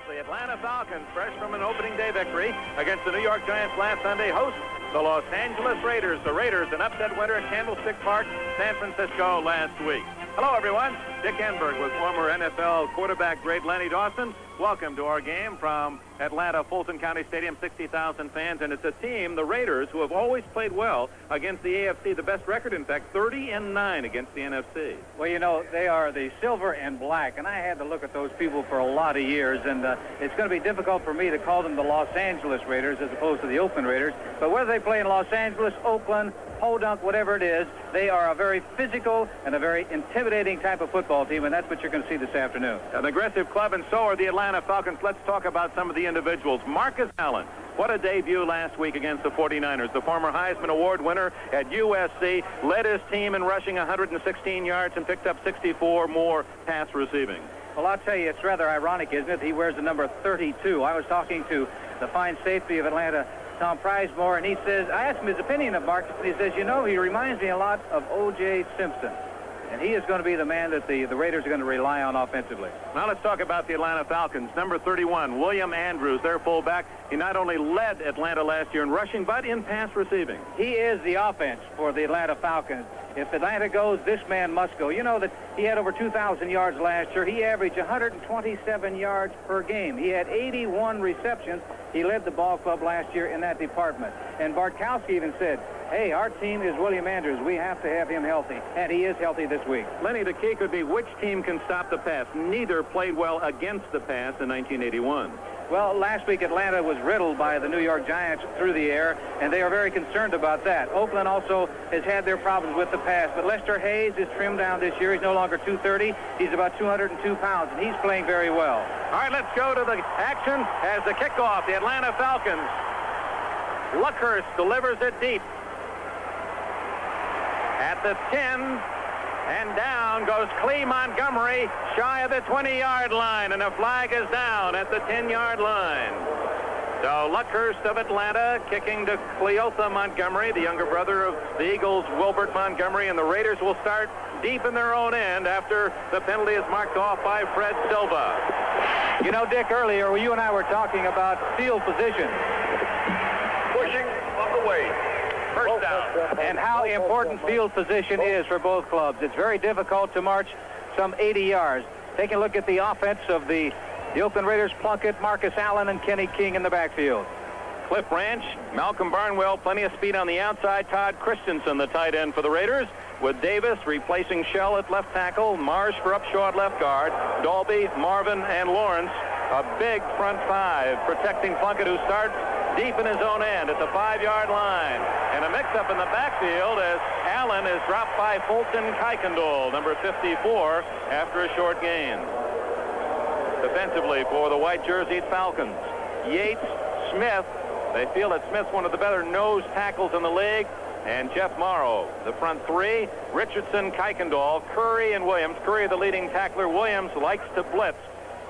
The Atlanta Falcons, fresh from an opening day victory against the New York Giants last Sunday, host the Los Angeles Raiders. The Raiders, an upset winner at Candlestick Park, San Francisco last week. Hello, everyone. Dick Enberg with former NFL quarterback great Lenny Dawson. Welcome to our game from Atlanta, Fulton County Stadium, 60,000 fans. And it's a team, the Raiders, who have always played well against the AFC. The best record, in fact, 30-9 against the NFC. Well, you know, they are the silver and black, and I had to look at those people for a lot of years, and it's going to be difficult for me to call them the Los Angeles Raiders as opposed to the Oakland Raiders. But whether they play in Los Angeles, Oakland, Podunk, whatever it is, they are a very physical and a very intimidating type of football team, and that's what you're going to see this afternoon. An aggressive club, and so are the Atlanta Falcons. Let's talk about some of the individuals. Marcus Allen, what a debut last week against the 49ers. The former Heisman Award winner at USC led his team in rushing 116 yards and picked up 64 more pass receiving. Well, I'll tell you, it's rather ironic, isn't it? He wears the number 32. I was talking to the fine safety of Atlanta, Tom Prizemore, and he says, I asked him his opinion of Marcus, and he says, you know, he reminds me a lot of O.J. Simpson. And he is going to be the man that the Raiders are going to rely on offensively. Now let's talk about the Atlanta Falcons. Number 31, William Andrews, their fullback. He not only led Atlanta last year in rushing, but in pass receiving. He is the offense for the Atlanta Falcons. If Atlanta goes, this man must go. You know that he had over 2,000 yards last year. He averaged 127 yards per game. He had 81 receptions. He led the ball club last year in that department. And Bartkowski even said, hey, our team is William Andrews. We have to have him healthy. And he is healthy this week. Lenny, the key could be which team can stop the pass. Neither played well against the pass in 1981. Well, last week Atlanta was riddled by the New York Giants through the air, and they are very concerned about that. Oakland also has had their problems with the pass, but Lester Hayes is trimmed down this year. He's no longer 230. He's about 202 pounds, and he's playing very well. All right, let's go to the action as the kickoff. The Atlanta Falcons. Luckhurst delivers it deep. At the 10, and down goes Clee Montgomery, shy of the 20-yard line, and a flag is down at the 10-yard line. So Luckhurst of Atlanta kicking to Cleotha Montgomery, the younger brother of the Eagles' Wilbert Montgomery, and the Raiders will start deep in their own end after the penalty is marked off by Fred Silva. You know, Dick, earlier you and I were talking about field position. Pushing on the way. First down. And how important field position is for both clubs. It's very difficult to march some 80 yards. Take a look at the offense of the Oakland Raiders. Plunkett, Marcus Allen, and Kenny King in the backfield. Cliff Branch, Malcolm Barnwell, plenty of speed on the outside. Todd Christensen, the tight end for the Raiders, with Davis replacing Shell at left tackle, Marsh for Upshaw at left guard, Dalby, Marvin, and Lawrence. A big front five protecting Plunkett, who starts deep in his own end at the 5-yard line. And a mix-up in the backfield as Allen is dropped by Fulton Kuykendall, number 54, after a short gain. Defensively for the white jerseyed Falcons, Yates, Smith. They feel that Smith's one of the better nose tackles in the league. And Jeff Morrow, the front three, Richardson, Kuykendall, Curry, and Williams. Curry, the leading tackler. Williams likes to blitz.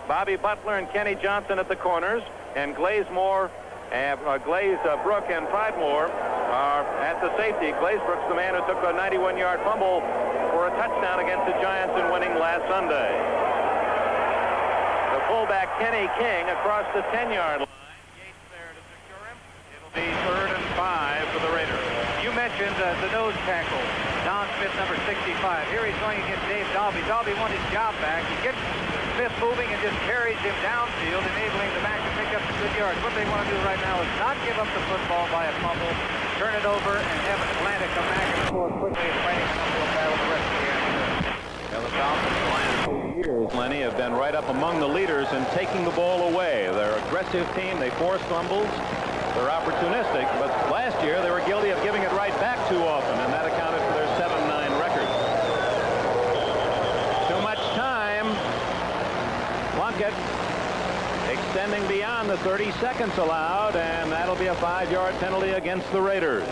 Bobby Butler and Kenny Johnson at the corners, and Glazemore, Brook and Pridemore are at the safety. Glazebrook's the man who took a 91-yard fumble for a touchdown against the Giants in winning last Sunday. The fullback Kenny King across the 10-yard line. Yates there to secure him. It'll be 3rd and 5 for the Raiders. You mentioned the nose tackle, Don Smith, number 65. Here he's going against Dave Dalby. Dalby won his job back. He gets Smith moving and just carries him downfield, enabling the back to pick up the good yards. What they want to do right now is not give up the football by a fumble, turn it over, and have Atlanta come back and score quickly and fighting an uphill battle the rest of the afternoon. Now the Falcons the last 2 years, Lenny, have been right up among the leaders in taking the ball away. They're an aggressive team. They force fumbles. They're opportunistic, but last year they were guilty of giving it right back too often, and that accounted for their 7-9 record. Too much time. Plunkett extending beyond the 30 seconds allowed, and that'll be a 5-yard penalty against the Raiders.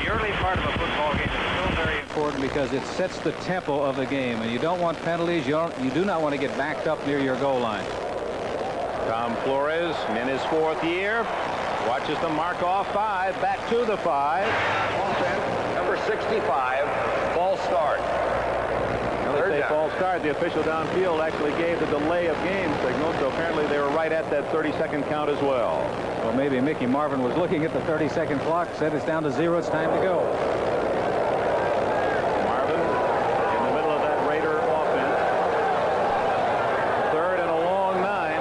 The early part of a football game is still very important because it sets the tempo of the game, and you don't want penalties. You do not want to get backed up near your goal line. Tom Flores in his 4th year watches them mark off 5, back to the 5. Offense, number 65, false start. They say false start, the official downfield actually gave the delay of game signal, so apparently they were right at that 30-second count as well. Well, maybe Mickey Marvin was looking at the 30-second clock, said it's down to 0, it's time to go. Marvin in the middle of that Raider offense. 3rd and a long 9.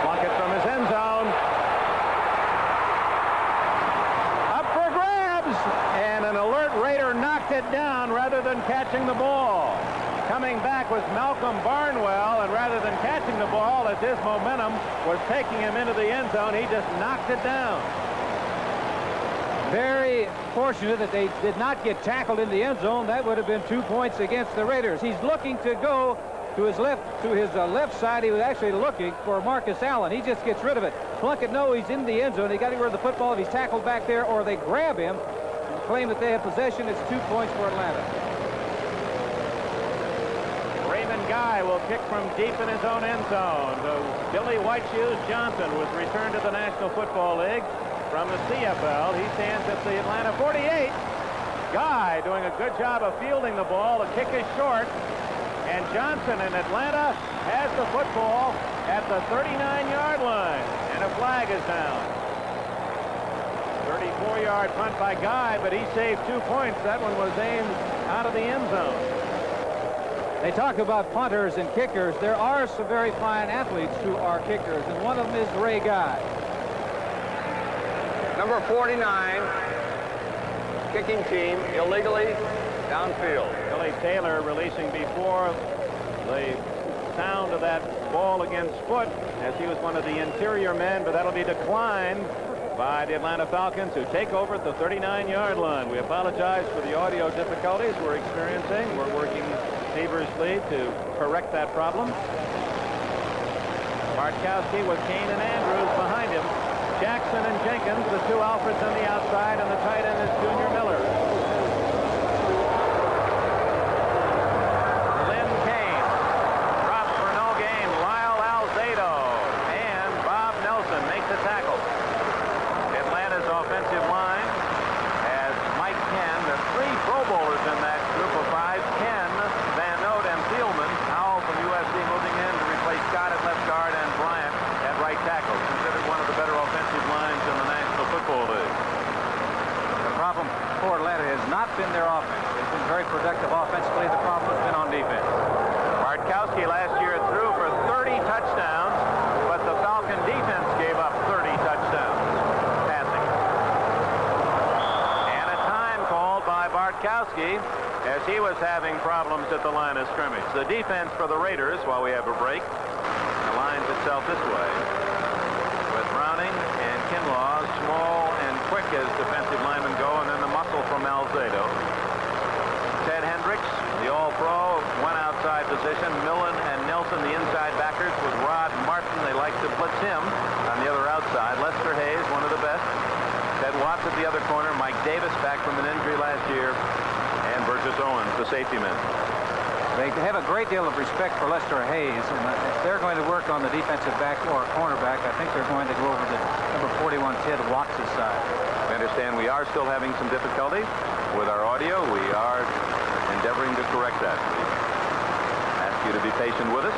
Plunkett from his end zone. Up for grabs, and an alert Raider knocked it down rather than catching the ball. Coming back was Malcolm Barnwell, and rather than catching the ball, as his momentum was taking him into the end zone, he just knocked it down. Very fortunate that they did not get tackled in the end zone. That would have been 2 points against the Raiders. He's looking to go to his left side. He was actually looking for Marcus Allen. He just gets rid of it. Plunkett knows he's in the end zone. He got to get rid of the football. If he's tackled back there, or they grab him and claim that they have possession, it's 2 points for Atlanta. Raymond Guy will kick from deep in his own end zone. So Billy White-Shoes Johnson was returned to the National Football League from the CFL. He stands at the Atlanta 48. Guy doing a good job of fielding the ball. The kick is short. And Johnson in Atlanta has the football at the 39-yard line. And a flag is down. 34-yard punt by Guy, but he saved 2 points. That one was aimed out of the end zone. They talk about punters and kickers. There are some very fine athletes who are kickers, and one of them is Ray Guy. Number 49, kicking team, illegally downfield. Billy Taylor releasing before the sound of that ball against foot, as he was one of the interior men, but that'll be declined by the Atlanta Falcons, who take over at the 39-yard line. We apologize for the audio difficulties we're experiencing. We're working feverishly to correct that problem. Bartkowski with Kane and Andrews behind him. Jackson and Jenkins, the 2 Alfreds on the outside, and the tight end is Junior Miller. Lynn Kane drops for no gain. Lyle Alzado and Bob Nelson makes the tackle. Atlanta's offensive line has Mike Ken. There are 3 Pro Bowlers in that group of 5. Ken, Van Note, and Thielman. Howell from USC moving in to replace Scott at left guard and Bryant at right tackle. Considered one of the better offensive lines in the National Football League. The problem for Atlanta has not been their offense. They've been very productive offensively. The problem has been on defense. Bartkowski last year threw for 30 touchdowns, but the Falcon defense gave up 30 touchdowns passing. And a time called by Bartkowski as he was having problems at the line of scrimmage. The defense for the Raiders, while we have a break, aligns itself this way, with Browning and Kinlaw, small and quick as defensive linemen go, and then the muscle from Alzado. Ted Hendricks, the All-Pro, one outside position. Millen and Nelson, the inside backers, with Rod Martin. They like to blitz him on the other outside. Lester Hayes, one of the best. Ted Watts at the other corner. Mike Davis back from an injury last year. And Burgess Owens, the safety man. They have a great deal of respect for Lester Hayes, and if they're going to work on the defensive back or cornerback, I think they're going to go over to number 41, Ted Watts' side. I understand we are still having some difficulty with our audio. We are endeavoring to correct that. We ask you to be patient with us.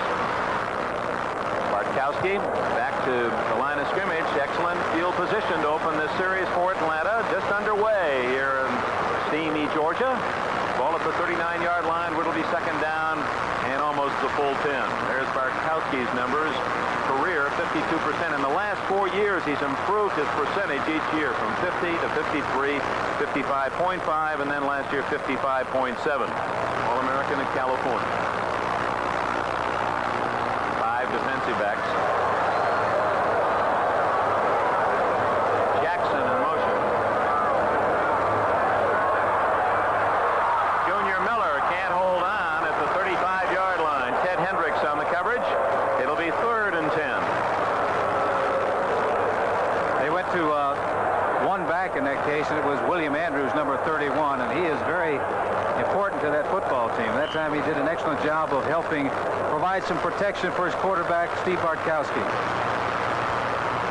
Bartkowski back to the line of scrimmage. Excellent field position to open this series for Atlanta. Just underway here in steamy Georgia. Ball at the 39-yard line. Whittle be second down and almost the full 10. There's Bartkowski's numbers. Career 52%. In the last 4 years, he's improved his percentage each year from 50 to 53, 55.5, and then last year 55.7. All-American in California. 5 defensive backs. Jackson in motion. Junior Miller can't hold on at the 35-yard line. Ted Hendricks on the coverage. It'll be 3rd and 10. They went to one back in that case, and it was William Andrews, number 31, and he is very important to that football team. That time he did an excellent job of helping provide some protection for his quarterback, Steve Bartkowski.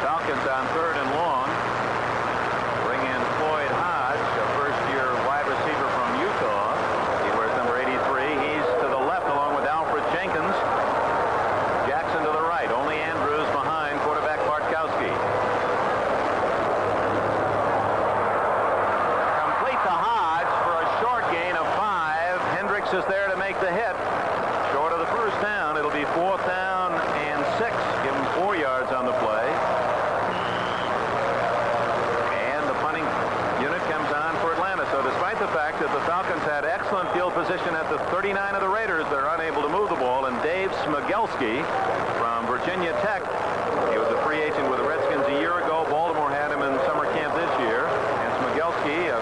Falcons on 3rd and long. Bring in Floyd Hodge, a first fact that the Falcons had excellent field position at the 39 of the Raiders. They're unable to move the ball, and Dave Smigelski from Virginia Tech, he was a free agent with the Redskins a year ago. Baltimore had him in summer camp this year, and Smigelski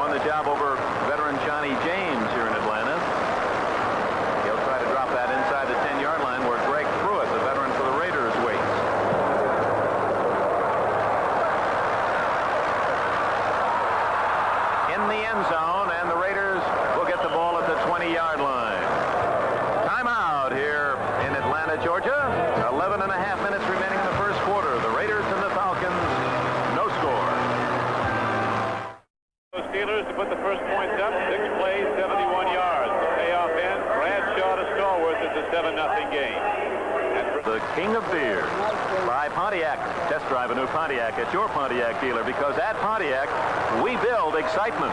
won the job over veteran Johnny James here in Atlanta. He'll try to drop that inside the 10-yard line where Greg Pruitt, the veteran for the Raiders, waits. In the end zone, and the Raiders will get the ball at the 20-yard line. Timeout here in Atlanta, Georgia. 11 and a half minutes remaining in the first quarter. The Raiders and the Falcons, no score. The Steelers to put the first points up. 6 plays, 71 yards. The payoff ends. Bradshaw to Stallworth. It's a 7-0 game. The King of Beer by Pontiac. Test drive a new Pontiac at your Pontiac dealer, because at Pontiac, we build excitement.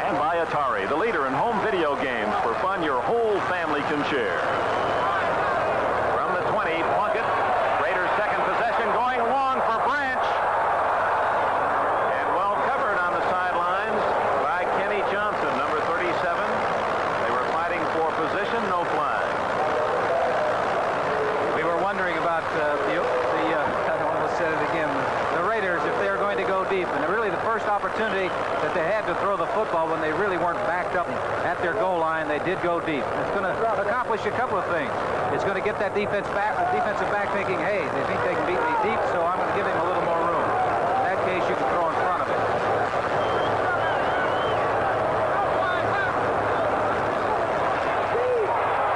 And by Atari, the leader in home video games for fun your whole family can share. From the 20, Plunkett. Raiders' second possession, going long for Branch. And well covered on the sidelines by Kenny Johnson, number 37. They were fighting for position, no flag. Wondering about I almost said it again, the Raiders, if they're going to go deep. And really the first opportunity that they had to throw the football when they really weren't backed up at their goal line, they did go deep. It's going to accomplish a couple of things. It's going to get that defensive back thinking, hey, they think they can beat me deep, so I'm going to give him a little more room. In that case, you can throw in front of it.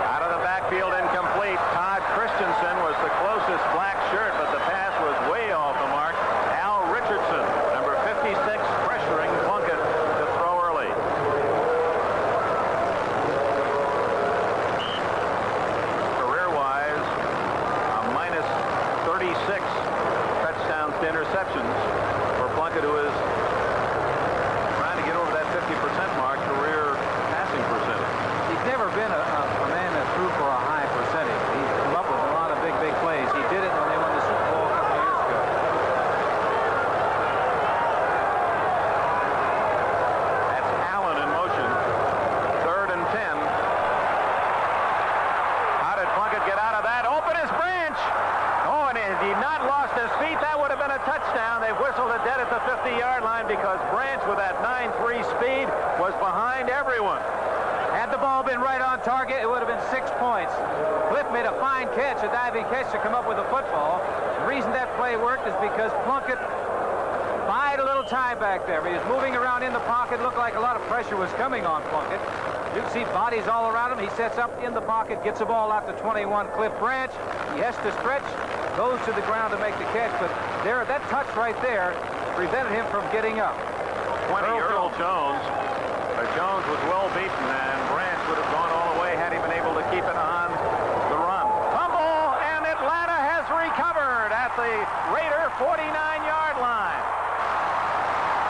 Out of the backfield, incomplete. Todd Christensen was the closest black shirt, but the pass was way off the mark. Al Richardson, number 56, pressuring Plunkett to throw early. Career-wise, a minus 36 touchdowns to interceptions for Plunkett, who is trying to get over that 50% mark, career passing percentage. He's never been a man that threw for a high percentage. He's come up with a lot of big plays. He did it when they won the Super Bowl a couple of years ago. That's Allen in motion. 3rd and 10. How did Plunkett get out of that? Open is Branch. Oh, and had he not lost his feet, that would have been a touchdown. They've whistled it dead at the 50-yard line because Branch, with that 9.3 speed, was behind everyone. Had the ball been right on target, it would have been 6 points. Cliff made a fine catch, a diving catch to come up with the football. The reason that play worked is because Plunkett bided a little time back there. He was moving around in the pocket, looked like a lot of pressure was coming on Plunkett. You can see bodies all around him. He sets up in the pocket, gets the ball out to 21, Cliff Branch. He has to stretch, goes to the ground to make the catch, but there, that touch right there prevented him from getting up. 20, Earl Jones. Jones was well beaten, and Branch would have gone all the way had he been able to keep it on the run. Fumble, and Atlanta has recovered at the Raider 49-yard line.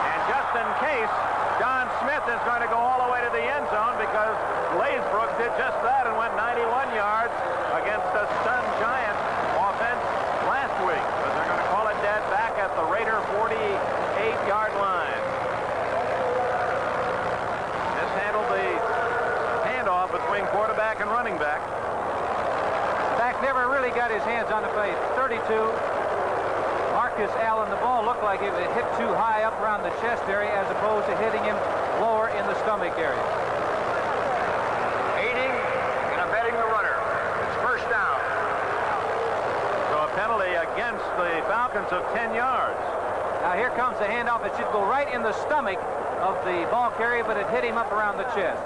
And just in case, John Smith is going to go all the way to the end zone, because Lathbrook did just that and went 91 yards against a stunned Giant offense last week. But they're going to call it dead back at the Raider 48-yard line. Between quarterback and running back. Back never really got his hands on the play. 32. Marcus Allen, the ball looked like it hit too high up around the chest area as opposed to hitting him lower in the stomach area. Aiding and abetting the runner. It's first down. So a penalty against the Falcons of 10 yards. Now here comes the handoff. It should go right in the stomach of the ball carrier, but it hit him up around the chest.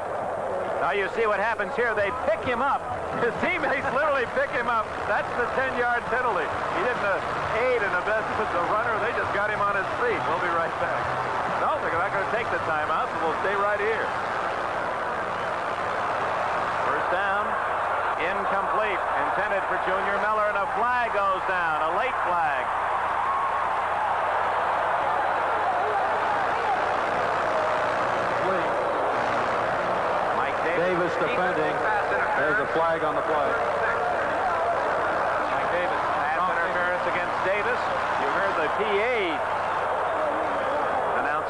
Now you see what happens here. They pick him up. His teammates literally pick him up. That's the 10-yard penalty. He didn't aid and abet the runner. They just got him on his feet. We'll be right back. No, they're not going to take the timeout, so we'll stay right here. First down, incomplete. Intended for Junior Miller, and a flag goes down. A late flag. Davis defending. There's a flag on the play. Mike Davis. Pass interference against Davis. You heard the PA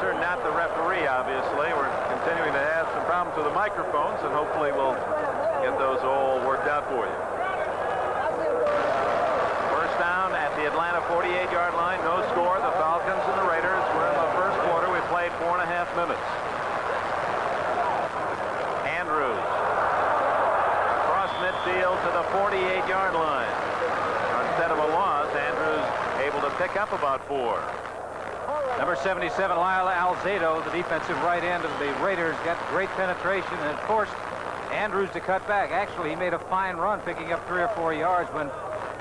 announcer, not the referee, obviously. We're continuing to have some problems with the microphones, and hopefully we'll get those all worked out for you. First down at the Atlanta 48-yard line. No score. The Falcons and the Raiders were in the first quarter. We played 4.5 minutes. Andrews across midfield to the 48-yard line. Instead of a loss, Andrews able to pick up about 4. Number 77, Lyle Alzado, the defensive right end of the Raiders, got great penetration and forced Andrews to cut back. Actually, he made a fine run, picking up 3 or 4 yards when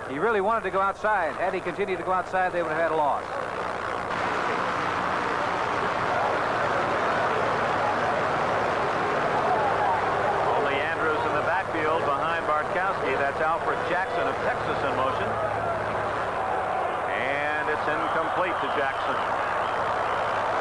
he really wanted to go outside. Had he continued to go outside, they would have had a loss. Only Andrews in the backfield behind Bartkowski. That's Alfred Jackson of Texas in motion. And it's incomplete to Jackson.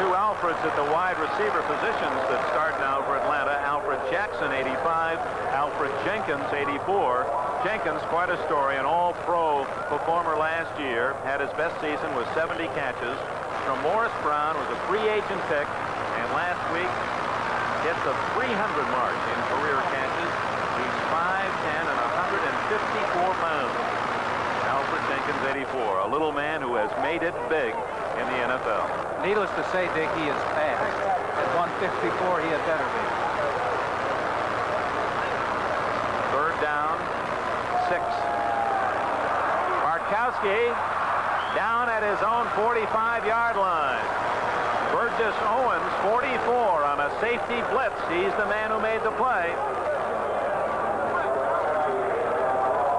2 Alfreds at the wide receiver positions that start now for Atlanta. Alfred Jackson, 85. Alfred Jenkins, 84. Jenkins, quite a story, an all-pro performer last year. Had his best season with 70 catches. From Morris Brown, was a free agent pick. And last week, hit the 300 mark in career catches. He's 5'10" and 154 pounds. Alfred Jenkins, 84. A little man who has made it big in the NFL. Needless to say, Dick, he is fast. At 154, he had better be. Third down, 6. Bartkowski down at his own 45-yard line. Burgess Owens, 44, on a safety blitz. He's the man who made the play.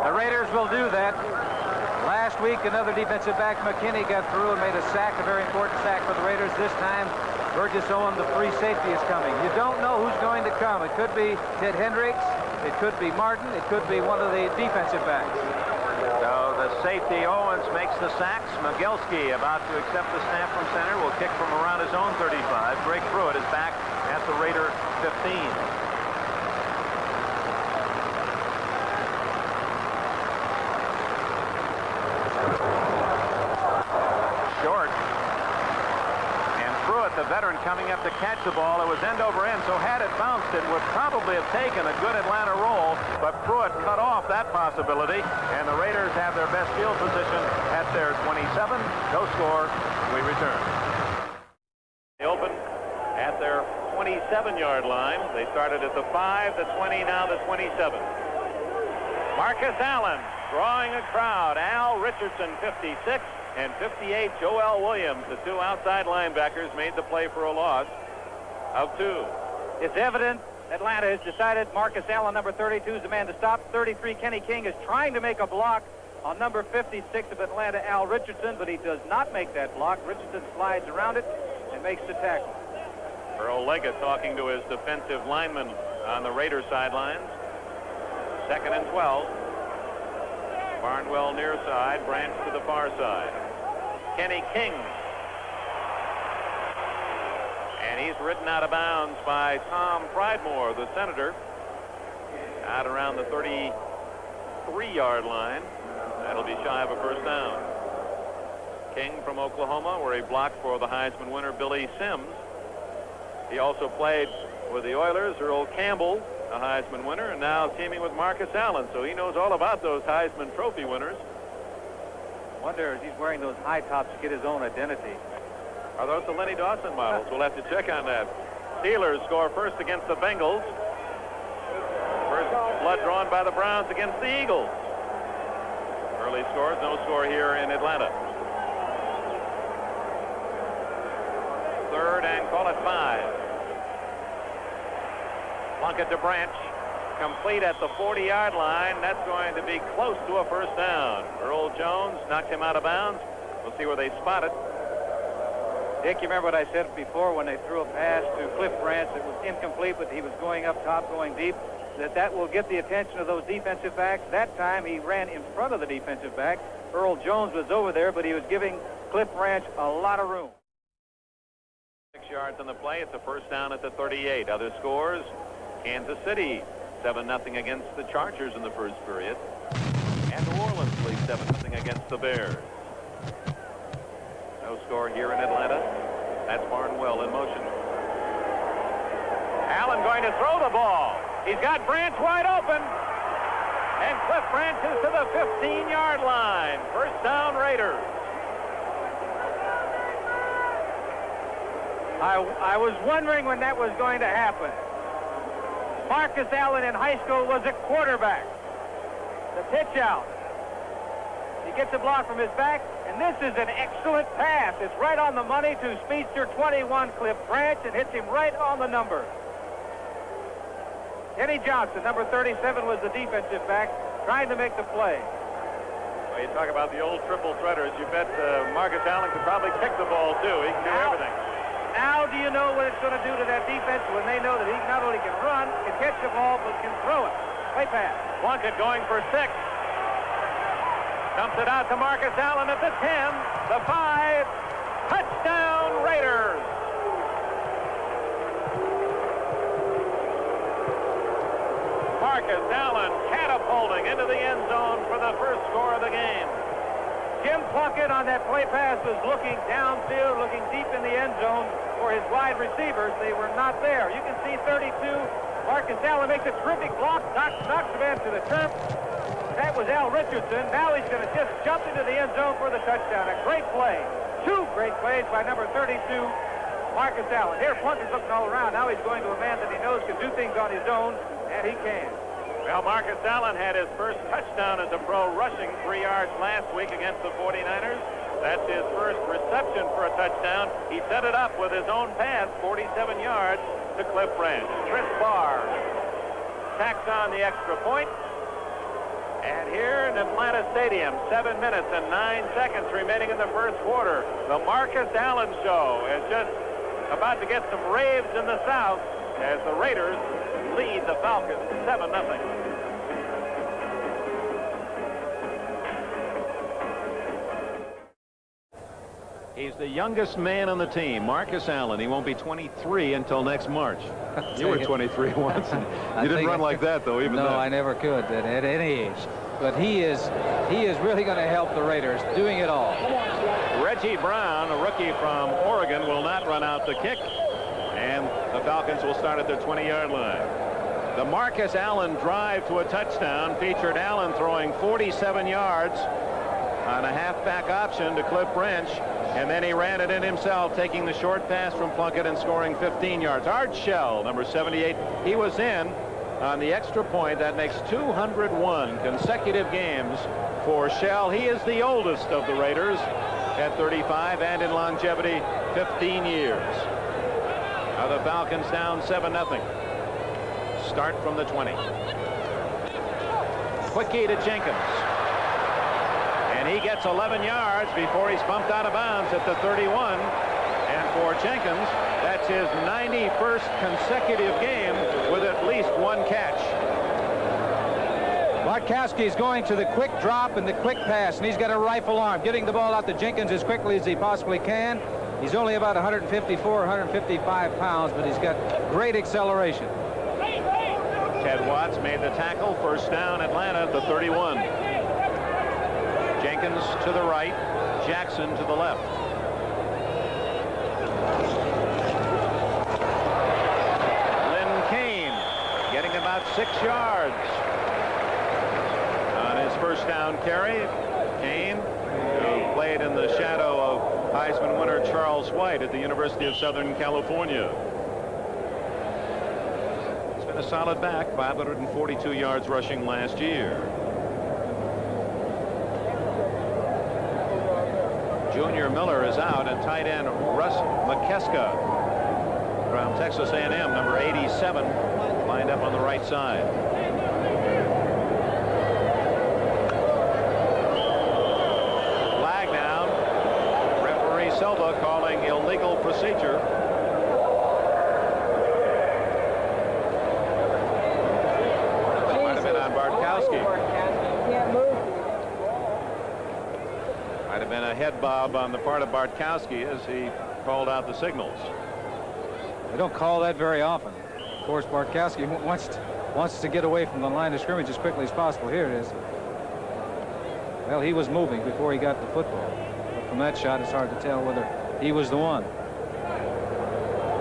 The Raiders will do that. Last week, another defensive back, McKinney, got through and made a sack, a very important sack for the Raiders. This time, Burgess Owens, the free safety, is coming. You don't know who's going to come. It could be Ted Hendricks. It could be Martin. It could be one of the defensive backs. So the safety Owens makes the sacks. Mogelski about to accept the snap from center. Will kick from around his own 35. Greg Pruitt is back at the Raider 15. Short. And Pruitt, the veteran, coming up to catch the ball. It was end over end, so had it bounced, it would probably have taken a good Atlanta roll, but Pruitt cut off that possibility, and the Raiders have their best field position at their 27. No score. We return. They open at their 27-yard line. They started at the 5, the 20, now the 27. Marcus Allen drawing a crowd. Al Richardson, 56. And 58, Joel Williams, the 2 outside linebackers, made the play for a loss of 2. It's evident Atlanta has decided Marcus Allen, number 32, is the man to stop. 33, Kenny King, is trying to make a block on number 56 of Atlanta, Al Richardson, but he does not make that block. Richardson slides around it and makes the tackle. Earl Leggett talking to his defensive lineman on the Raiders sidelines. 2nd and 12. Barnwell near side, Branch to the far side. Kenny King. And he's ridden out of bounds by Tom Pridemore, the senator, out around the 33-yard line. That'll be shy of a first down. King from Oklahoma, where he blocked for the Heisman winner Billy Sims. He also played with the Oilers. Earl Campbell, a Heisman winner, and now teaming with Marcus Allen, so he knows all about those Heisman Trophy winners. Wonder if he's wearing those high tops to get his own identity. Are those the Lenny Dawson models? We'll have to check on that. Steelers score first against the Bengals. First blood drawn by the Browns against the Eagles. Early scores, no score here in Atlanta. 3rd and call it 5. Plunkett to Branch, complete at the 40-yard line. That's going to be close to a first down. Earl Jones knocked him out of bounds. We'll see where they spot it. Dick, you remember what I said before when they threw a pass to Cliff Branch that was incomplete, but he was going up top, going deep, that will get the attention of those defensive backs. That time he ran in front of the defensive back. Earl Jones was over there, but he was giving Cliff Branch a lot of room. 6 yards on the play. It's a first down at the 38. Other scores: Kansas City 7-0 against the Chargers in the first period, and New Orleans leads 7-0 against the Bears. No score here in Atlanta. That's Barnwell in motion. Allen going to throw the ball. He's got Branch wide open. And Cliff Branch is to the 15-yard line. First down, Raiders. I was wondering when that was going to happen. Marcus Allen in high school was a quarterback. The pitch out. He gets a block from his back, and this is an excellent pass. It's right on the money to speedster 21, Cliff Branch, and hits him right on the number. Eddie Johnson, number 37, was the defensive back, trying to make the play. Well, you talk about the old triple threaders. You bet Marcus Allen could probably kick the ball, too. He can do everything. Now do you know what it's going to do to that defense when they know that he not only can run, can catch the ball, but can throw it? Play pass. Plunkett going for 6. Dumps it out to Marcus Allen at the 10, the 5. Touchdown, Raiders. Marcus Allen catapulting into the end zone for the first score of the game. Jim Plunkett on that play pass was looking downfield, looking deep in the end zone for his wide receivers. They were not there. You can see 32. Marcus Allen makes a terrific block, knocks the man to the turf. That was Al Richardson. Now he's going to just jump into the end zone for the touchdown. A great play. 2 great plays by number 32, Marcus Allen. Here, Plunkett's looking all around. Now he's going to a man that he knows can do things on his own, and he can. Well, Marcus Allen had his first touchdown as a pro, rushing 3 yards last week against the 49ers. That's his first reception for a touchdown. He set it up with his own pass, 47 yards to Cliff Branch. Chris Barr tacks on the extra point. And here in Atlanta Stadium, 7 minutes and 9 seconds remaining in the first quarter. The Marcus Allen show is just about to get some raves in the South as the Raiders lead the Falcons 7-0. He's the youngest man on the team, Marcus Allen. He won't be 23 until next March. You were 23 once. You didn't run like that, though, even No, then. I never could at any age. But he is really going to help the Raiders, doing it all. Reggie Brown, a rookie from Oregon, will not run out the kick. And the Falcons will start at their 20-yard line. The Marcus Allen drive to a touchdown featured Allen throwing 47 yards on a halfback option to Cliff Branch, and then he ran it in himself, taking the short pass from Plunkett and scoring 15 yards. Art Shell, number 78, he was in on the extra point. That makes 201 consecutive games for Shell. He is the oldest of the Raiders at 35, and in longevity 15 years. Now the Falcons down 7-0. Start from the 20. Quickie to Jenkins. And he gets 11 yards before he's bumped out of bounds at the 31. And for Jenkins, that's his 91st consecutive game with at least 1 catch. Bartkowski's going to the quick drop and the quick pass, and he's got a rifle arm, getting the ball out to Jenkins as quickly as he possibly can. He's only about 154, 155 pounds, but he's got great acceleration. Ted Watts made the tackle. First down, Atlanta at the 31. Jenkins to the right, Jackson to the left. Lynn Kane getting about 6 yards on his first down carry. Kane, who played in the shadow of Heisman winner Charles White at the University of Southern California. He's been a solid back, 542 yards rushing last year. Junior Miller is out, and tight end Russ McKeska from Texas A&M, number 87, lined up on the right side. Flag now. Referee Silva calling illegal procedure. That might have been on Bartkowski. Might have been a head bob on the part of Bartkowski as he called out the signals. They don't call that very often. Of course, Bartkowski wants to get away from the line of scrimmage as quickly as possible. Here it is. Well, he was moving before he got the football. But from that shot, it's hard to tell whether he was the one.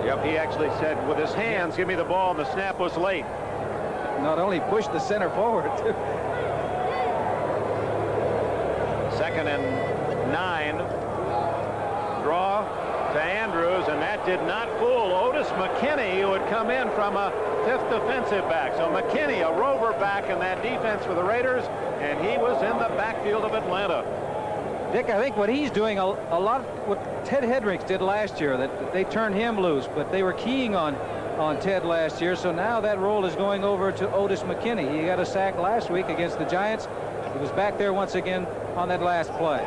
Yep, he actually said with his hands, give me the ball, and the snap was late. Not only pushed the center forward. 2nd and 9. Draw to Andrews, and that did not fool Otis McKinney, who had come in from a 5th defensive back. So McKinney, a rover back in that defense for the Raiders, and he was in the backfield of Atlanta. Dick, I think what he's doing a lot what Ted Hendricks did last year, that they turned him loose, but they were keying on Ted last year, so now that role is going over to Otis McKinney. He got a sack last week against the Giants. He was back there once again on that last play.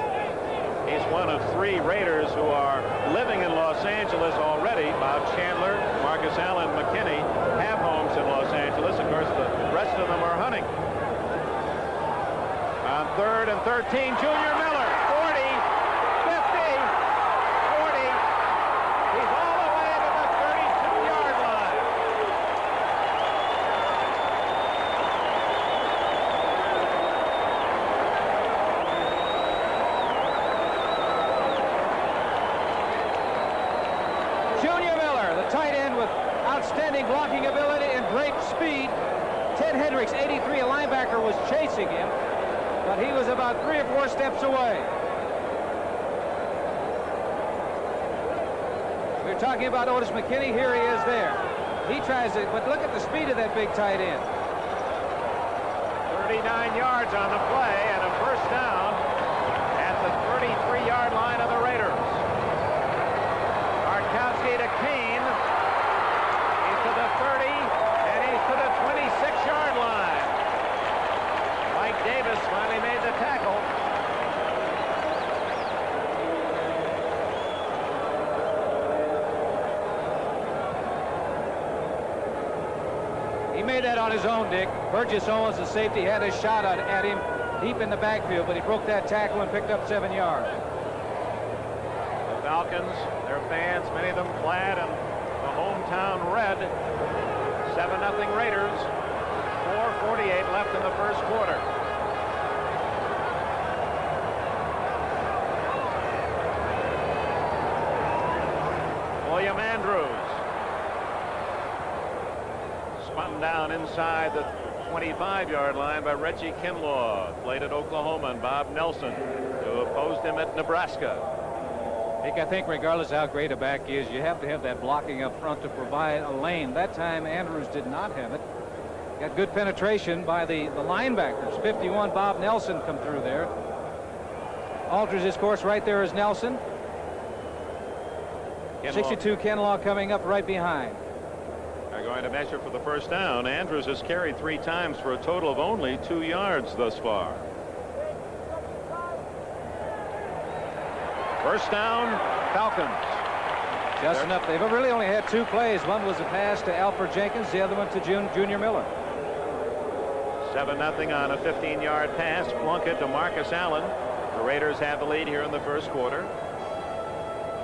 He's one of 3 Raiders who are living in Los Angeles already. Bob Chandler, Marcus Allen, McKinney have homes in Los Angeles. Of course, the rest of them are hunting. On 3rd and 13, Junior Miller, 40, 50, 40. He's all the way to the 32-yard line. Junior Miller, the tight end with outstanding blocking ability and great speed. Ted Hendricks, 83, a linebacker, was chasing him, but he was about 3 or 4 steps away. We're talking about Otis McKinney. Here he is there. He tries it, but look at the speed of that big tight end. 39 yards on the play and a first down at the 33-yard line of the Raiders. Bartkowski to Kane. He's to the 30, and he's to the 26-yard line. Mike Davis finally made the tackle. He made that on his own, Dick. Burgess Owens, the safety, had a shot at him deep in the backfield, but he broke that tackle and picked up 7 yards. The Falcons, their fans, many of them clad in the hometown red. 7-0 Raiders. 4:48 left in the first quarter. William Andrews. Spun down inside the 25-yard line by Reggie Kinlaw. Played at Oklahoma, and Bob Nelson, who opposed him at Nebraska. Dick, I think regardless of how great a back is, you have to have that blocking up front to provide a lane. That time Andrews did not have it. Got good penetration by the linebackers. 51, Bob Nelson, come through there. Alters his course. Right there is Nelson. Kinlaw. 62, Kinlaw coming up right behind. They're going to measure for the first down. Andrews has carried 3 times for a total of only 2 yards thus far. First down, Falcons. Just enough. They've really only had 2 plays. One was a pass to Alfred Jenkins. The other one to Junior Miller. 7-0 on a 15-yard pass. Plunkett to Marcus Allen. The Raiders have the lead here in the first quarter.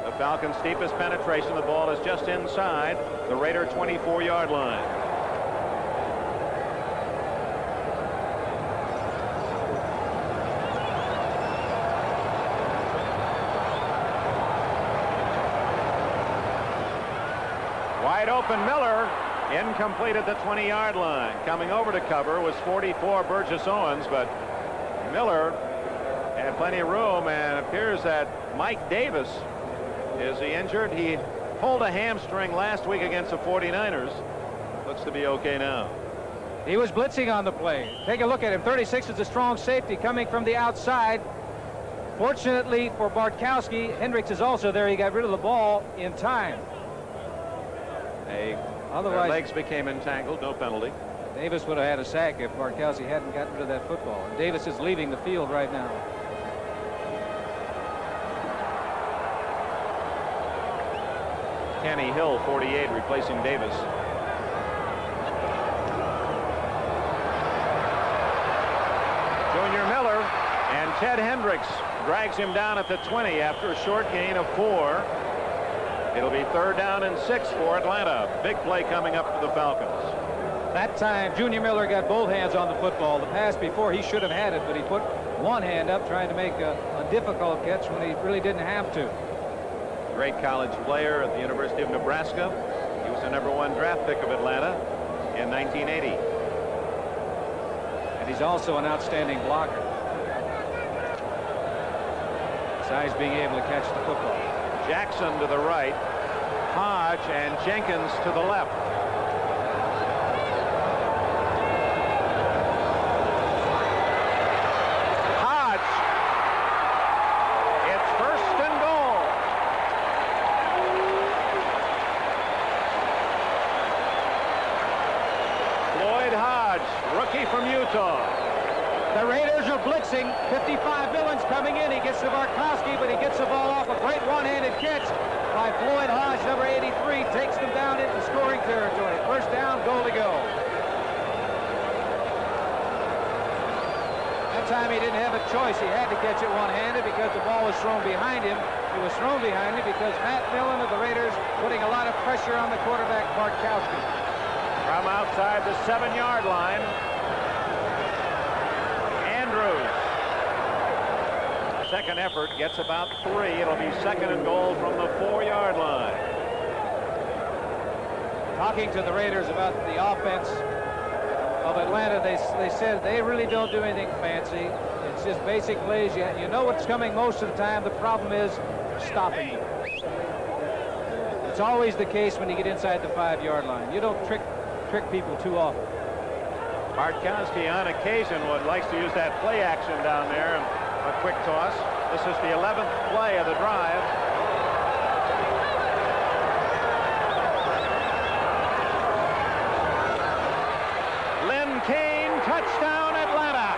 The Falcons' deepest penetration. The ball is just inside the Raider 24-yard line. Wide open Miller, incomplete at the 20-yard line. Coming over to cover was 44 Burgess Owens, but Miller had plenty of room, and it appears that Mike Davis, is he injured? He pulled a hamstring last week against the 49ers. Looks to be okay now. He was blitzing on the play. Take a look at him. 36 is a strong safety coming from the outside. Fortunately for Bartkowski, Hendricks is also there. He got rid of the ball in time. Otherwise, their legs became entangled. No penalty. Davis would have had a sack if Bartkowski hadn't gotten rid of that football. And Davis is leaving the field right now. Kenny Hill, 48, replacing Davis. Junior Miller, and Ted Hendricks drags him down at the 20 after a short gain of 4. It'll be 3rd down and 6 for Atlanta. Big play coming up for the Falcons. That time Junior Miller got both hands on the football. The pass before, he should have had it, but he put one hand up trying to make a difficult catch when he really didn't have to. Great college player at the University of Nebraska. He was the #1 draft pick of Atlanta in 1980. And he's also an outstanding blocker. Besides being able to catch the football. Jackson to the right, Hodge and Jenkins to the left. Hodge. It's first and goal. Floyd Hodge, rookie from Utah. The Raiders are blitzing. 55 Millen's coming in. He gets to Barkowski, but he gets the ball off. A great one-handed catch by Floyd Hodge, number 83, takes them down into scoring territory. First down, goal to go. That time he didn't have a choice. He had to catch it one-handed because the ball was thrown behind him. It was thrown behind him because Matt Millen of the Raiders putting a lot of pressure on the quarterback, Barkowski. From outside the 7-yard line, second effort gets about 3. It'll be second and goal from the 4-yard line. Talking to the Raiders about the offense of Atlanta, they said they really don't do anything fancy. It's just basic plays. You know what's coming most of the time. The problem is stopping them. It's always the case when you get inside the 5-yard line. You don't trick people too often. Bartkowski on occasion likes to use that play action down there. A quick toss. This is the 11th play of the drive. Lynn Kane, touchdown Atlanta.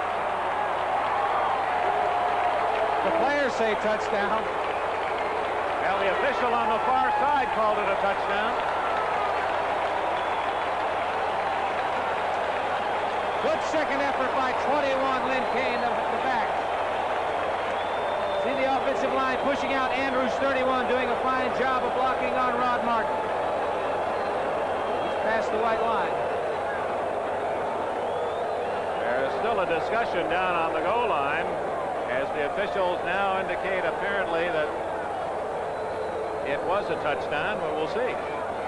The players say touchdown. Well, the official on the far side called it a touchdown. Good second effort by 21, Lynn Kane, the back. See the offensive line pushing out Andrews, 31, doing a fine job of blocking on Rod Martin. He's past the white line. There is still a discussion down on the goal line as the officials now indicate apparently that it was a touchdown, but we'll see.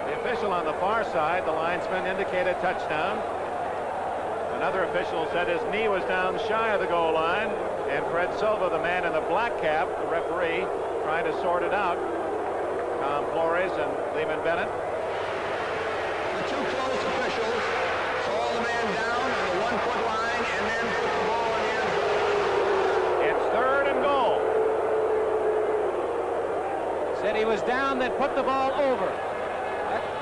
The official on the far side, the linesman, indicated touchdown. Another official said his knee was down shy of the goal line, and Fred Silva, the man in the black cap, the referee, trying to sort it out. Tom Flores and Lehman Bennett. The two close officials saw the man down on the 1-foot line and then put the ball in the end zone. It's third and goal. Said he was down, then put the ball over.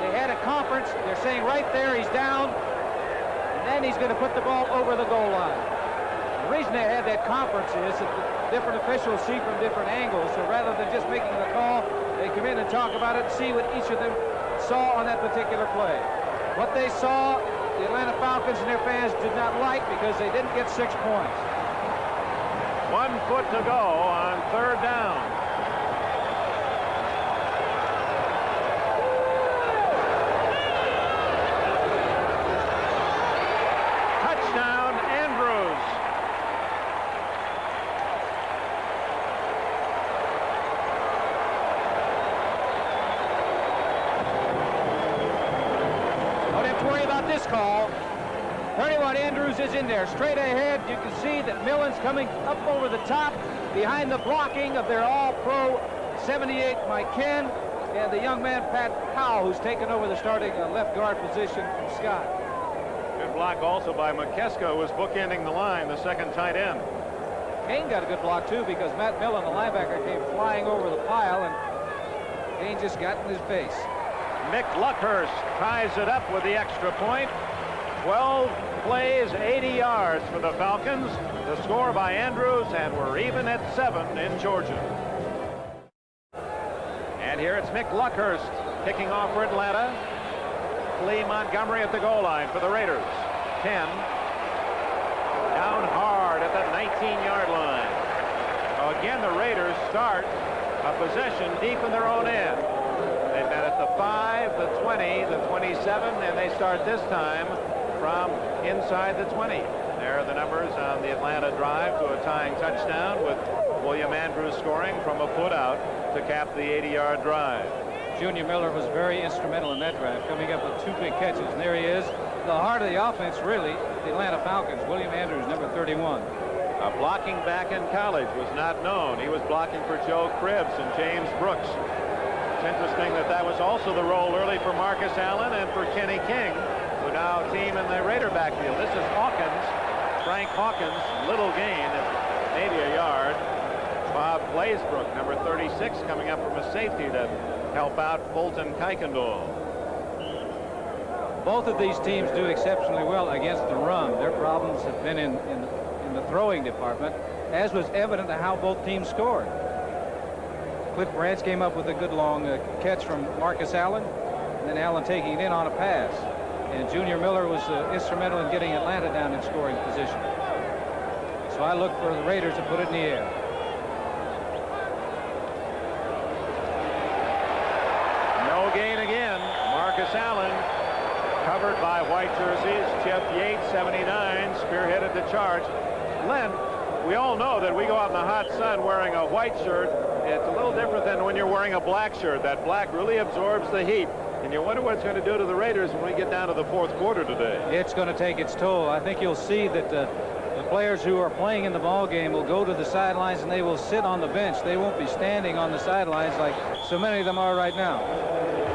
They had a conference. They're saying right there he's down. And then he's going to put the ball over the goal line. The reason they had that conference is that the different officials see from different angles. So rather than just making the call, they come in and talk about it and see what each of them saw on that particular play. What they saw, the Atlanta Falcons and their fans did not like because they didn't get 6 points. 1 foot to go on third down. Call. 31 Andrews is in there. Straight ahead, you can see that Millen's coming up over the top behind the blocking of their all-pro 78 Mike Ken and the young man Pat Powell, who's taken over the starting left guard position from Scott. Good block also by McKeska, who was bookending the line, the second tight end. Kane got a good block too because Matt Millen, the linebacker, came flying over the pile and Kane just got in his face. Mick Luckhurst ties it up with the extra point. 12 plays, 80 yards for the Falcons. The score by Andrews, and we're even at 7 in Georgia. And here it's Mick Luckhurst kicking off for Atlanta. Lee Montgomery at the goal line for the Raiders. 10. Down hard at the 19-yard line. Again, the Raiders start a possession deep in their own end. They've been at the 5, the 20, the 27, and they start this time from inside the 20. There are the numbers on the Atlanta drive to a tying touchdown with William Andrews scoring from a foot out to cap the 80-yard drive. Junior Miller was very instrumental in that drive, coming up with 2 big catches. And there he is, the heart of the offense, really, the Atlanta Falcons. William Andrews, number 31. Blocking back in college was not known. He was blocking for Joe Cribbs and James Brooks. It's interesting that that was also the role early for Marcus Allen and for Kenny King, who now team in the Raider backfield. This is Hawkins, Frank Hawkins, little gain at maybe a yard. Bob Glazebrook, number 36, coming up from a safety to help out Fulton Kuykendall. Both of these teams do exceptionally well against the run. Their problems have been in the throwing department, as was evident to how both teams scored. Cliff Branch came up with a good long catch from Marcus Allen, and then Allen taking it in on a pass. And Junior Miller was instrumental in getting Atlanta down in scoring position. So I look for the Raiders to put it in the air. No gain again. Marcus Allen, covered by white jerseys. Jeff Yates, 79, spearheaded the charge. Len, we all know that we go out in the hot sun wearing a white shirt. It's a little different than when you're wearing a black shirt. That black really absorbs the heat. And you wonder what it's going to do to the Raiders when we get down to the fourth quarter today. It's going to take its toll. I think you'll see that the players who are playing in the ball game will go to the sidelines and they will sit on the bench. They won't be standing on the sidelines like so many of them are right now.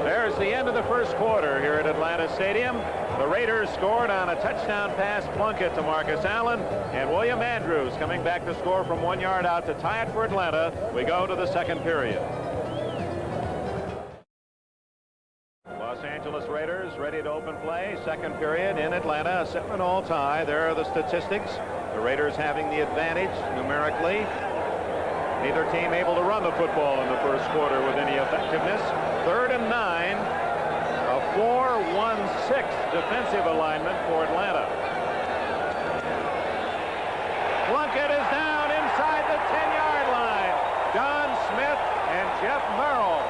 There's the end of the first quarter here at Atlanta Stadium. The Raiders scored on a touchdown pass Plunkett to Marcus Allen, and William Andrews coming back to score from 1 yard out to tie it for Atlanta. We go to the second period. Los Angeles Raiders ready to open play. Second period in Atlanta, a 7-all tie. There are the statistics. The Raiders having the advantage numerically. Neither team able to run the football in the first quarter with any effectiveness. 3rd and 9. A 4-1-6 defensive alignment for Atlanta. Plunkett is down inside the 10-yard line. Don Smith and Jeff Merrill.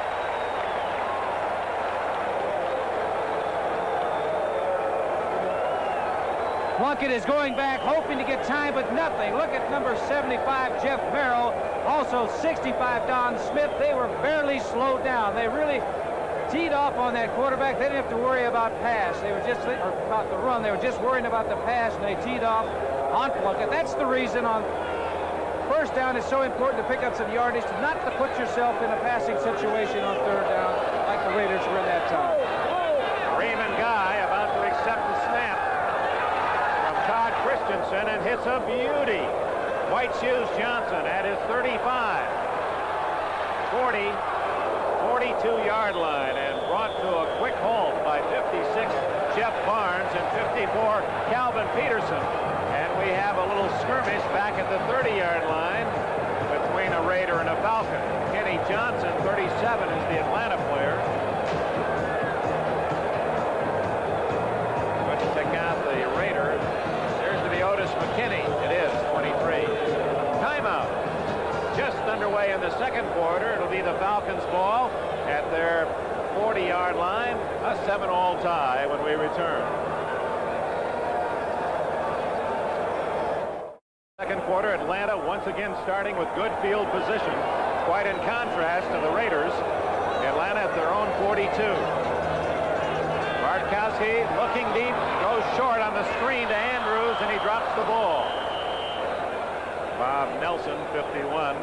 Plunkett is going back, hoping to get time, but nothing. Look at number 75, Jeff Merrill. Also 65, Don Smith. They were barely slowed down. They really teed off on that quarterback. They didn't have to worry about pass. They were just, or about the run. They were just worrying about the pass, and they teed off on Plunkett. That's the reason on first down it's so important to pick up some yardage, not to put yourself in a passing situation on 3rd down like the Raiders were in that time. Raymond Guy about to accept the snap from Todd Christensen and hits a beauty. White Shoes Johnson at his 35, 40, 42-yard line, and brought to a quick halt by 56 Jeff Barnes and 54 Calvin Peterson. And we have a little skirmish back at the 30-yard line between a Raider and a Falcon. Kenny Johnson, 37, is the Atlanta player. Let's check out the Raider. There's to be Otis McKinney. It is 23. Timeout. Just underway in the second quarter. It'll be the Falcons' ball at their 40-yard line. A 7-all tie when we return. Second quarter, Atlanta once again starting with good field position. Quite in contrast to the Raiders. Atlanta at their own 42. Bartkowski looking deep, goes short on the screen to Andrews, and he drops the ball. Bob Nelson, 51,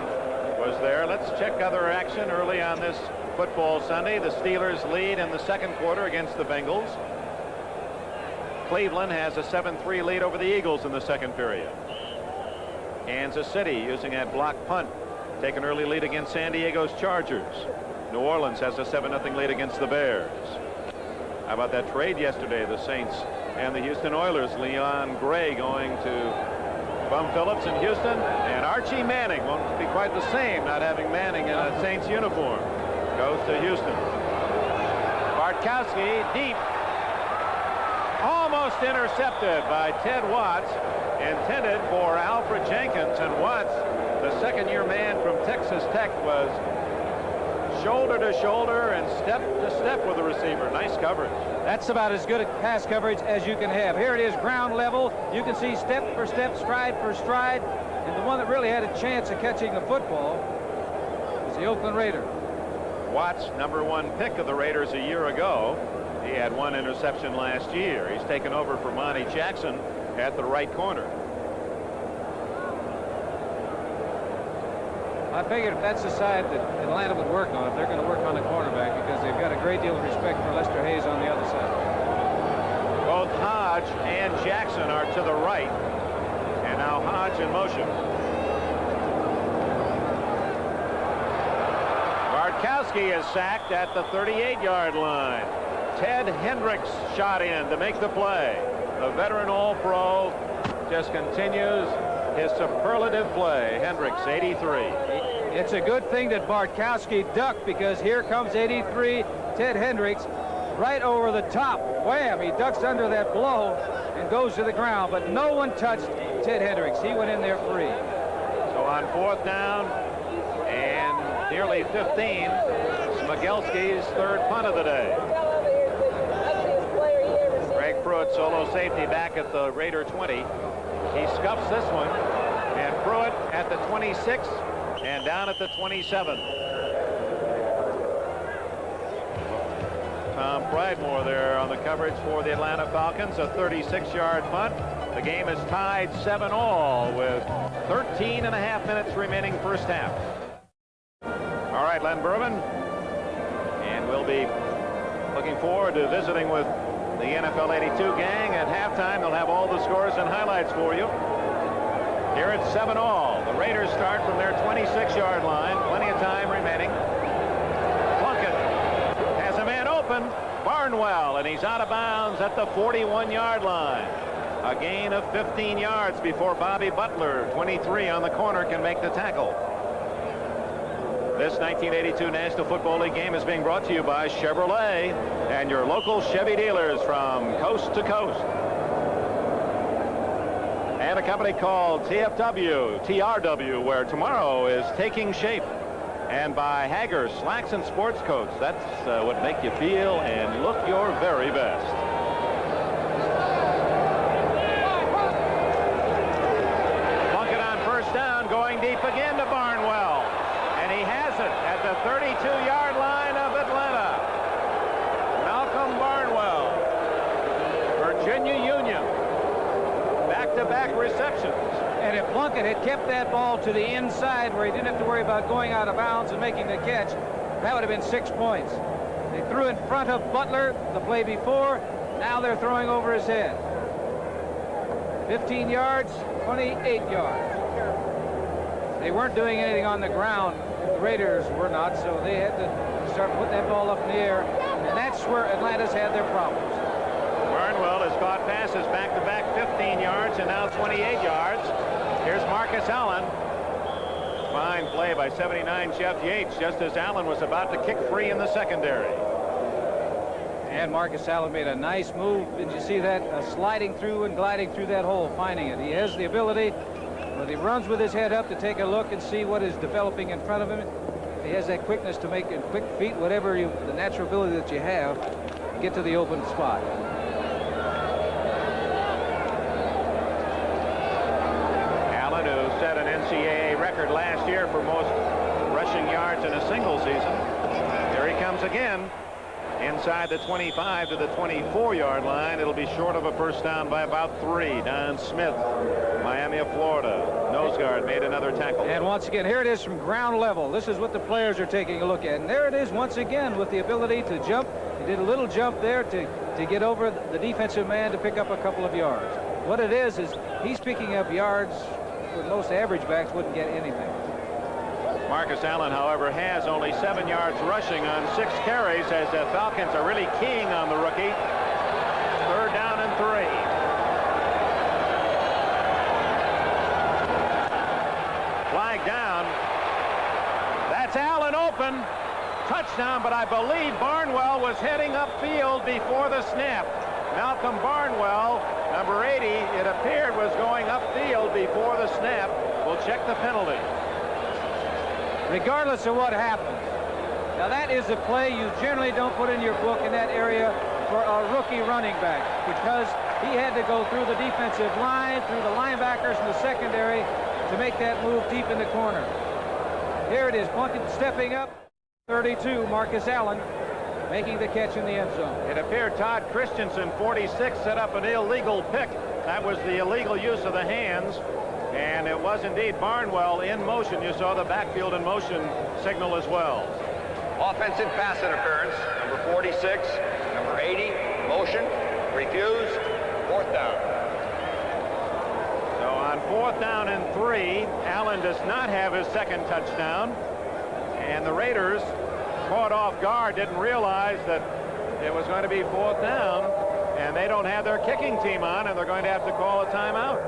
was there. Let's check other action early on this football Sunday. The Steelers lead in the second quarter against the Bengals. Cleveland has a 7-3 lead over the Eagles in the second period. Kansas City using that block punt, take an early lead against San Diego's Chargers. New Orleans has a 7-0 lead against the Bears. How about that trade yesterday? The Saints and the Houston Oilers. Leon Gray going to Bum Phillips in Houston, and Archie Manning won't be quite the same not having Manning in a Saints uniform. Goes to Houston. Bartkowski deep, almost intercepted by Ted Watts, intended for Alfred Jenkins, and Watts, the second-year man from Texas Tech, was shoulder to shoulder and step to step with the receiver. Nice coverage. That's about as good a pass coverage as you can have. Here it is, ground level. You can see step for step, stride for stride. And the one that really had a chance of catching the football was the Oakland Raider. Watts, #1 pick of the Raiders a year ago. He had 1 interception last year. He's taken over for Monty Jackson at the right corner. I figured if that's the side that Atlanta would work on, if they're going to work on the cornerback, because they've got a great deal of respect for Lester Hayes on the other side. Both Hodge and Jackson are to the right. And now Hodge in motion. Bartkowski is sacked at the 38-yard line. Ted Hendricks shot in to make the play. The veteran All-Pro just continues his superlative play. Hendricks, 83. It's a good thing that Bartkowski ducked, because here comes 83 Ted Hendricks right over the top. Wham! He ducks under that blow and goes to the ground, but no one touched Ted Hendricks. He went in there free. So on 4th down and nearly 15, Smigelski's 3rd punt of the day. Greg Pruitt, solo safety, back at the Raider 20. He scuffs this one, and Pruitt at the 26 and down at the 27. Tom Pridemore there on the coverage for the Atlanta Falcons. A 36-yard punt. The game is tied 7-all with 13.5 minutes remaining first half. All right, Len Bourbon, and we'll be looking forward to visiting with the NFL 82 gang. At halftime, they'll have all the scores and highlights for you. Here it's 7-all. The Raiders start from their 26-yard line. Plenty of time remaining. Plunkett has a man open. Barnwell, and he's out of bounds at the 41-yard line. A gain of 15 yards before Bobby Butler, 23 on the corner, can make the tackle. This 1982 National Football League game is being brought to you by Chevrolet and your local Chevy dealers from coast to coast. And a company called TRW, where tomorrow is taking shape. And by Hager slacks and sports coats. That's what make you feel and look your very best. Plunkett on 1st down, going deep again to Barnwell. And he has it at the 32-yard line of Atlanta. Malcolm Barnwell, Virginia Union. Back-to-back receptions. And if Plunkett had kept that ball to the inside where he didn't have to worry about going out of bounds and making the catch, that would have been 6 points. They threw in front of Butler the play before. Now they're throwing over his head. 15 yards, 28 yards. They weren't doing anything on the ground. The Raiders were not, so they had to start putting that ball up in the air. And that's where Atlanta's had their problems. Barnwell has caught passes back-to-back 15 yards and now 28 yards. Here's Marcus Allen. Fine play by 79 Jeff Yates, just as Allen was about to kick free in the secondary. And Marcus Allen made a nice move. Did you see that? Sliding through and gliding through that hole, finding it. He has the ability, when he runs with his head up, to take a look and see what is developing in front of him. He has that quickness to make, in quick feet, whatever the natural ability that you have, get to the open spot. Set an NCAA record last year for most rushing yards in a single season. Here he comes again. Inside the 25 to the 24-yard line. It'll be short of a first down by about 3. Don Smith, Miami of Florida. Nose guard made another tackle. And once again, here it is from ground level. This is what the players are taking a look at. And there it is once again with the ability to jump. He did a little jump there to get over the defensive man to pick up a couple of yards. What it is he's picking up yards where most average backs wouldn't get anything. Marcus Allen, however, has only 7 yards rushing on 6 carries as the Falcons are really keying on the rookie. 3rd down and 3. Flag down. That's Allen open. Touchdown, but I believe Barnwell was heading upfield before the snap. Malcolm Barnwell, number 80, it appeared was going upfield before the snap. We'll check the penalty. Regardless of what happens. Now that is a play you generally don't put in your book in that area for a rookie running back, because he had to go through the defensive line, through the linebackers in the secondary, to make that move deep in the corner. Here it is, Plunkett stepping up. 32, Marcus Allen making the catch in the end zone. It appeared Todd Christensen, 46, set up an illegal pick. That was the illegal use of the hands. And it was indeed Barnwell in motion. You saw the backfield in motion signal as well. Offensive pass interference, number 46, number 80, motion, refused, 4th down. So on 4th down and 3, Allen does not have his second touchdown. And the Raiders, caught off guard, didn't realize that it was going to be 4th down. And they don't have their kicking team on, and they're going to have to call a timeout.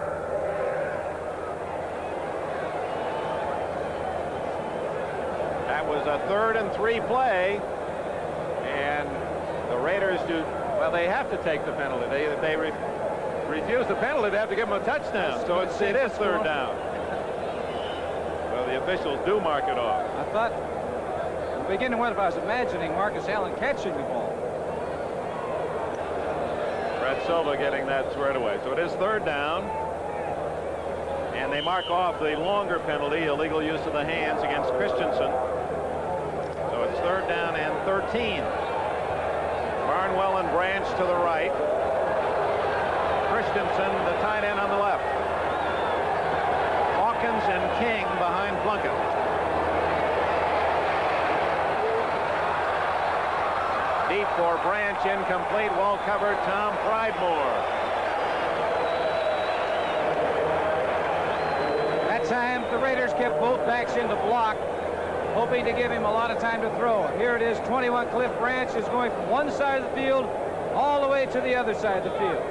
That was a 3rd and 3 play, and the Raiders they have to take the penalty. If they refuse the penalty, they have to give them a touchdown. So it is 3rd down. Well, the officials do mark it off. I thought, in the beginning, what if I was imagining Marcus Allen catching the ball? Brett Silva getting that squared away. So it is 3rd down. And they mark off the longer penalty, illegal use of the hands against Christensen. So it's 3rd down and 13. Barnwell and Branch to the right. Christensen, the tight end, on the left. Hawkins and King behind Plunkett. Deep for Branch, incomplete, well covered, Tom Pridemore. That time the Raiders kept both backs in the block, hoping to give him a lot of time to throw. Here it is, 21. Cliff Branch is going from one side of the field all the way to the other side of the field.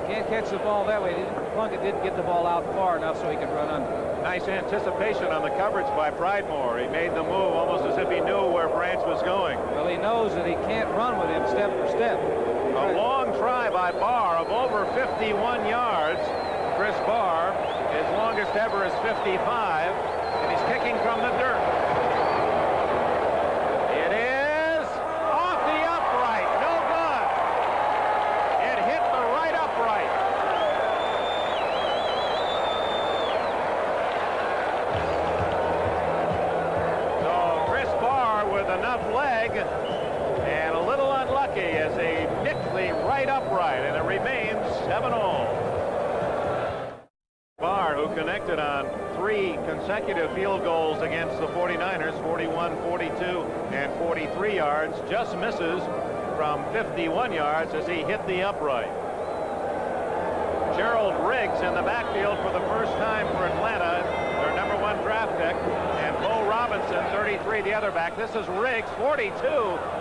Can't catch the ball that way. Plunkett didn't get the ball out far enough so he could run under. Nice anticipation on the coverage by Pridemore. He made the move almost as if he knew where Branch was going. Well, he knows that he can't run with him step for step. A long try by Barr of over 51 yards. Chris Barr, his longest ever is 55, and he's kicking from the dirt. It is off the upright. No good. It hit the right upright. So Chris Barr with enough leg and a little unlucky as he nicked the right upright, and it remains 7-all. Barr, who connected on 3 consecutive field goals against the 49ers, 41, 42, and 43 yards, just misses from 51 yards as he hit the upright. Gerald Riggs in the backfield for the first time for Atlanta, their #1 draft pick, and Bo Robinson, 33, the other back. This is Riggs, 42,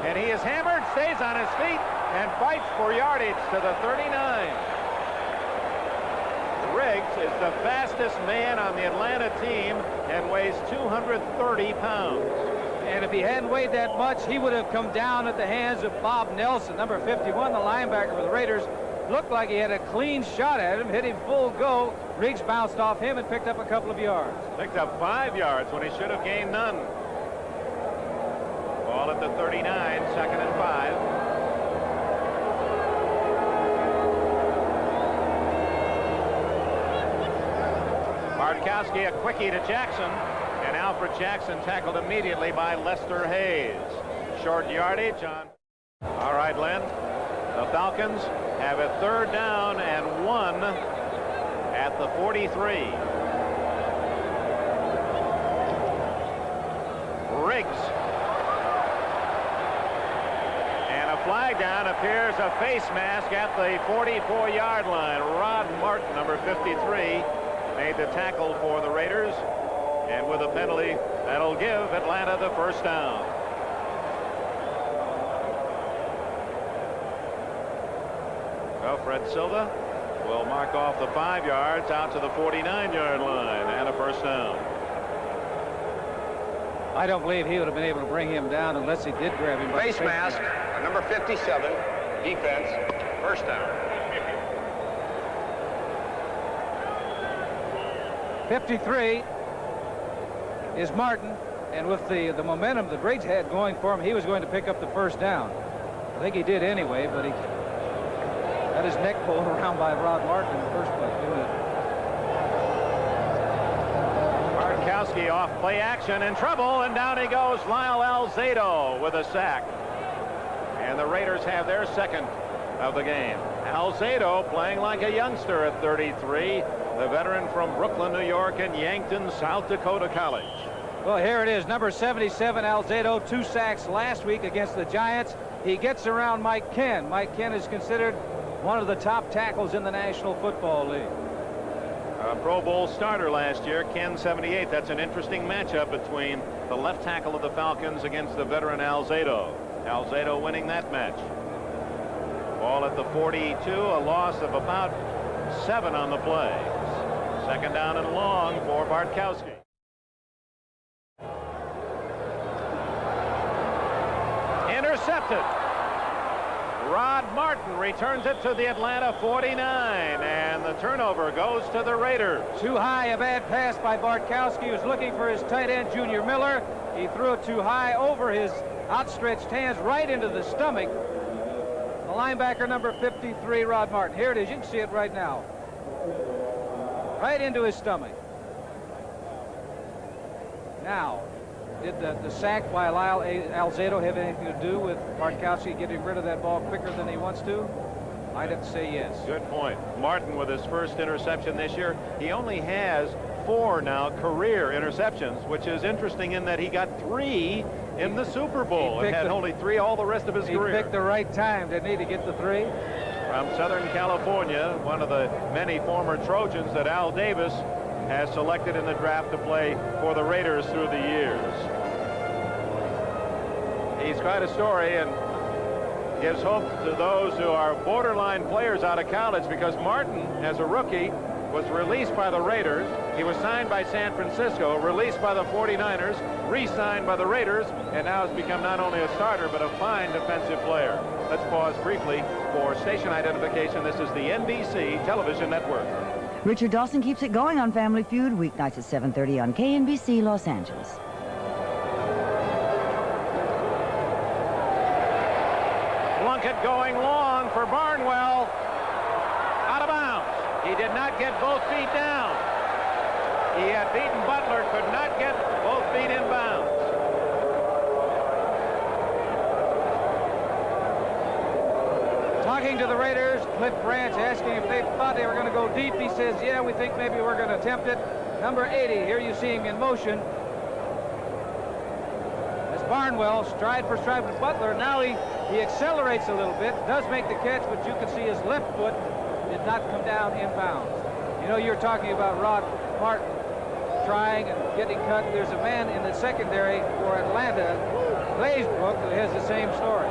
and he is hammered, stays on his feet, and fights for yardage to the 39. Riggs is the fastest man on the Atlanta team and weighs 230 pounds. And if he hadn't weighed that much, he would have come down at the hands of Bob Nelson, number 51, the linebacker for the Raiders. Looked like he had a clean shot at him, hit him full go. Riggs bounced off him and picked up a couple of yards. Picked up 5 yards when he should have gained none. Ball at the 39, 2nd and 5. Bartkowski, a quickie to Jackson, and Alfred Jackson tackled immediately by Lester Hayes. Short yardage on. All right, Len. The Falcons have a 3rd down and 1 at the 43. Riggs. And a flag down, appears a face mask at the 44-yard line. Rod Martin, number 53. Made the tackle for the Raiders, and with a penalty that'll give Atlanta the 1st down. Well, Fred Silva will mark off the 5 yards out to the 49-yard line and a 1st down. I don't believe he would have been able to bring him down unless he did grab him. Face mask, number 57, defense, 1st down. 53 is Martin, and with the momentum the Briggs had going for him, he was going to pick up the 1st down. I think he did anyway, but he got his neck pulled around by Rod Martin in the first place, didn't it? Bartkowski off play action in trouble, and down he goes. Lyle Alzado with a sack. And the Raiders have their second of the game. Alzado playing like a youngster at 33, the veteran from Brooklyn, New York, and Yankton, South Dakota College. Well, here it is, number 77, Alzado, 2 sacks last week against the Giants. He gets around Mike Ken. Mike Ken is considered one of the top tackles in the National Football League. A Pro Bowl starter last year, Ken 78. That's an interesting matchup between the left tackle of the Falcons against the veteran Alzado. Alzado winning that match. Ball at the 42, a loss of about 7 on the play. Second down and long for Bartkowski. Intercepted. Rod Martin returns it to the Atlanta 49, and the turnover goes to the Raiders. Too high, a bad pass by Bartkowski. He was looking for his tight end, Junior Miller. He threw it too high over his outstretched hands right into the stomach. The linebacker, number 53, Rod Martin. Here it is. You can see it right now. Right into his stomach. Now, did the sack by Lyle Alzado have anything to do with Bartkowski getting rid of that ball quicker than he wants to? I'd have to say yes. Good point. Martin with his first interception this year. He only has 4 now career interceptions, which is interesting in that he got 3 in the Super Bowl and had only 3 all the rest of his career. He picked the right time, didn't he, to get the 3? From Southern California, one of the many former Trojans that Al Davis has selected in the draft to play for the Raiders through the years. He's quite a story and gives hope to those who are borderline players out of college, because Martin, as a rookie, was released by the Raiders. He was signed by San Francisco, released by the 49ers, re-signed by the Raiders, and now has become not only a starter but a fine defensive player. Let's pause briefly for station identification. This is the NBC Television Network. Richard Dawson keeps it going on Family Feud, weeknights at 7:30 on KNBC Los Angeles. Plunkett going long for Barnwell. Out of bounds. He did not get both feet down. He had beaten Butler, could not get both feet in bounds. Talking to the Raiders, Cliff Branch asking if they thought they were going to go deep. He says, yeah, we think maybe we're going to attempt it. Number 80, here you see him in motion. As Barnwell, stride for stride with Butler. Now he accelerates a little bit, does make the catch, but you can see his left foot did not come down in bounds. You know, you're talking about Rod Martin trying and getting cut. There's a man in the secondary for Atlanta, Glazebrook, that has the same story.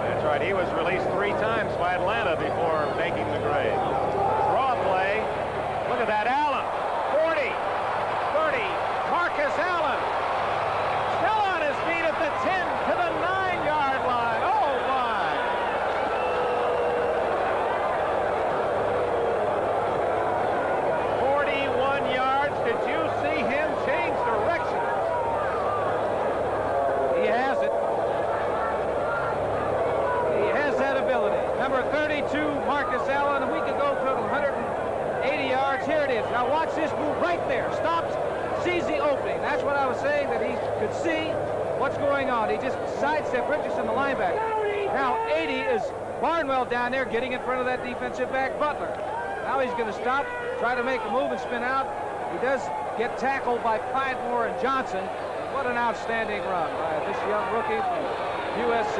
That's right. He was released 3 times by Atlanta before making the grade. Draw play. Look at that. Allen. 40. 30. Marcus Allen. Still on his feet at the 10 to the 9-yard line. Oh, my. Did you see him change direction? He has it. He has that ability. Number 32, Marcus Allen. A week ago took 180 yards. Here it is. Now watch this move right there. Stops, sees the opening. That's what I was saying, that he could see what's going on. He just sidestepped Richardson, the linebacker. Now 80 is Barnwell down there getting in front of that defensive back, Butler. Now he's going to stop, try to make a move and spin out. He does get tackled by Pidemore and Johnson. What an outstanding run by this young rookie from USC.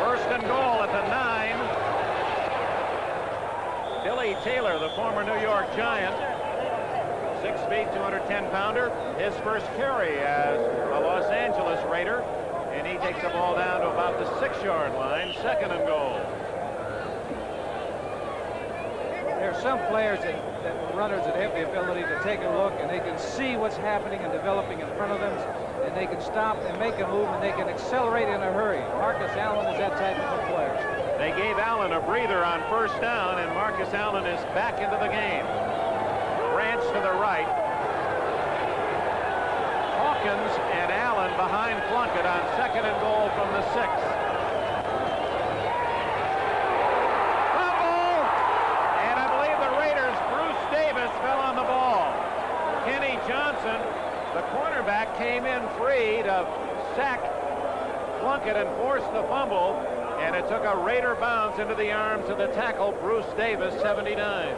First and goal at the 9. Billy Taylor, the former New York Giant, 6 feet, 210-pounder. His first carry as a Los Angeles Raider, and he takes the ball down to about the 6-yard line. Second and goal. There are some players that runners that have the ability to take a look and they can see what's happening and developing in front of them, and they can stop and make a move and they can accelerate in a hurry. Marcus Allen is that type of a player. They gave Allen a breather on first down, and Marcus Allen is back into the game. Branch to the right. Hawkins and Allen behind Plunkett on second and goal from the 6. Fell on the ball. Kenny Johnson sack Plunkett and forced the fumble, and it took a Raider bounce into the arms of the tackle, Bruce Davis, 79.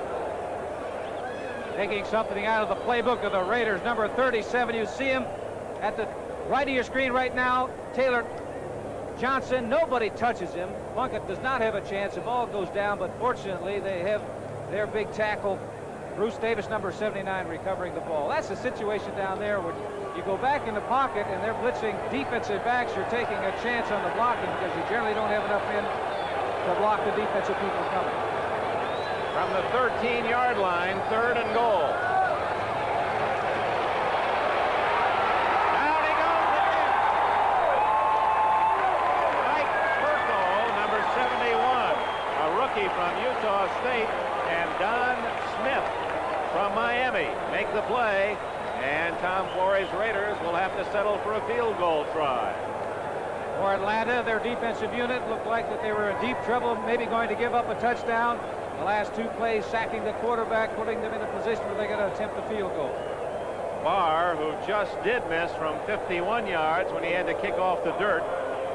Taking something out of the playbook of the Raiders, number 37. You see him at the right of your screen right now. Taylor Johnson, nobody touches him. Plunkett does not have a chance. The ball goes down, but fortunately they have their big tackle, Bruce Davis, number 79, recovering the ball. That's the situation down there where you go back in the pocket and they're blitzing defensive backs. You're taking a chance on the blocking because you generally don't have enough men to block the defensive people coming. From the 13-yard line, 3rd and goal. Down he goes again. Mike Perko, number 71, a rookie from Utah State, and Don Smith from Miami make the play, and Tom Flory's Raiders will have to settle for a field goal try. For Atlanta, their defensive unit looked like that they were in deep trouble, maybe going to give up a touchdown. The last 2 plays sacking the quarterback, putting them in a position where they're going to attempt a field goal. Barr, who just did miss from 51 yards when he had to kick off the dirt,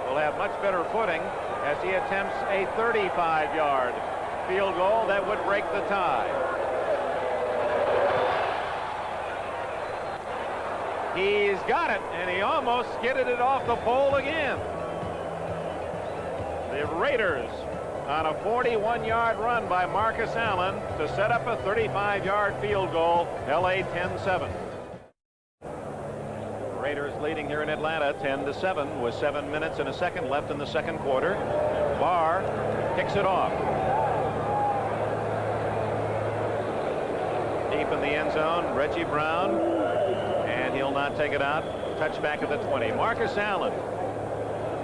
will have much better footing as he attempts a 35-yard field goal that would break the tie. He's got it, and he almost skidded it off the pole again. The Raiders on a 41-yard run by Marcus Allen to set up a 35-yard field goal. LA 10-7. Raiders leading here in Atlanta 10-7 with 7 minutes and a second left in the second quarter. Barr kicks it off. Deep in the end zone, Reggie Brown, and he'll not take it out. Touchback at the 20. Marcus Allen.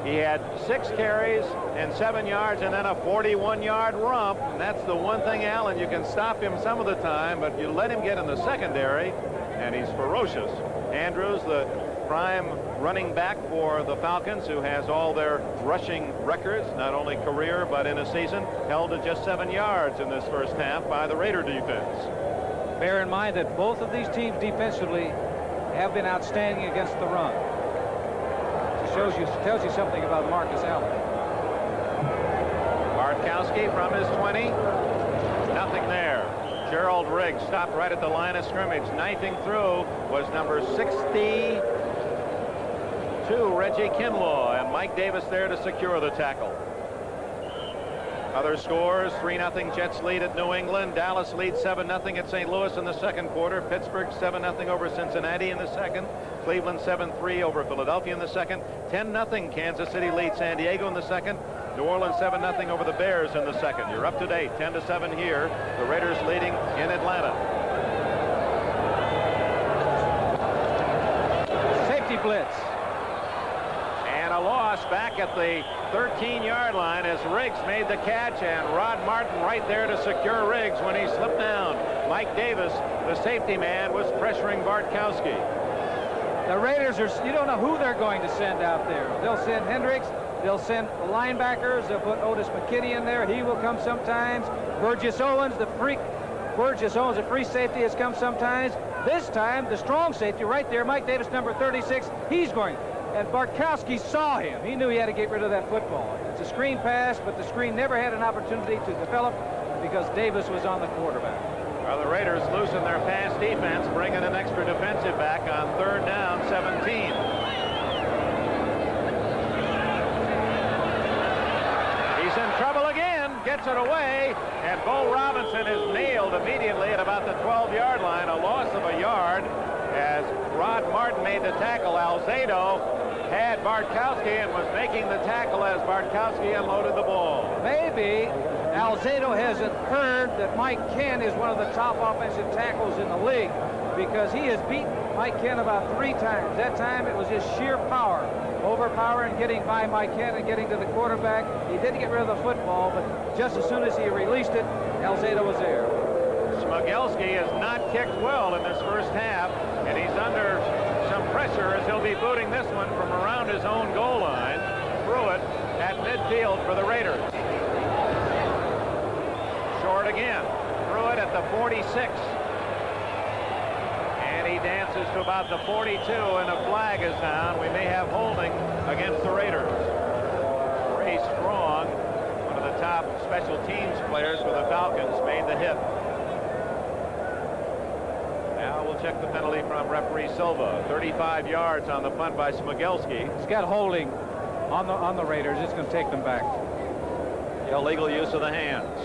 He had 6 carries and 7 yards and then a 41-yard romp. And that's the one thing, Allen, you can stop him some of the time, but you let him get in the secondary, and he's ferocious. Andrews, the prime running back for the Falcons, who has all their rushing records, not only career but in a season, held to just 7 yards in this first half by the Raider defense. Bear in mind that both of these teams defensively have been outstanding against the run. Tells you something about Marcus Allen. Bartkowski from his 20. Nothing there. Gerald Riggs stopped right at the line of scrimmage. Knifing through was number 62, Reggie Kinlaw, and Mike Davis there to secure the tackle. Other scores: 3-0 Jets lead at New England. Dallas leads 7-0 at St. Louis in the second quarter. Pittsburgh 7-0 over Cincinnati in the second. Cleveland 7-3 over Philadelphia in the second. 10-0 Kansas City leads San Diego in the second. New Orleans 7-0 over the Bears in the second. You're up to date, 10-7 here. The Raiders leading in Atlanta. Safety blitz. And a loss back at the 13-yard line as Riggs made the catch, and Rod Martin right there to secure Riggs when he slipped down. Mike Davis, the safety man, was pressuring Bartkowski. The Raiders you don't know who they're going to send out there. They'll send Hendricks. They'll send linebackers. They'll put Otis McKinney in there. He will come sometimes. Burgess Owens, the free safety, has come sometimes. This time, the strong safety right there, Mike Davis, number 36, he's going. And Bartkowski saw him. He knew he had to get rid of that football. It's a screen pass, but the screen never had an opportunity to develop because Davis was on the quarterback. Well, the Raiders loosen their pass defense, bringing an extra defensive back on 3rd down, 17. He's in trouble again, gets it away, and Bo Robinson is nailed immediately at about the 12-yard line, a loss of a yard as Rod Martin made the tackle. Alzado had Bartkowski and was making the tackle as Bartkowski unloaded the ball. Maybe Alzado hasn't heard that Mike Ken is one of the top offensive tackles in the league because he has beaten Mike Ken about 3 times. That time it was just sheer power, overpowering, getting by Mike Ken and getting to the quarterback. He did get rid of the football, but just as soon as he released it, Alzado was there. Smogelski has not kicked well in this first half, and he's under some pressure as he'll be booting this one from around his own goal line. Threw it at midfield for the Raiders. Short again. Threw it at the 46. And And he dances to about the 42, and a flag is down. We may have holding against the Raiders. Ray Strong, one of the top special teams players for the Falcons, made the hit. Now we'll check the penalty from referee Silva. 35 yards on the punt by Smigelski. He's got holding on the Raiders. It's going to take them back. Illegal use of the hands.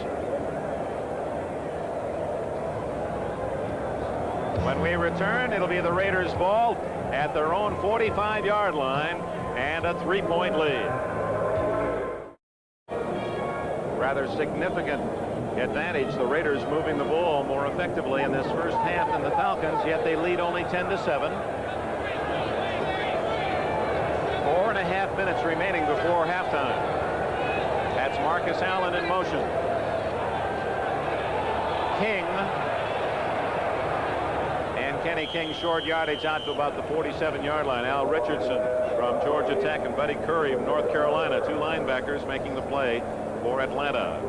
When we return, it'll be the Raiders' ball at their own 45-yard line and a 3-point lead. Rather significant advantage. The Raiders moving the ball more effectively in this first half than the Falcons, yet they lead only 10-7. 4.5 minutes remaining before halftime. That's Marcus Allen in motion. King. And Kenny King short yardage out to about the 47-yard line. Al Richardson from Georgia Tech and Buddy Curry from North Carolina. Two linebackers making the play for Atlanta.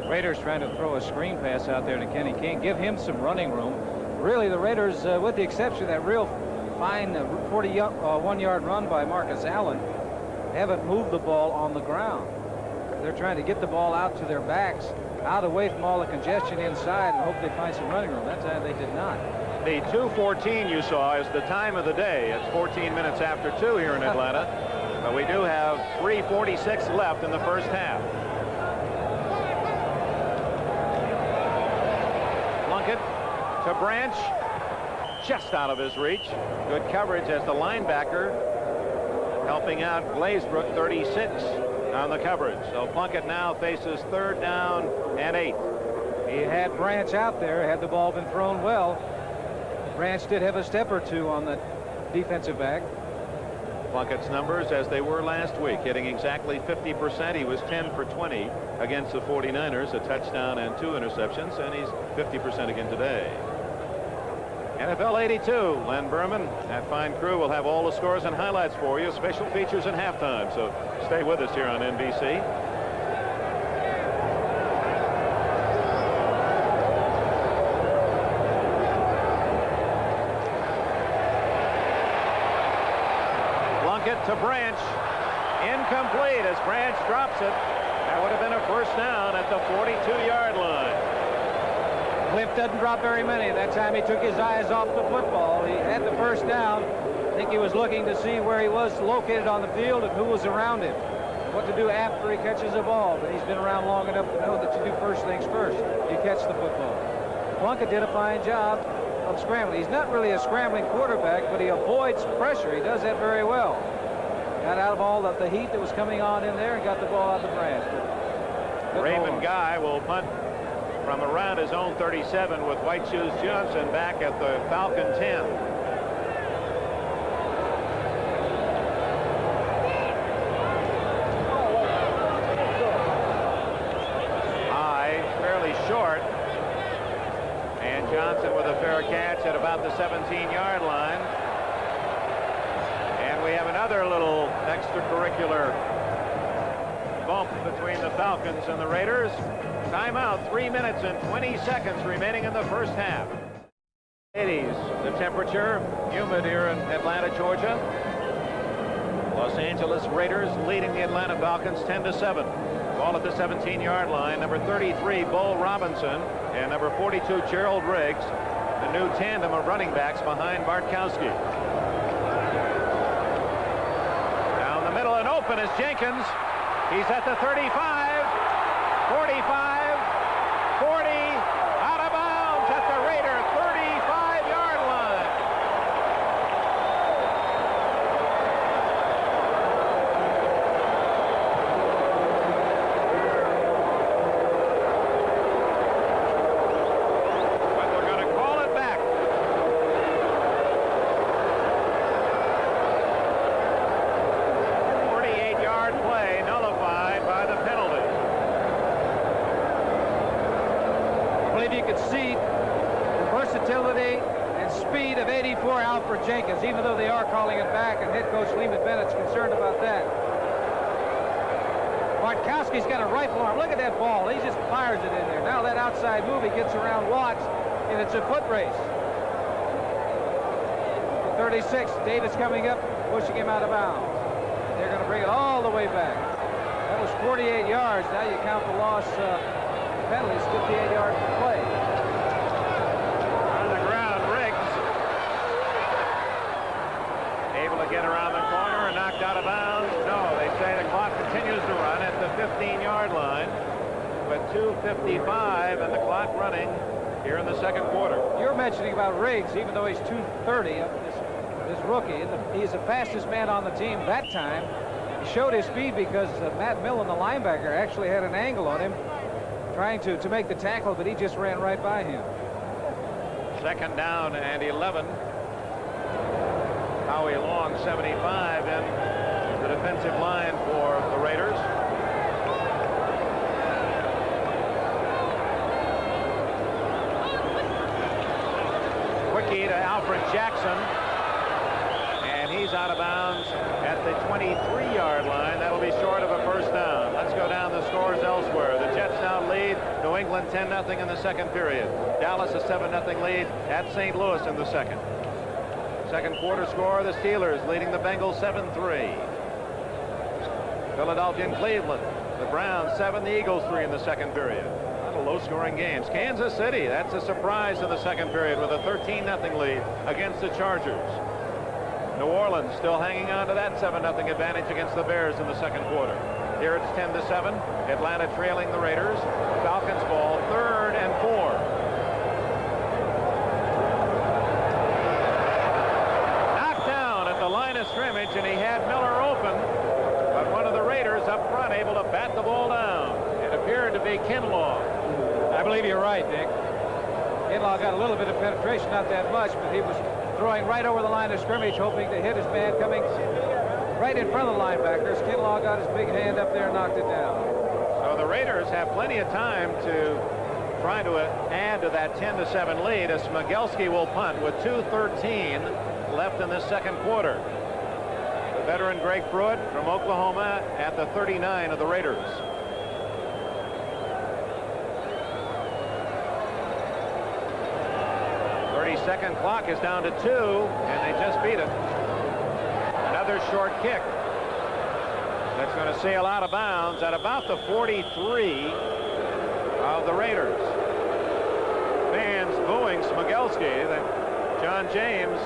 Raiders trying to throw a screen pass out there to Kenny King. Give him some running room. Really, the Raiders, with the exception of that real fine 41-yard run by Marcus Allen, haven't moved the ball on the ground. They're trying to get the ball out to their backs, out away from all the congestion inside, and hope they find some running room. That time they did not. The 2:14 you saw is the time of the day. It's 14 minutes after 2 here in Atlanta. But we do have 3:46 left in the first half. Plunkett to Branch. Just out of his reach. Good coverage as the linebacker helping out Glazebrook, 36 on the coverage. So Plunkett now faces 3rd down and 8. He had Branch out there. Had the ball been thrown well, Branch did have a step or two on the defensive back. Plunkett's numbers as they were last week, hitting exactly 50%. He was 10 for 20 against the 49ers, a touchdown and 2 interceptions, and he's 50% again today. NFL 82, Len Berman, that fine crew will have all the scores and highlights for you, special features and halftime, so stay with us here on NBC. Plunkett to Branch, incomplete as Branch drops it. That would have been a first down at the 42-yard line. Cliff doesn't drop very many. That time he took his eyes off the football. He had the first down. I think he was looking to see where he was located on the field and who was around him, what to do after he catches the ball. But he's been around long enough to know that you do first things first. You catch the football. Plunkett did a fine job of scrambling. He's not really a scrambling quarterback, but he avoids pressure. He does that very well. Got out of all the heat that was coming on in there and got the ball out of the Branch. Raymond Guy will punt from around his own 37 with White Shoes Johnson back at the Falcon 10. High, fairly short. And Johnson with a fair catch at about the 17-yard line. And we have another little extracurricular bump between the Falcons and the Raiders. Timeout, 3 minutes and 20 seconds remaining in the first half. 80s, the temperature, humid here in Atlanta, Georgia. Los Angeles Raiders leading the Atlanta Falcons 10-7. Ball at the 17-yard line. Number 33, Bo Robinson, and number 42, Gerald Riggs, the new tandem of running backs behind Bartkowski. Down the middle and open is Jenkins. He's at the 35, 45, 40, out of bounds at the Raider 35-yard line. But they're going to call it back. Play nullified by the penalty. I believe you could see the versatility and speed of 84 Alfred Jenkins, even though they are calling it back, and head coach Lehman Bennett's concerned about that. Bartkowski's got a rifle arm. Look at that ball. He just fires it in there. Now that outside move, he gets around Watts, and it's a foot race. 36. Davis coming up, pushing him out of bounds. They're going to bring it all the way back. That was 48 yards. Now you count the loss penalties, 58-yard play. On the ground, Riggs able to get around the corner and knocked out of bounds. No, they say the clock continues to run at the 15-yard line with 2:55 and the clock running here in the second quarter. You're mentioning about Riggs, even though he's 230, this rookie. He's the fastest man on the team that time. He showed his speed because Matt Millen, the linebacker, actually had an angle on him trying to make the tackle, but he just ran right by him. Second down and 11. Howie Long, 75, in the defensive line for the Raiders. Quickie to Alfred Jackson, and he's out of bounds at the 23-yard line. That'll be short of a first down. Let's go down the scores elsewhere. The Jets now lead New England 10-0 in the second period. Dallas a 7-0 lead at St. Louis in the second. Second quarter score, the Steelers leading the Bengals 7-3. Philadelphia and Cleveland. The Browns 7, the Eagles 3 in the second period. Low-scoring games. Kansas City, that's a surprise in the second period with a 13-0 lead against the Chargers. New Orleans still hanging on to that 7-0 advantage against the Bears in the second quarter. Here it's 10-7. Atlanta trailing the Raiders. Falcons ball, 3rd and 4. Knocked down at the line of scrimmage, and he had Miller open, but one of the Raiders up front able to bat the ball down. It appeared to be Kinlaw. I believe you're right, Dick. Kinlaw got a little bit of penetration, not that much, but he was throwing right over the line of scrimmage, hoping to hit his man coming right in front of the linebackers. Kinlaw got his big hand up there and knocked it down. So the Raiders have plenty of time to try to add to that 10-7 lead as Smigelski will punt with 2:13 left in this second quarter. The veteran Greg Pruitt from Oklahoma at the 39 of the Raiders. 30-second clock is down to 2, and they just beat it. Another short kick that's going to sail out of bounds at about the 43 of the Raiders. Fans booing Smigelski. That John James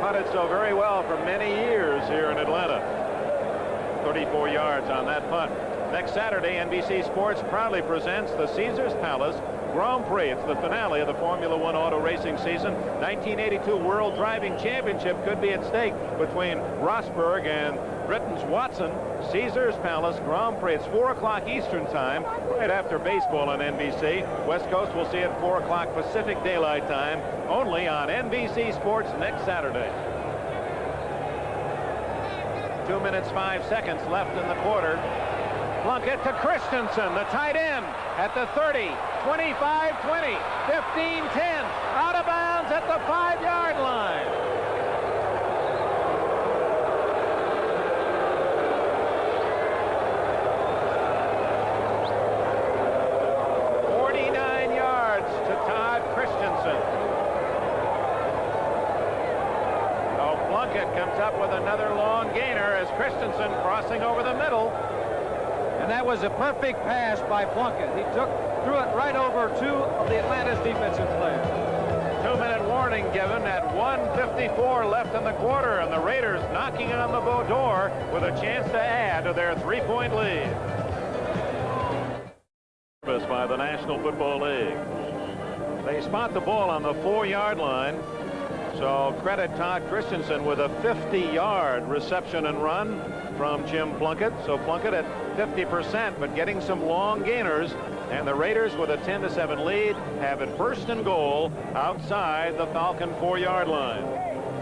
punted so very well for many years here in Atlanta. 34 yards on that punt. Next Saturday, NBC Sports proudly presents the Caesars Palace Grand Prix. It's the finale of the Formula One auto racing season. 1982 World Driving Championship could be at stake between Rosberg and Britain's Watson. Caesars Palace Grand Prix. It's 4 o'clock Eastern time, right after baseball on NBC. West Coast will see it 4 o'clock Pacific Daylight Time, only on NBC Sports next Saturday. 2 minutes 5 seconds left in the quarter. Plunkett to Christensen, the tight end, at the 30, 25, 20, 15, 10, out of bounds at the 5-yard line. Comes up with another long gainer as Christensen crossing over the middle. And that was a perfect pass by Plunkett. He threw it right over 2 of the Atlanta's defensive players. 2-minute warning given at 1:54 left in the quarter, and the Raiders knocking on the door with a chance to add to their 3-point lead. By the National Football League. They spot the ball on the 4-yard line. So credit Todd Christensen with a 50-yard reception and run from Jim Plunkett. So Plunkett at 50%, but getting some long gainers. And the Raiders with a 10-7 lead have it 1st and goal outside the Falcon 4-yard line.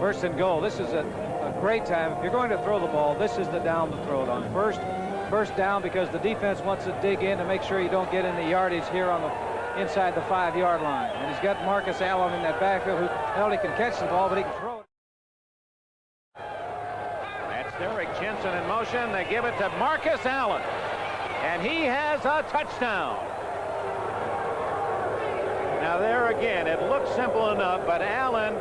1st and goal. This is a great time. If you're going to throw the ball, this is the down to throw it on. First down, because the defense wants to dig in to make sure you don't get in the yardage here on the inside the 5-yard line. And he's got Marcus Allen in that backfield who not only can catch the ball, but he can throw it. That's Derek Jensen in motion. They give it to Marcus Allen, and he has a touchdown. Now there again, it looks simple enough, but Allen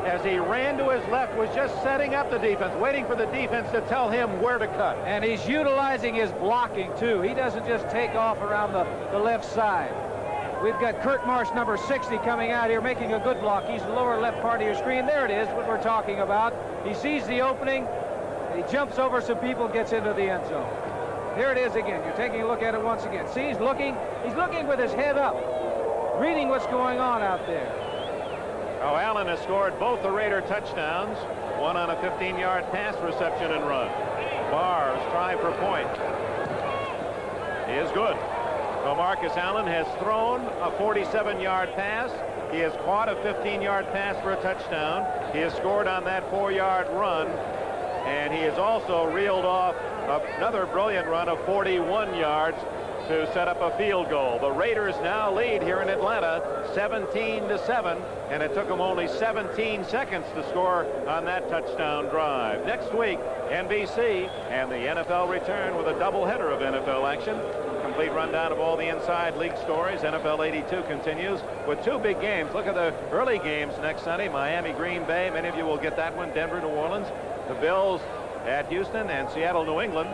as he ran to his left, was just setting up the defense, waiting for the defense to tell him where to cut. And he's utilizing his blocking, too. He doesn't just take off around the left side. We've got Kurt Marsh, number 60, coming out here, making a good block. He's the lower left part of your screen. There it is, what we're talking about. He sees the opening, and he jumps over some people, gets into the end zone. Here it is again. You're taking a look at it once again. See, he's looking with his head up, reading what's going on out there. Oh, Allen has scored both the Raider touchdowns, one on a 15-yard pass reception and run. Barr's try for point is good. So Marcus Allen has thrown a 47-yard pass. He has caught a 15-yard pass for a touchdown. He has scored on that 4-yard run, and he has also reeled off another brilliant run of 41 yards to set up a field goal. The Raiders now lead here in Atlanta 17-7, and it took them only 17 seconds to score on that touchdown drive. Next week, NBC and the NFL return with a doubleheader of NFL action. Complete rundown of all the inside league stories. NFL 82 continues with two big games. Look at the early games next Sunday. Miami, Green Bay. Many of you will get that one. Denver, New Orleans. The Bills at Houston, and Seattle, New England.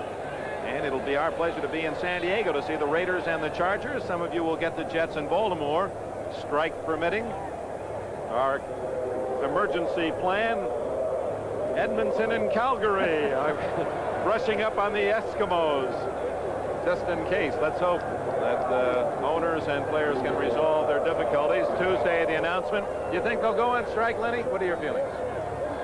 And it'll be our pleasure to be in San Diego to see the Raiders and the Chargers. Some of you will get the Jets in Baltimore, strike permitting. Our emergency plan, Edmonton and Calgary. I'm brushing up on the Eskimos just in case. Let's hope that the owners and players can resolve their difficulties. Tuesday, the announcement. You think they'll go on strike, Lenny? What are your feelings?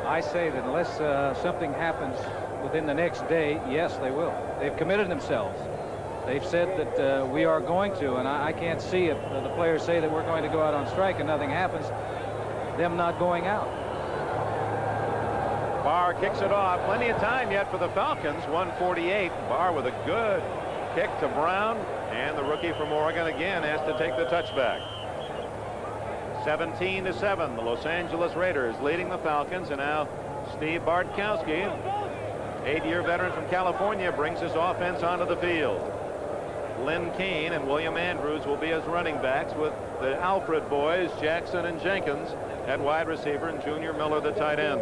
I say that unless something happens within the next day, yes, they will. They've committed themselves. They've said that we are going to, and I can't see if the players say that we're going to go out on strike and nothing happens, them not going out. Barr kicks it off. Plenty of time yet for the Falcons. 1:48. Barr with a good kick to Brown, and the rookie from Oregon again has to take the touchback. 17-7. The Los Angeles Raiders leading the Falcons, and now Steve Bartkowski, 8-year veteran from California, brings his offense onto the field. Lynn Kane and William Andrews will be his running backs, with the Alfred boys, Jackson and Jenkins, at wide receiver, and Junior Miller, the tight end.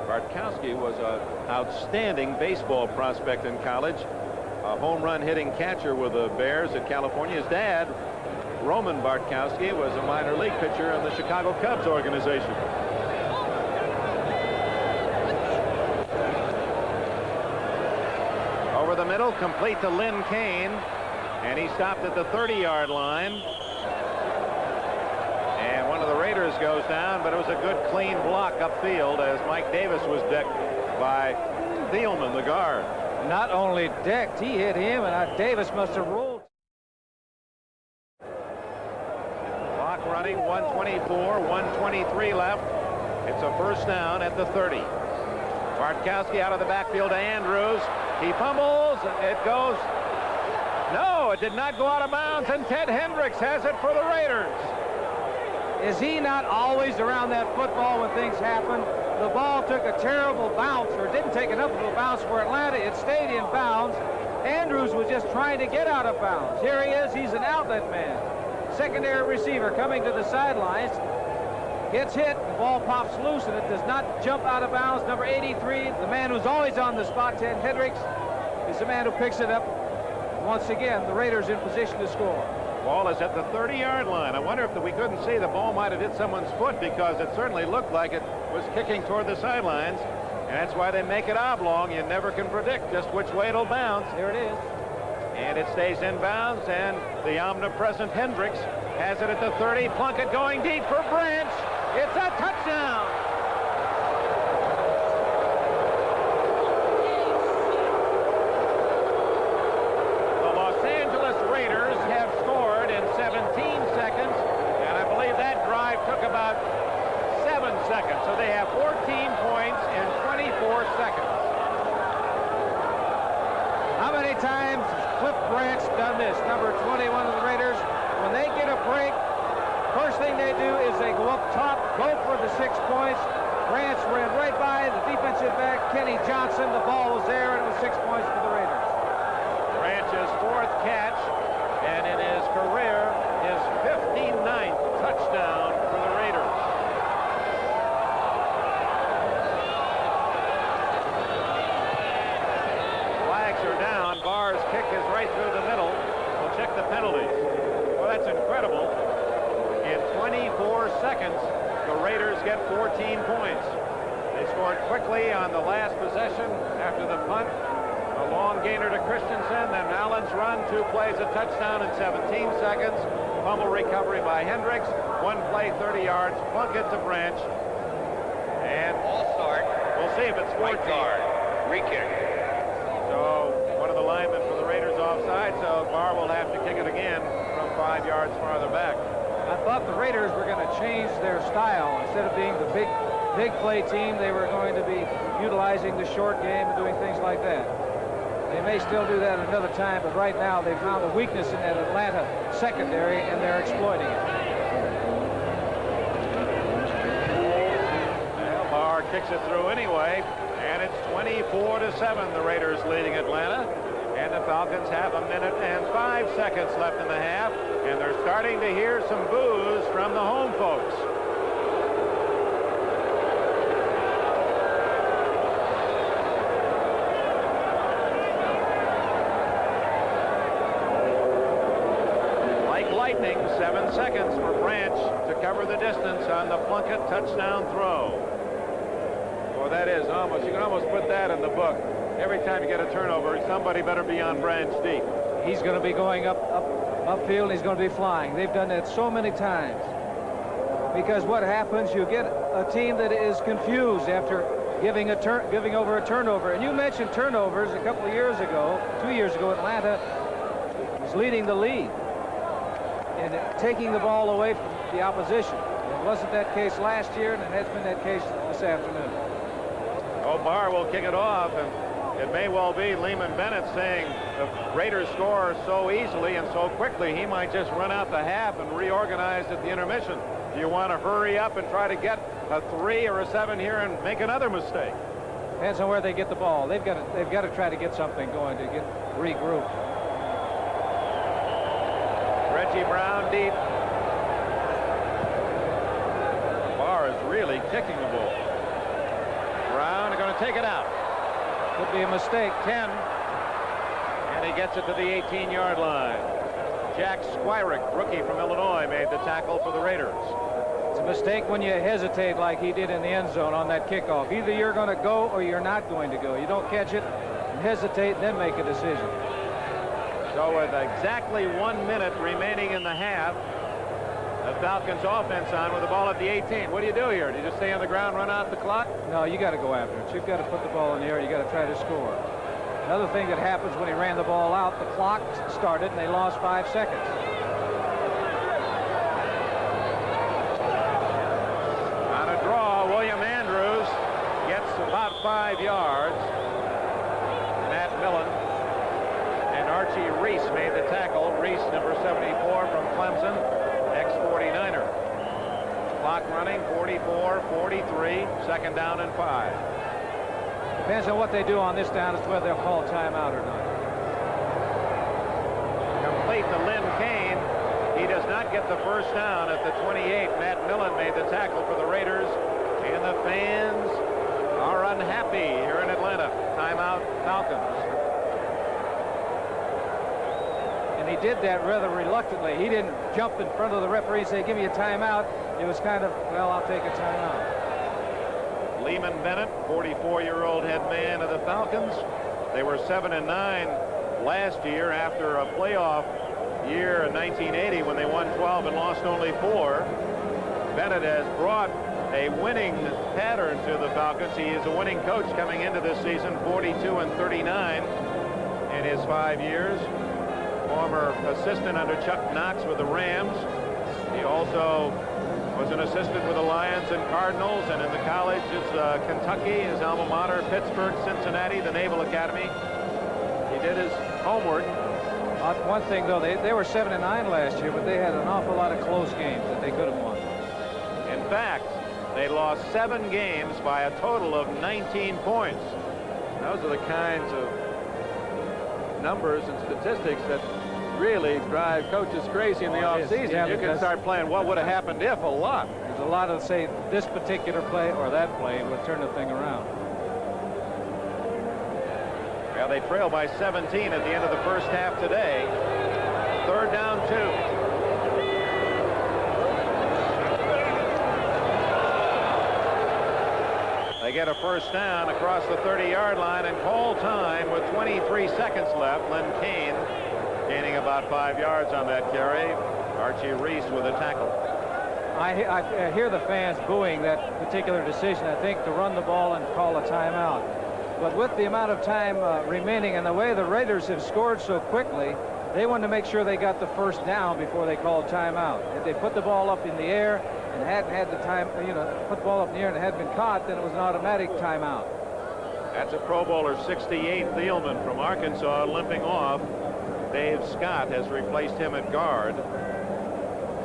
Bartkowski was an outstanding baseball prospect in college, a home run hitting catcher with the Bears at California. His dad, Roman Bartkowski, was a minor league pitcher in the Chicago Cubs organization. Over the middle, complete to Lynn Kane, and he stopped at the 30-yard line. And one of the Raiders goes down, but it was a good clean block upfield as Mike Davis was decked by Thielman, the guard. Not only decked, he hit him, and Davis must have rolled. Clock running, 1:24, 1:23 left. It's a first down at the 30. Bartkowski out of the backfield to Andrews. He fumbles. It goes. No, it did not go out of bounds, and Ted Hendricks has it for the Raiders. Is he not always around that football when things happen? The ball took a terrible bounce, or didn't take enough of a bounce for Atlanta. It stayed in bounds. Andrews was just trying to get out of bounds. Here he is. He's an outlet man. Secondary receiver coming to the sidelines. Gets hit. The ball pops loose, and it does not jump out of bounds. Number 83, the man who's always on the spot, Ted Hendricks, is the man who picks it up. Once again, the Raiders in position to score. Ball is at the 30-yard line. I wonder if we couldn't see the ball might have hit someone's foot, because it certainly looked like it was kicking toward the sidelines. And that's why they make it oblong. You never can predict just which way it'll bounce. Here it is. And it stays in bounds, and the omnipresent Hendricks has it at the 30. Plunkett going deep for Branch. It's a touchdown. The Los Angeles Raiders have scored in 17 seconds, and I believe that drive took about 7 seconds. So they have 14 points in 24 seconds. How many times has Cliff Branch done this? Number 21 of the Raiders. When they get a break, first thing they do is they go up top, go for the 6 points. Branch ran right by the defensive back, Kenny Johnson. The ball was there, and it was 6 points for the Raiders. Branch's fourth catch, and in his career, his 59th touchdown for the right through the middle. We'll check the penalties. Well, that's incredible. In 24 seconds, the Raiders get 14 points. They scored quickly on the last possession after the punt. A long gainer to Christensen, then Allen's run, 2 plays, a touchdown in 17 seconds. Fumble recovery by Hendricks. 1 play, 30 yards. Plunk it to Branch. And All start. we'll see if it's 14. Right guard. Re-kick. So one of the linemen for the Raiders offside, so Barr will have to kick it again from 5 yards farther back. I thought the Raiders were going to change their style. Instead of being the big play team, they were going to be utilizing the short game and doing things like that. They may still do that another time, but right now they found a weakness in that Atlanta secondary, and they're exploiting it. Well, Barr kicks it through anyway, and it's 24-7. The Raiders leading Atlanta, and the Falcons have 1 minute and 5 seconds left in the half, and they're starting to hear some boos from the home folks. Lightning, 7 seconds for Branch to cover the distance on the Plunkett touchdown throw. Well, that is almost, you can almost put that in the book. Every time you get a turnover, somebody better be on Branch deep. He's going to be going upfield, and he's going to be flying. They've done that so many times. Because what happens, you get a team that is confused after giving over a turnover. And you mentioned turnovers a couple of years ago, 2 years ago. Atlanta was leading the lead and taking the ball away from the opposition. It wasn't that case last year, and it has been that case this afternoon. Oh, Barr will kick it off, and it may well be Lehman Bennett saying the Raiders score so easily and so quickly, he might just run out the half and reorganize at the intermission. Do you want to hurry up and try to get a 3 or a 7 here and make another mistake? Depends on where they get the ball. They've got to try to get something going to get regrouped. Reggie Brown deep. Barr is really kicking the ball. Brown are going to take it out. Could be a mistake. 10. And he gets it to the 18-yard line. Jack Squirick, rookie from Illinois, made the tackle for the Raiders. It's a mistake when you hesitate like he did in the end zone on that kickoff. Either you're going to go or you're not going to go. You don't catch it and hesitate and then make a decision. So with exactly 1 minute remaining in the half, the Falcons offense on with the ball at the 18. What do you do here? Do you just stay on the ground, run out the clock? No, you got to go after it. You've got to put the ball in the air. You got to try to score. Another thing that happens when he ran the ball out, the clock started and they lost 5 seconds. On a draw, William Andrews gets about 5 yards. Matt Millen and Archie Reese made the tackle. Reese, number 74 from Clemson, ex-49er. Clock running, 44-43, second down and 5. Depends on what they do on this down as to whether they'll call timeout or not. Complete to Lynn Kane. He does not get the first down at the 28. Matt Millen made the tackle for the Raiders, and the fans are unhappy here in Atlanta. Timeout, Falcons. And he did that rather reluctantly. He didn't jump in front of the referee and say, give me a timeout. It was kind of, well, I'll take a timeout. Lehman Bennett, 44-year-old head man of the Falcons. They were 7-9 last year after a playoff year in 1980 when they won 12 and lost only 4. Bennett has brought a winning pattern to the Falcons. He is a winning coach coming into this season, 42-39 in his 5 years. Former assistant under Chuck Knox with the Rams. He also was an assistant with the Lions and Cardinals, and in the colleges, Kentucky, his alma mater, Pittsburgh, Cincinnati, the Naval Academy. He did his homework. One thing, though, they were 7-9 last year, but they had an awful lot of close games that they could have won. In fact, they lost 7 games by a total of 19 points. Those are the kinds of numbers and statistics that really drive coaches crazy in the offseason. Yeah, you can start playing what would have happened if a lot. There's a lot of, say, this particular play or that play would turn the thing around. Well, Now they trail by 17 at the end of the first half today. 3rd down 2. They get a first down across the 30-yard line and call time with 23 seconds left. Len Kane gaining about 5 yards on that carry. Archie Reese with a tackle. I hear the fans booing that particular decision, I think, to run the ball and call a timeout. But with the amount of time remaining and the way the Raiders have scored so quickly, they wanted to make sure they got the first down before they called timeout. If they put the ball up in the air and hadn't had the time, put the ball up in the air and it had been caught, then it was an automatic timeout. That's a Pro Bowler 68, Thielman from Arkansas, limping off. Dave Scott has replaced him at guard.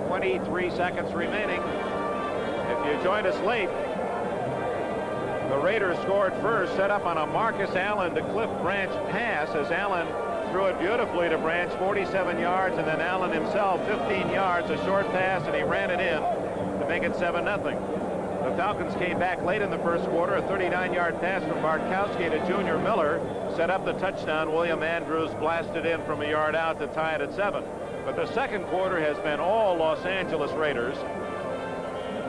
23 seconds remaining. If you joined us late, the Raiders scored first, set up on a Marcus Allen to Cliff Branch pass as Allen threw it beautifully to Branch, 47 yards, and then Allen himself 15 yards, a short pass, and he ran it in to make it 7-0. The Falcons came back late in the first quarter. A 39-yard pass from Bartkowski to Junior Miller set up the touchdown. William Andrews blasted in from a yard out to tie it at 7. But the second quarter has been all Los Angeles Raiders.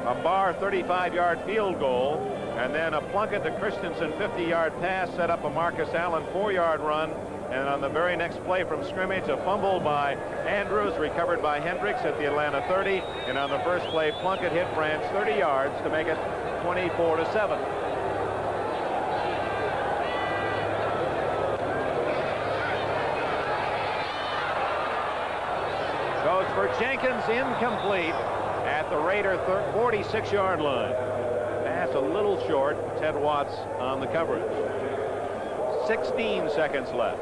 A Barr 35-yard field goal, and then a Plunkett to Christensen 50-yard pass set up a Marcus Allen 4-yard run. And on the very next play from scrimmage, a fumble by Andrews, recovered by Hendricks at the Atlanta 30. And on the first play, Plunkett hit Branch 30 yards to make it 24-7. Goes for Jenkins, incomplete at the Raider 46-yard line. Pass a little short. Ted Watts on the coverage. 16 seconds left.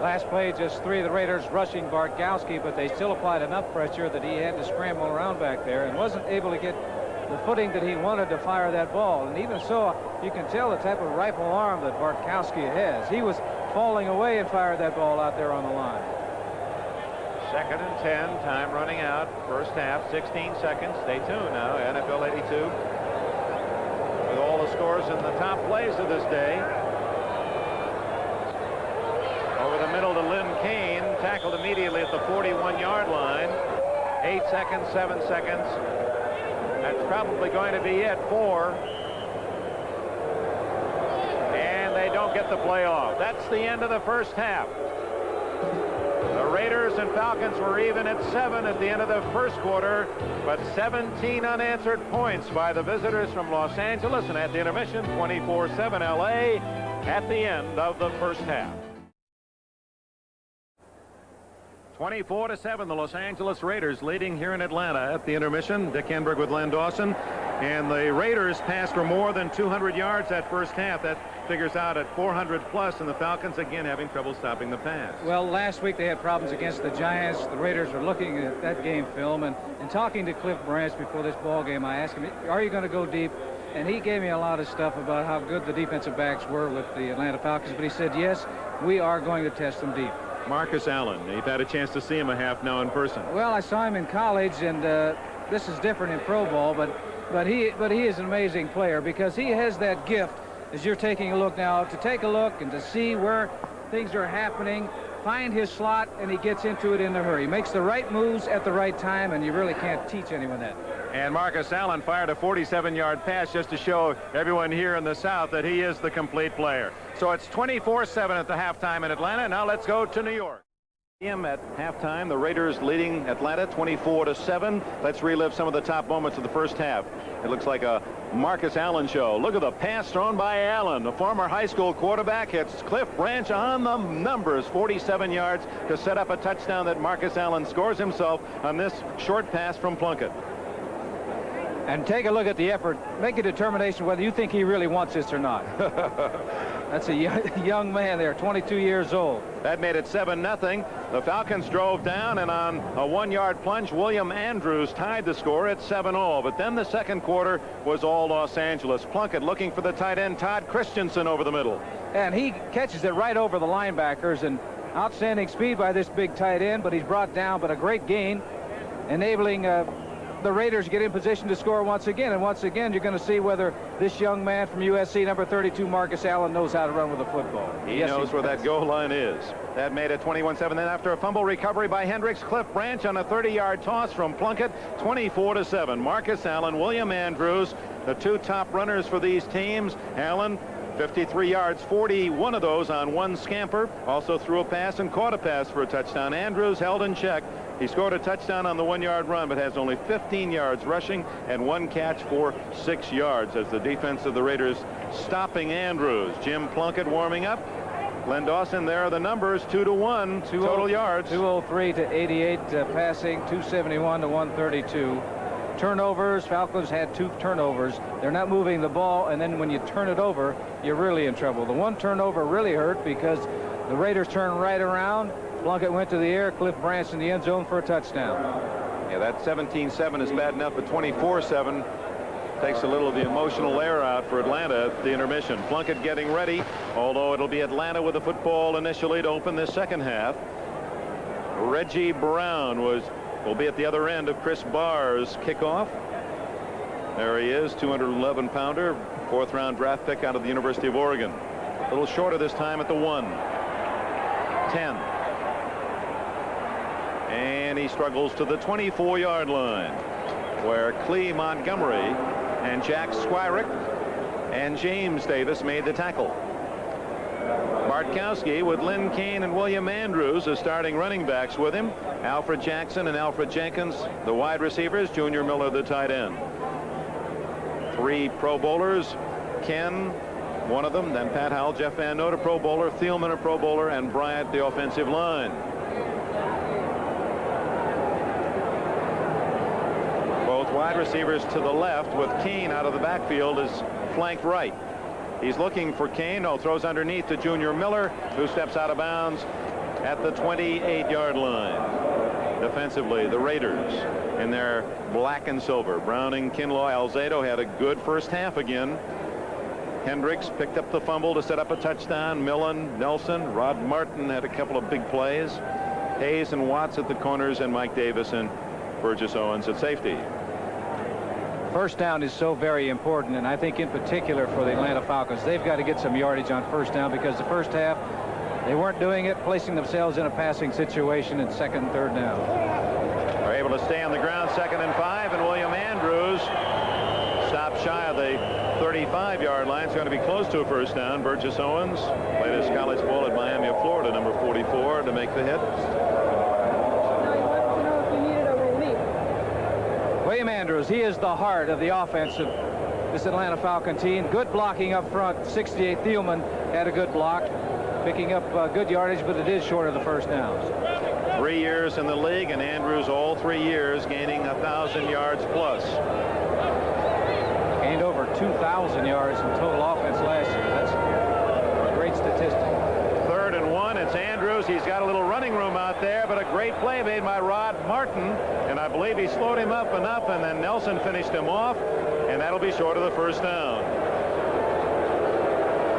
Last play, just 3 of the Raiders rushing Bartkowski, but they still applied enough pressure that he had to scramble around back there and wasn't able to get the footing that he wanted to fire that ball. And even so, you can tell the type of rifle arm that Bartkowski has. He was falling away and fired that ball out there on the line. 2nd and 10, time running out. First half, 16 seconds. Stay tuned now. NFL 82. With all the scores and the top plays of this day. Over the middle to Lynn Kane, tackled immediately at the 41-yard line. 8 seconds, 7 seconds. That's probably going to be it. 4. And they don't get the play off. That's the end of the first half. The Raiders and Falcons were even at 7 at the end of the first quarter, but 17 unanswered points by the visitors from Los Angeles, and at the intermission, 24-7 LA at the end of the first half. 24-7, the Los Angeles Raiders leading here in Atlanta at the intermission. Dick Enberg with Len Dawson. And the Raiders passed for more than 200 yards that first half. That figures out at 400 plus, and the Falcons again having trouble stopping the pass. Well, last week they had problems against the Giants. The Raiders were looking at that game film and talking to Cliff Branch before this ball game. I asked him, are you going to go deep? And he gave me a lot of stuff about how good the defensive backs were with the Atlanta Falcons. But he said, yes, we are going to test them deep. Marcus Allen, you've had a chance to see him a half now in person. Well, I saw him in college, and this is different in pro ball, but he is an amazing player because he has that gift, as you're taking a look now, to take a look and to see where things are happening, find his slot, and he gets into it in a hurry. He makes the right moves at the right time, and you really can't teach anyone that. And Marcus Allen fired a 47-yard pass just to show everyone here in the South that he is the complete player. So it's 24-7 at the halftime in Atlanta. Now let's go to New York. At halftime, the Raiders leading Atlanta 24-7. Let's relive some of the top moments of the first half. It looks like a Marcus Allen show. Look at the pass thrown by Allen. The former high school quarterback hits Cliff Branch on the numbers. 47 yards to set up a touchdown that Marcus Allen scores himself on this short pass from Plunkett. And take a look at the effort. Make a determination whether you think he really wants this or not. That's a young man there, 22 years old. That made it 7-0. The Falcons drove down, and on a 1-yard plunge, William Andrews tied the score at 7-all. But then the second quarter was all Los Angeles. Plunkett looking for the tight end, Todd Christensen, over the middle. And he catches it right over the linebackers, and outstanding speed by this big tight end, but he's brought down, but a great gain, enabling the Raiders get in position to score once again. And once again, you're going to see whether this young man from USC, number 32, Marcus Allen, knows how to run with a football. He knows where that goal line is. That made it 21-7. Then after a fumble recovery by Hendricks, Cliff Branch on a 30-yard toss from Plunkett, 24-7. Marcus Allen, William Andrews, the two top runners for these teams. Allen, 53 yards, 41 of those on one scamper. Also threw a pass and caught a pass for a touchdown. Andrews held in check. He scored a touchdown on the 1-yard run, but has only 15 yards rushing and one catch for 6 yards as the defense of the Raiders stopping Andrews. Jim Plunkett warming up. Len Dawson, there are the numbers, 2-1 total yards. 203 to 88 passing, 271 to 132. Turnovers. Falcons had 2 turnovers. They're not moving the ball, and then when you turn it over, you're really in trouble. The one turnover really hurt because the Raiders turned right around. Plunkett went to the air. Cliff Branch in the end zone for a touchdown. Yeah, that 17-7 is bad enough, but 24-7 takes a little of the emotional air out for Atlanta at the intermission. Plunkett getting ready, although it'll be Atlanta with the football initially to open this second half. Reggie Brown will be at the other end of Chris Barr's kickoff. There he is, 211-pounder, 4th-round draft pick out of the University of Oregon. A little shorter this time at the 1. 10. And he struggles to the 24-yard line, where Clee Montgomery and Jack Squirick and James Davis made the tackle. Bartkowski with Lynn Kane and William Andrews as starting running backs with him. Alfred Jackson and Alfred Jenkins, the wide receivers. Junior Miller, the tight end. 3 Pro Bowlers. Ken, one of them. Then Pat Howell, Jeff Van Note, a Pro Bowler. Thielman, a Pro Bowler. And Bryant, the offensive line. Both wide receivers to the left, with Kane out of the backfield is flanked right. He's looking for Kane. No, throws underneath to Junior Miller, who steps out of bounds at the 28-yard line. Defensively, the Raiders in their black and silver. Browning, Kinlaw, Alzado had a good first half again. Hendricks picked up the fumble to set up a touchdown. Millen, Nelson, Rod Martin had a couple of big plays. Hayes and Watts at the corners, and Mike Davis and Burgess Owens at safety. First down is so very important, and I think in particular for the Atlanta Falcons, they've got to get some yardage on first down, because the first half they weren't doing it, placing themselves in a passing situation in 2nd and 3rd down. They're able to stay on the ground, 2nd and 5, and William Andrews stopped shy of the 35-yard line. It's going to be close to a first down. Burgess Owens played his college ball at Miami of Florida, number 44, to make the hit. William Andrews, he is the heart of the offense of this Atlanta Falcon team. Good blocking up front. 68 Thielman had a good block, picking up good yardage, but it is short of the first downs. 3 years in the league, and Andrews all 3 years gaining 1,000 yards plus. Gained over 2,000 yards in total offense last year. That's a great statistic. 3rd and 1. It's Andrews. He's got a little running room out there, but a great play made by Rod Martin, and I believe he slowed him up enough, and then Nelson finished him off, and that'll be short of the first down.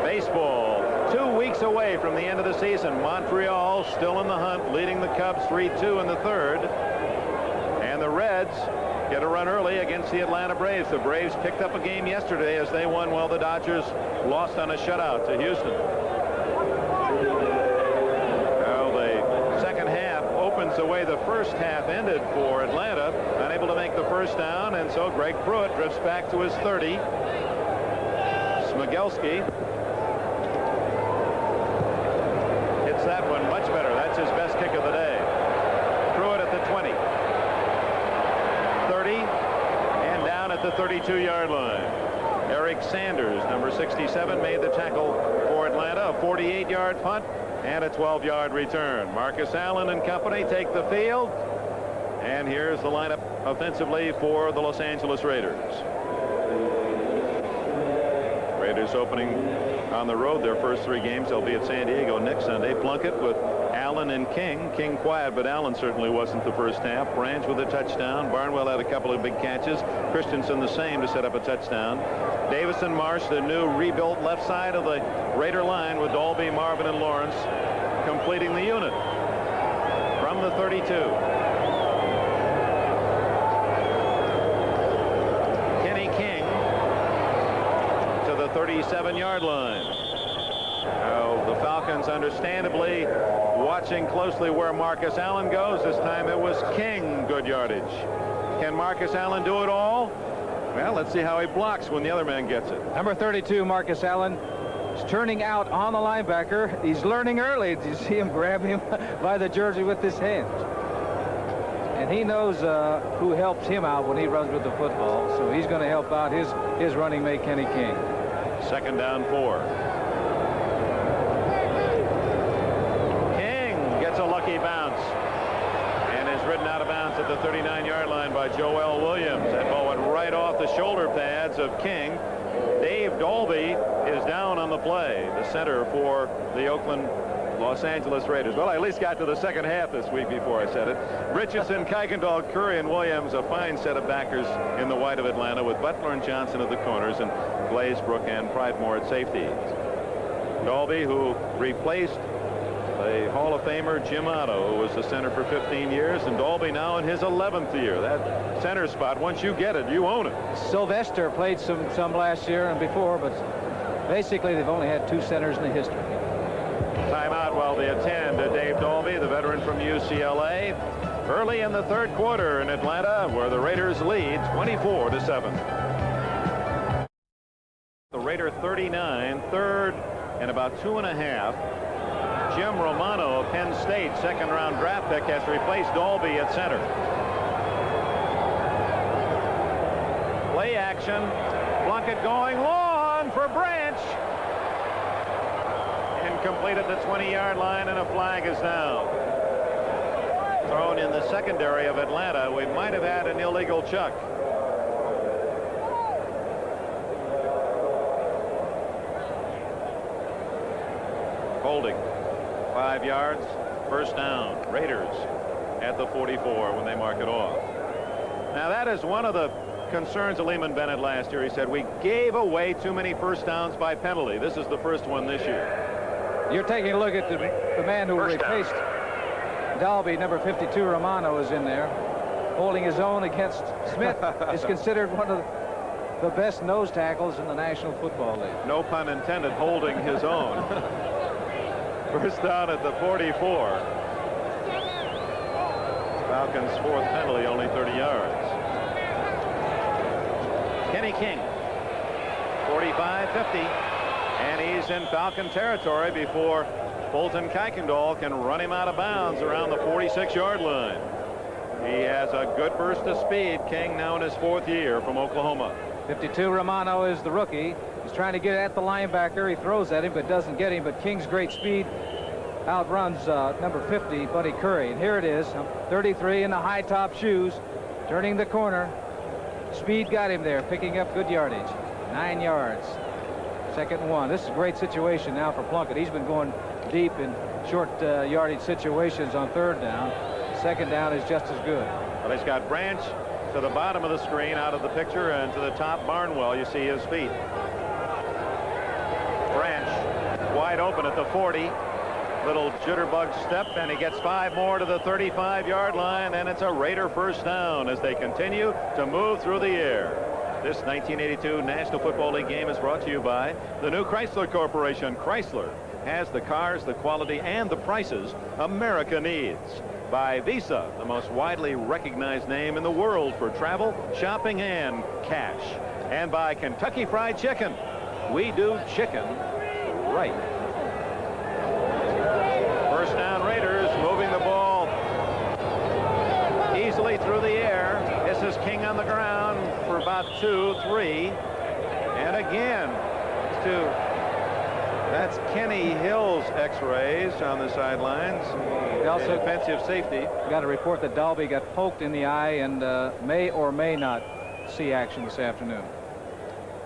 Baseball, 2 weeks away from the end of the season. Montreal still in the hunt, leading the Cubs 3-2 in the 3rd, and the Reds get a run early against the Atlanta Braves. The Braves picked up a game yesterday as they won while the Dodgers lost on a shutout to Houston. The way the first half ended for Atlanta, unable to make the first down, and so Greg Pruitt drifts back to his 30. Smigelski hits that one much better. That's his best kick of the day. Pruitt at the 20, 30, and down at the 32-yard line. Eric Sanders, number 67, made the tackle for Atlanta. A 48-yard punt and a 12-yard return. Marcus Allen and company take the field, and here's the lineup offensively for the Los Angeles Raiders. Raiders opening on the road their first 3 games. They'll be at San Diego next Sunday. Plunkett with Allen and King. King quiet, but Allen certainly wasn't the first half. Branch with a touchdown. Barnwell had a couple of big catches. Christensen the same to set up a touchdown. Davis and Marsh, the new rebuilt left side of the Raider line, with Dalby, Marvin, and Lawrence completing the unit from the 32. 37-yard line. Now, the Falcons understandably watching closely where Marcus Allen goes. This time it was King, good yardage. Can Marcus Allen do it all? Well, let's see how he blocks when the other man gets it. Number 32, Marcus Allen, is turning out on the linebacker. He's learning early. Did you see him grab him by the jersey with his hand? And he knows who helps him out when he runs with the football. So he's going to help out his running mate, Kenny King. 2nd down 4. King gets a lucky bounce and is ridden out of bounds at the 39-yard line by Joel Williams. That ball went right off the shoulder pads of King. Dave Dalby is down on the play, the center for the Oakland Los Angeles Raiders. Well, I at least got to the second half this week before I said it. Richardson, Kuykendall, Curry, and Williams, a fine set of backers in the white of Atlanta, with Butler and Johnson at the corners and Glazebrook and Pridemore at safety. Dalby, who replaced the Hall of Famer Jim Otto, who was the center for 15 years, and Dalby now in his 11th year. That center spot, once you get it, you own it. Sylvester played some last year and before, but basically they've only had 2 centers in the history. Timeout while they attend to Dave Dalby, the veteran from UCLA. Early in the 3rd quarter in Atlanta, where the Raiders lead 24-7. The Raider 39, 3rd and about 2.5. Jim Romano of Penn State, 2nd-round draft pick, has replaced Dalby at center. Play action. Plunkett going long for Branch. Incomplete at the 20-yard line, and a flag is down. Thrown in the secondary of Atlanta. We might have had an illegal chuck. Holding. 5 yards. 1st down. Raiders at the 44 when they mark it off. Now, that is one of the concerns of Lehman Bennett last year. He said we gave away too many 1st downs by penalty. This is the first one this year. You're taking a look at the man who replaced Dalby. Number 52, Romano, is in there, holding his own against Smith. Is considered one of the best nose tackles in the National Football League. No pun intended, holding his own. 1st down at the 44. Falcons' 4th penalty, only 30 yards. Kenny King, 45-50. And he's in Falcon territory before Fulton Kuykendall can run him out of bounds around the 46-yard line. He has a good burst of speed. King now in his 4th year from Oklahoma. 52, Romano, is the rookie. He's trying to get at the linebacker. He throws at him but doesn't get him. But King's great speed outruns number 50, Buddy Curry. And here it is, 33 in the high top shoes, turning the corner. Speed got him there, picking up good yardage. 9 yards. 2nd and 1. This is a great situation now for Plunkett. He's been going deep in short yardage situations on 3rd down. 2nd down is just as good. Well, he's got Branch to the bottom of the screen out of the picture, and to the top, Barnwell. You see his feet. Branch wide open at the 40. Little jitterbug step, and he gets 5 more to the 35-yard line, and it's a Raider 1st down as they continue to move through the air. This 1982 National Football League game is brought to you by the new Chrysler Corporation. Chrysler has the cars, the quality, and the prices America needs. By Visa, the most widely recognized name in the world for travel, shopping, and cash. And by Kentucky Fried Chicken. We do chicken right. 1st down, Raiders moving the ball easily through the air. This is King on the ground for about 2-3. And again, that's Kenny Hill's x-rays on the sidelines. Also defensive safety. Got a report that Dalby got poked in the eye and may or may not see action this afternoon.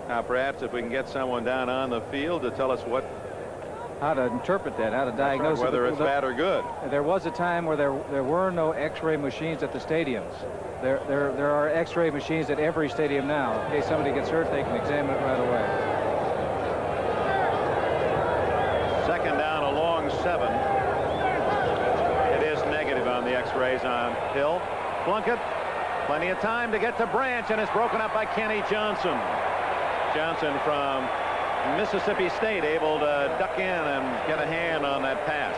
Now, perhaps if we can get someone down on the field to tell us how to interpret that, how to diagnose right, whether it's bad or good. There was a time where there were no x-ray machines at the stadiums. There are x-ray machines at every stadium now. In case somebody gets hurt, they can examine it right away. 2nd down, a long 7. It is negative on the x-rays on Hill. Plunkett, plenty of time to get to Branch, and it's broken up by Kenny Johnson. Johnson from Mississippi State able to duck in and get a hand on that pass.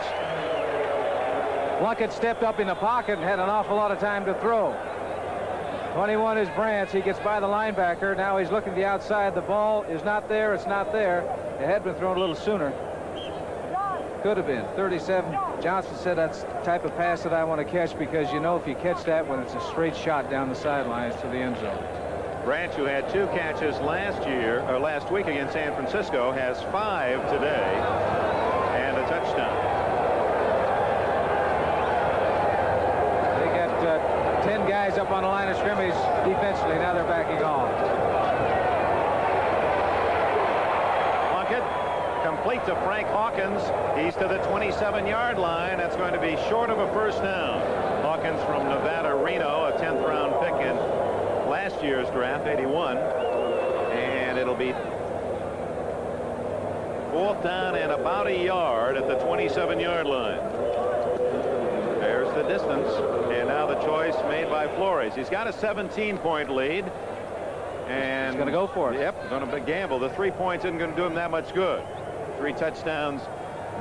Plunkett stepped up in the pocket and had an awful lot of time to throw. 21 is Branch. He gets by the linebacker. Now he's looking to the outside. The ball is not there. It's not there. It had been thrown a little sooner. Could have been. 37. Johnson said that's the type of pass that I want to catch, because you know if you catch that one, it's a straight shot down the sidelines to the end zone. Branch, who had 2 catches last week against San Francisco, has 5 today and a touchdown. They got 10 guys up on the line of scrimmage defensively. Now they're backing off. Plunkett complete to Frank Hawkins. He's to the 27-yard line. That's going to be short of a first down. Hawkins from Nevada, Reno, a 10th round pick in last year's draft, 81. And it'll be 4th down and about a yard at the 27-yard line. There's the distance. And now the choice made by Flores. He's got a 17-point lead. And he's going to go for it. Yep, going to gamble. The 3 points isn't going to do him that much good. 3 touchdowns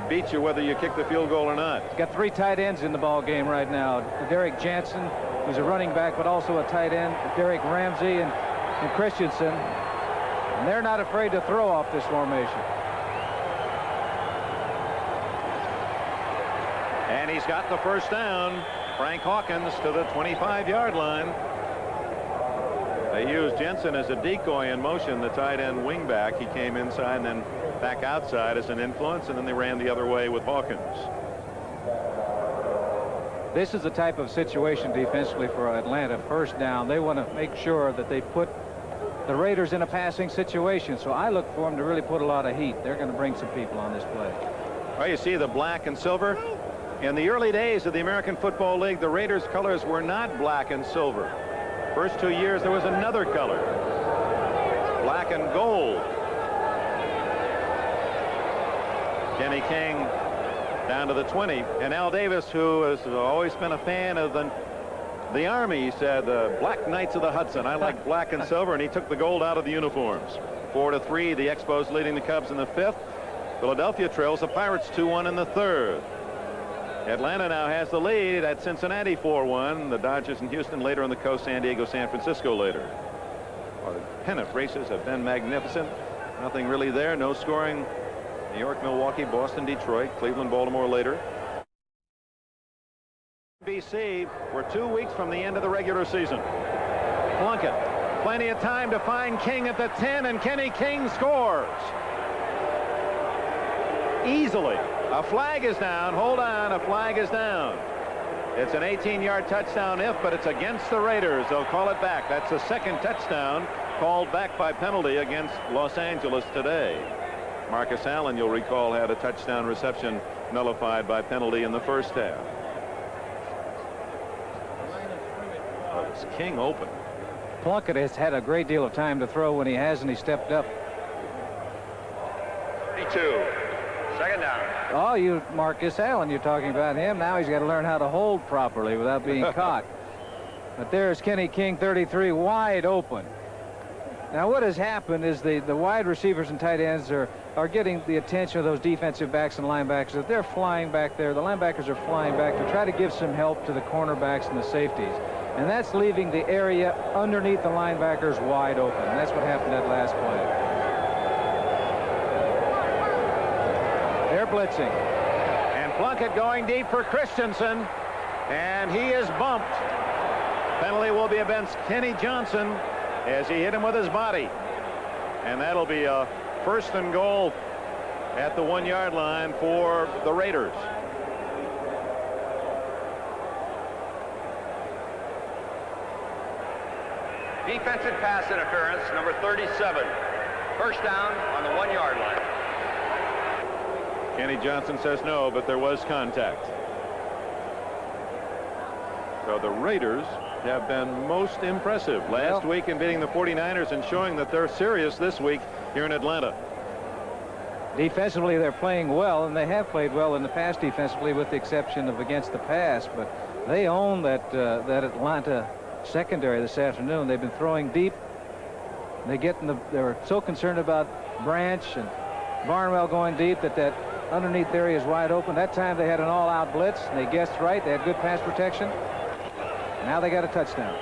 beat you whether you kick the field goal or not. He's got 3 tight ends in the ball game right now. Derek Jansen, who's a running back but also a tight end. Derek Ramsey and Christensen. And they're not afraid to throw off this formation. And he's got the first down. Frank Hawkins to the 25-yard line. They used Jensen as a decoy in motion, the tight end wingback. He came inside and then back outside as an influence, and then they ran the other way with Hawkins. This is the type of situation defensively for Atlanta. First down, they want to make sure that they put the Raiders in a passing situation. So I look for them to really put a lot of heat. They're going to bring some people on this play. Well, you see the black and silver. In the early days of the American Football League, the Raiders' colors were not black and silver. First 2 years, there was another color, black and gold. Kenny King down to the 20. And Al Davis, who has always been a fan of the Army, he said, Black Knights of the Hudson. I like black and silver, and he took the gold out of the uniforms. 4-3, the Expos leading the Cubs in the 5th. Philadelphia trails the Pirates 2-1 in the 3rd. Atlanta now has the lead at Cincinnati 4-1. The Dodgers and Houston later on the coast, San Diego, San Francisco later. Our pennant races have been magnificent. Nothing really there. No scoring. New York, Milwaukee, Boston, Detroit, Cleveland, Baltimore later. BC, we're 2 weeks from the end of the regular season. Plunkett, plenty of time to find King at the 10, and Kenny King scores. Easily. A flag is down. Hold on. A flag is down. It's an 18-yard touchdown but it's against the Raiders. They'll call it back. That's the 2nd touchdown called back by penalty against Los Angeles today. Marcus Allen, you'll recall, had a touchdown reception nullified by penalty in the first half. Oh, it's King open. Plunkett has had a great deal of time to throw. When he hasn't, he stepped up. 32. 2nd down. Oh, you Marcus Allen, you're talking about him. Now he's got to learn how to hold properly without being caught. But there's Kenny King, 33, wide open. Now what has happened is the wide receivers and tight ends are getting the attention of those defensive backs and linebackers. That they're flying back there. The linebackers are flying back to try to give some help to the cornerbacks and the safeties. And that's leaving the area underneath the linebackers wide open. And that's what happened that last play. They're blitzing. And Plunkett going deep for Christensen. And he is bumped. Penalty will be against Kenny Johnson as he hit him with his body. And that'll be a 1st and goal at the 1-yard line for the Raiders. Defensive pass interference, number 37. First down on the 1-yard line. Kenny Johnson says no, but there was contact. So the Raiders have been most impressive last week in beating the 49ers and showing that they're serious this week here in Atlanta. Defensively, they're playing well, and they have played well in the past defensively, with the exception of against the pass. But they own that Atlanta secondary this afternoon. They've been throwing deep. They're so concerned about Branch and Barnwell going deep, that underneath area is wide open. That time they had an all-out blitz, and they guessed right. They had good pass protection. Now they got a touchdown.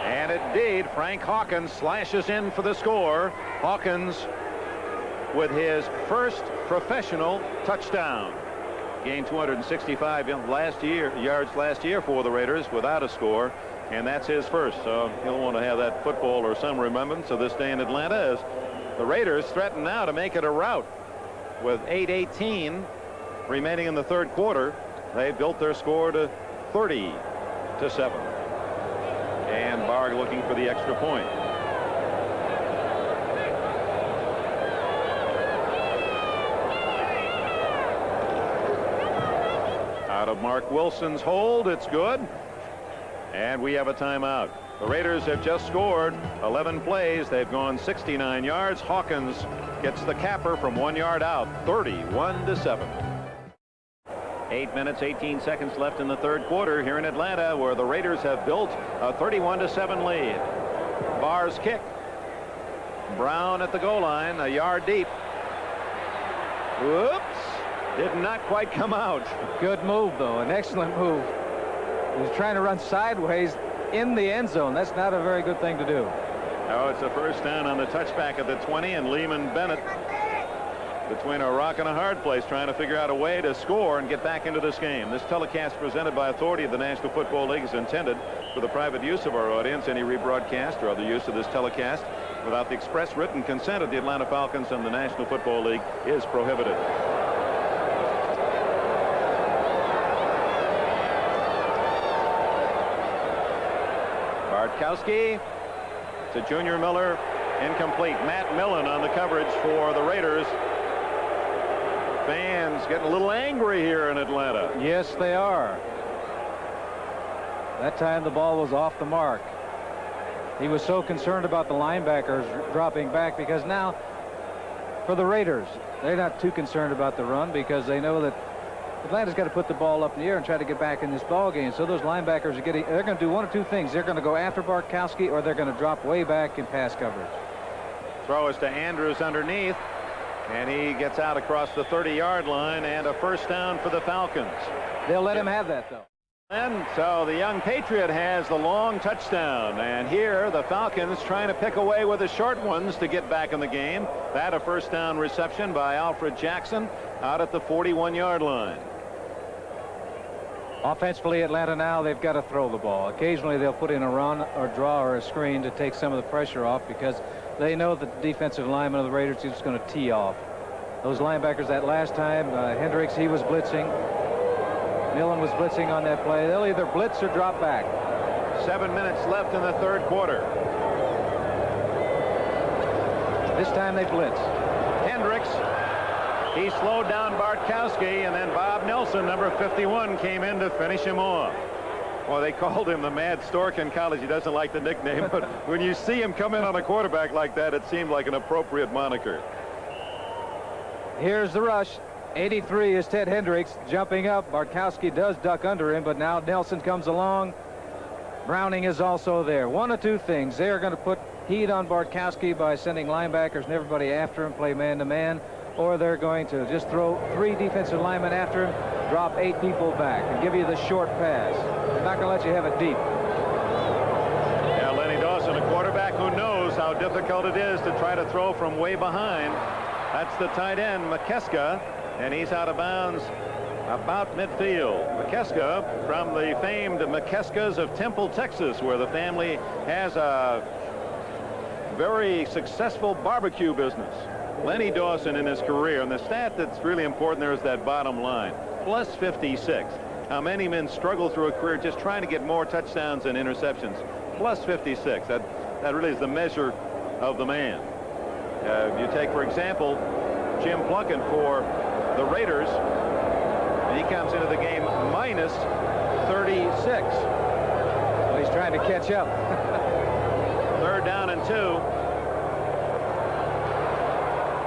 And indeed, Frank Hawkins slashes in for the score. Hawkins with his first professional touchdown. Gained 265 yards last year for the Raiders without a score, and that's his first. So he'll want to have that football or some remembrance of this day in Atlanta, as the Raiders threaten now to make it a rout. With 8:18 remaining in the third quarter, they built their score to 30-7. And Barg looking for the extra point. Out of Mark Wilson's hold, it's good. And we have a timeout. The Raiders have just scored 11 plays. They've gone 69 yards. Hawkins gets the capper from 1 yard out, 31-7. 8 minutes, 18 seconds left in the third quarter here in Atlanta, where the Raiders have built a 31-7 lead. Barr's kick. Brown at the goal line, a yard deep. Whoops. Did not quite come out. Good move, though. An excellent move. He was trying to run sideways in the end zone. That's not a very good thing to do. Oh, it's a first down on the touchback at the 20, and Lehman Bennett between a rock and a hard place, trying to figure out a way to score and get back into this game. This telecast presented by authority of the National Football League is intended for the private use of our audience. Any rebroadcast or other use of this telecast without the express written consent of the Atlanta Falcons and the National Football League is prohibited. Bartkowski to Junior Miller, incomplete. Matt Millen on the coverage for the Raiders. Fans getting a little angry here in Atlanta. Yes, they are. That time the ball was off the mark. He was so concerned about the linebackers dropping back, because now for the Raiders, they're not too concerned about the run, because they know that Atlanta's got to put the ball up in the air and try to get back in this ball game. So those linebackers are they're going to do one of two things. They're going to go after Bartkowski, or they're going to drop way back in pass coverage. Throw is to Andrews underneath, and he gets out across the 30-yard line, and a first down for the Falcons. They'll let him have that, though. And so the young Patriot has the long touchdown, and here the Falcons trying to pick away with the short ones to get back in the game. That a first down reception by Alfred Jackson out at the 41-yard line. Offensively, Atlanta now, they've got to throw the ball. Occasionally they'll put in a run or draw or a screen to take some of the pressure off, because they know that the defensive lineman of the Raiders is just going to tee off. Those linebackers that last time, Hendricks, he was blitzing. Millen was blitzing on that play. They'll either blitz or drop back. 7 minutes left in the third quarter. This time they blitz. Hendricks, he slowed down Bartkowski, and then Bob Nelson, number 51, came in to finish him off. Well, they called him the Mad Stork in college. He doesn't like the nickname, but when you see him come in on a quarterback like that, it seemed like an appropriate moniker. Here's the rush. 83 is Ted Hendricks jumping up. Bartkowski does duck under him, but now Nelson comes along. Browning is also there. One of two things. They are going to put heat on Bartkowski by sending linebackers and everybody after him, play man-to-man, or they're going to just throw 3 defensive linemen after him, drop 8 people back, and give you the short pass. They're not going to let you have it deep. Yeah, Lenny Dawson, a quarterback who knows how difficult it is to try to throw from way behind. That's the tight end, McKeska, and he's out of bounds about midfield. McKeska from the famed McKeskas of Temple, Texas, where the family has a very successful barbecue business. Lenny Dawson in his career, and the stat that's really important there is that bottom line, plus 56. How many men struggle through a career just trying to get more touchdowns and interceptions? Plus 56. That really is the measure of the man. You take, for example, Jim Plunkett for the Raiders, and he comes into the game minus 36. Well, he's trying to catch up. Third down and 2.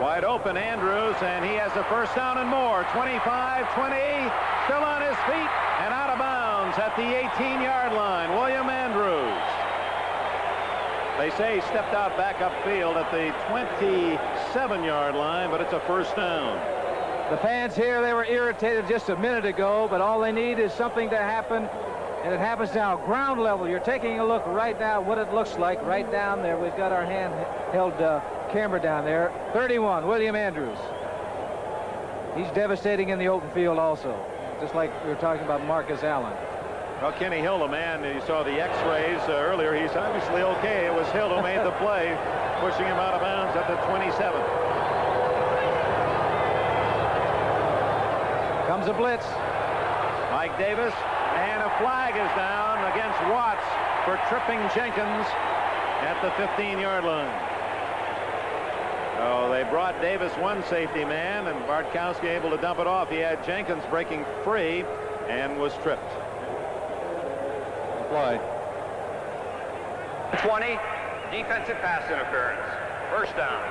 Wide open, Andrews, and he has a first down and more. 25, 20, still on his feet and out of bounds at the 18-yard line. William Andrews. They say he stepped out back upfield at the 27-yard line, but it's a first down. The fans here, they were irritated just a minute ago, but all they need is something to happen, and it happens now. Ground level, you're taking a look right now what it looks like right down there. We've got our handheld camera down there. 31, William Andrews. He's devastating in the open field also, just like we were talking about Marcus Allen. Well, Kenny Hill, the man, you saw the x-rays earlier. He's obviously okay. It was Hill who made the play, pushing him out of bounds at the 27. Comes a blitz. Mike Davis, and a flag is down against Watts for tripping Jenkins at the 15-yard line. Oh, they brought Davis one safety man, and Bartkowski able to dump it off. He had Jenkins breaking free and was tripped. Applied. 20, defensive pass interference. First down.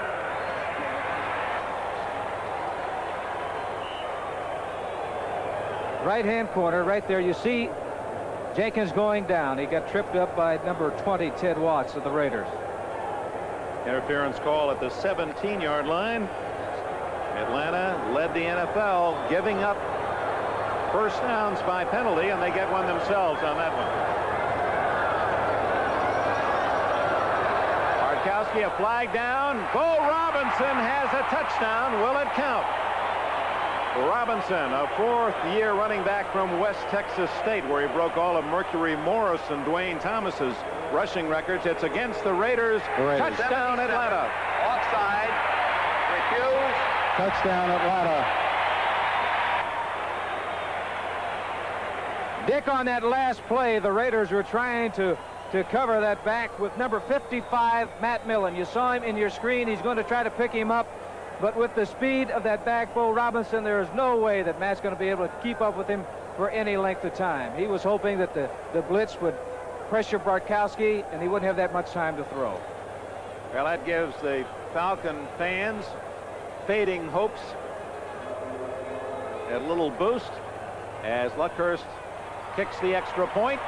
Right-hand corner, right there. You see Jenkins going down. He got tripped up by number 20, Ted Watts of the Raiders. Interference call at the 17-yard line. Atlanta led the NFL, giving up first downs by penalty, and they get one themselves on that one. Bartkowski, a flag down. Bo Robinson has a touchdown. Will it count? Robinson, a fourth-year running back from West Texas State, where he broke all of Mercury Morris and Dwayne Thomas's rushing records. It's against the Raiders. Touchdown, Atlanta. Offside. Refuse. Touchdown, Atlanta. Dick, on that last play, the Raiders were trying to cover that back with number 55, Matt Millen. You saw him in your screen. He's going to try to pick him up. But with the speed of that back, Bo Robinson, there is no way that Matt's going to be able to keep up with him for any length of time. He was hoping that the blitz would pressure Bartkowski, and he wouldn't have that much time to throw. Well, that gives the Falcon fans fading hopes a little boost as Luckhurst kicks the extra point.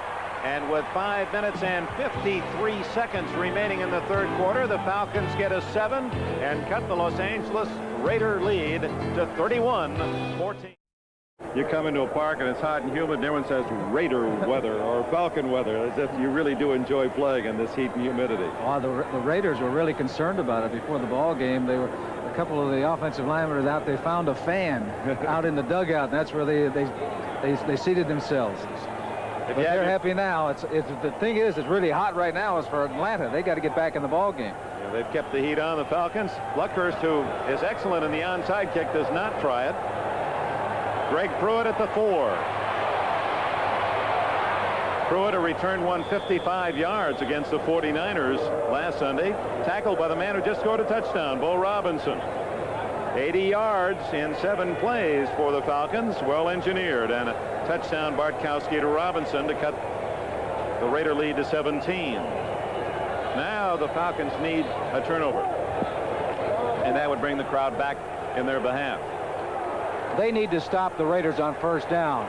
And with 5 minutes and 53 seconds remaining in the third quarter, the Falcons get a 7 and cut the Los Angeles Raider lead to 31-14. You come into a park and it's hot and humid, and everyone says Raider weather or Falcon weather, as if you really do enjoy playing in this heat and humidity. Oh, the Raiders were really concerned about it before the ball game. They were a couple of the offensive linemen were out. They found a fan out in the dugout, and that's where they seated themselves. But they're happy now. The thing is, it's really hot right now. As for Atlanta, they got to get back in the ball game. Yeah, they've kept the heat on the Falcons. Luckhurst, who is excellent in the onside kick, does not try it. Greg Pruitt at the 4. Pruitt, who returned 155 yards against the 49ers last Sunday, tackled by the man who just scored a touchdown, Bo Robinson. 80 yards in 7 plays for the Falcons. Well engineered, and a touchdown Bartkowski to Robinson to cut the Raider lead to 17. Now the Falcons need a turnover, and that would bring the crowd back in their behalf. They need to stop the Raiders on first down,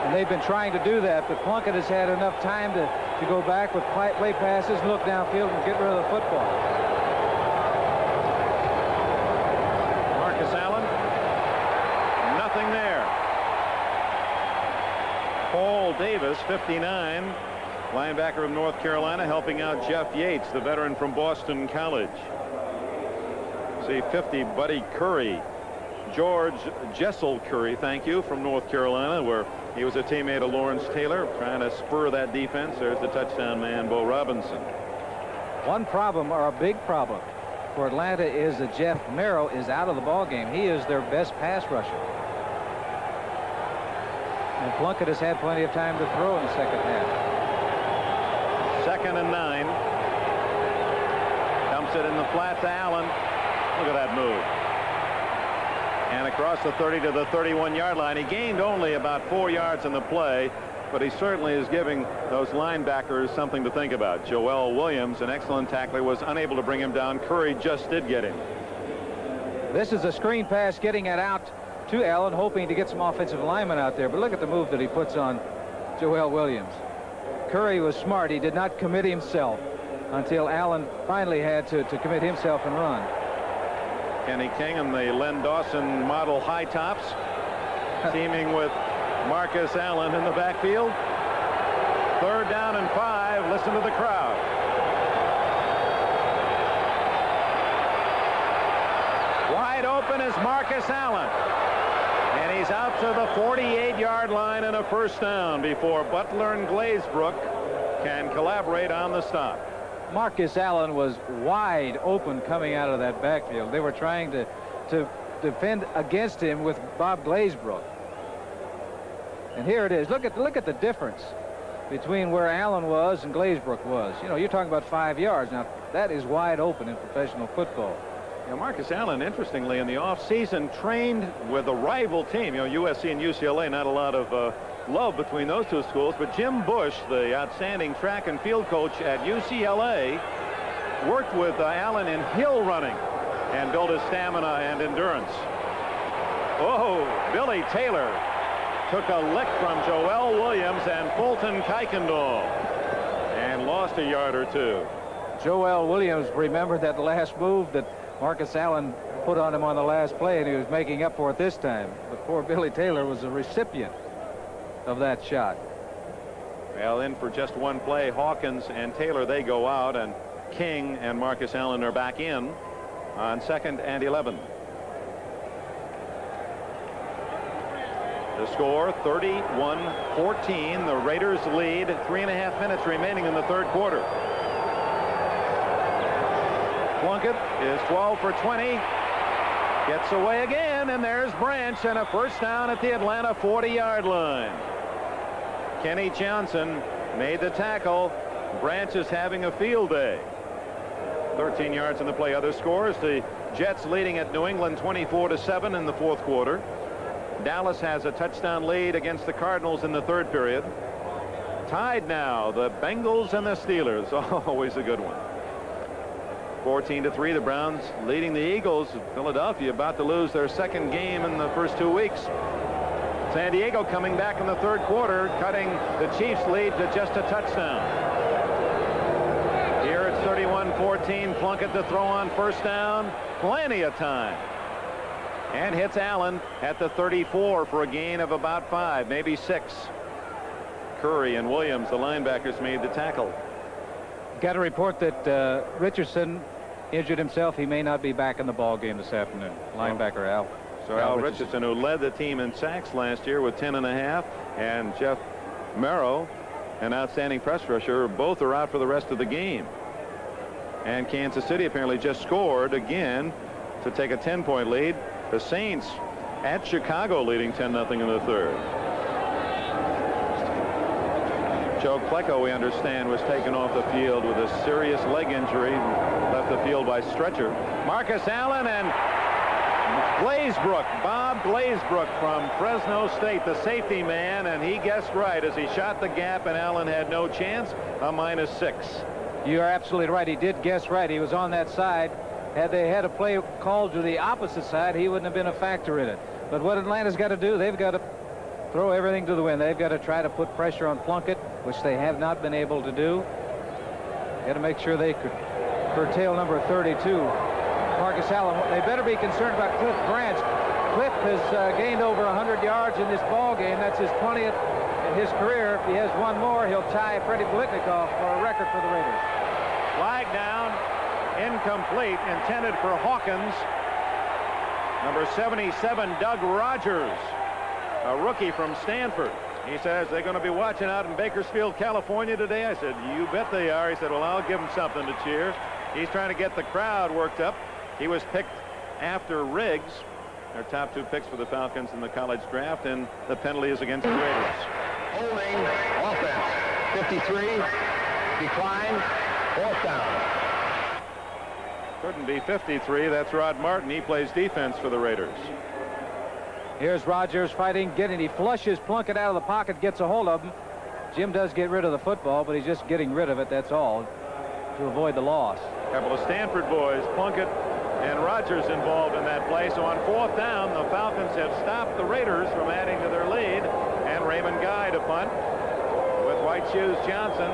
and they've been trying to do that, but Plunkett has had enough time to go back with play passes and look downfield and get rid of the football. Allen, nothing there. Paul Davis, 59, linebacker of North Carolina, helping out Jeff Yates, the veteran from Boston College. See 50, Buddy Curry, George Jessel Curry, thank you, from North Carolina, where he was a teammate of Lawrence Taylor, trying to spur that defense. There's the touchdown man, Bo Robinson. One problem, or a big problem, for Atlanta is that Jeff Merrill is out of the ball game. He is their best pass rusher. And Plunkett has had plenty of time to throw in the second half. 2nd and 9. Dumps it in the flat to Allen. Look at that move. And across the 30 to the 31-yard line. He gained only about 4 yards in the play, but he certainly is giving those linebackers something to think about. Joel Williams, an excellent tackler, was unable to bring him down. Curry just did get him. This is a screen pass getting it out to Allen, hoping to get some offensive linemen out there. But look at the move that he puts on Joel Williams. Curry was smart. He did not commit himself. until Allen finally had to commit himself and run. Kenny King and the Len Dawson model high tops teaming with Marcus Allen in the backfield. 3rd down and 5. Listen to the crowd. Wide open is Marcus Allen. And he's out to the 48-yard line and a 1st down before Butler and Glazebrook can collaborate on the stop. Marcus Allen was wide open coming out of that backfield. They were trying to defend against him with Bob Glazebrook. And here it is. Look at the difference between where Allen was and Glazebrook was. You know, you're talking about 5 yards. Now, that is wide open in professional football. Now, Marcus Allen, interestingly, in the offseason trained with a rival team. You know, USC and UCLA, not a lot of love between those two schools. But Jim Bush, the outstanding track and field coach at UCLA, worked with Allen in hill running and built his stamina and endurance. Oh, Billy Taylor took a lick from Joel Williams and Fulton Kuykendall and lost a yard or 2. Joel Williams remembered that last move that Marcus Allen put on him on the last play, and he was making up for it this time. But poor Billy Taylor was a recipient of that shot. Well, in for just one play, Hawkins and Taylor, they go out, and King and Marcus Allen are back in on 2nd and 11. The score 31-14. The Raiders lead. 3.5 minutes remaining in the 3rd quarter. Plunkett is 12 for 20. Gets away again, and there's Branch, and a 1st down at the Atlanta 40-yard line. Kenny Johnson made the tackle. Branch is having a field day. 13 yards in the play. Other scores: the Jets leading at New England 24-7 in the 4th quarter. Dallas has a touchdown lead against the Cardinals in the 3rd period. Tied now, the Bengals and the Steelers. Always a good one. 14-3, the Browns leading the Eagles. Philadelphia about to lose their 2nd game in the first 2 weeks. San Diego coming back in the 3rd quarter, cutting the Chiefs' lead to just a touchdown. Here it's 31-14. Plunkett to throw on 1st down. Plenty of time. And hits Allen at the 34 for a gain of about 5, maybe 6. Curry and Williams, the linebackers, made the tackle. Got a report that Richardson injured himself. He may not be back in the ball game this afternoon. Linebacker Al. So Al Richardson, who led the team in sacks last year with 10.5, and Jeff Merrow, an outstanding press rusher, both are out for the rest of the game. And Kansas City apparently just scored again to take a 10-point lead. The Saints at Chicago leading 10-0 in the 3rd. Joe Klecko, we understand, was taken off the field with a serious leg injury, left the field by stretcher. Marcus Allen and Glazebrook, Bob Glazebrook from Fresno State, the safety man, and he guessed right as he shot the gap, and Allen had no chance. A -6. You are absolutely right. He did guess right. He was on that side. Had they had a play called to the opposite side, he wouldn't have been a factor in it. But what Atlanta's got to do, they've got to throw everything to the wind. They've got to try to put pressure on Plunkett, which they have not been able to do. Got to make sure they could curtail number 32, Marcus Allen. They better be concerned about Cliff Branch. Cliff has gained over 100 yards in this ball game. That's his 20th in his career. If he has one more, he'll tie Freddie Blitnikoff for a record for the Raiders. Flag down. Incomplete, intended for Hawkins. Number 77, Doug Rogers, a rookie from Stanford. He says they're going to be watching out in Bakersfield, California today. I said, you bet they are. He said, well, I'll give them something to cheer. He's trying to get the crowd worked up. He was picked after Riggs, their top 2 picks for the Falcons in the college draft, and the penalty is against the Raiders. Holding offense. 53. Decline. 4th down. Couldn't be 53. That's Rod Martin. He plays defense for the Raiders. Here's Rogers fighting, he flushes Plunkett out of the pocket, gets a hold of him. Jim does get rid of the football, but he's just getting rid of it, that's all, to avoid the loss. A couple of Stanford boys, Plunkett and Rogers, involved in that play. So on 4th down, the Falcons have stopped the Raiders from adding to their lead, and Raymond Guy to punt with White Shoes Johnson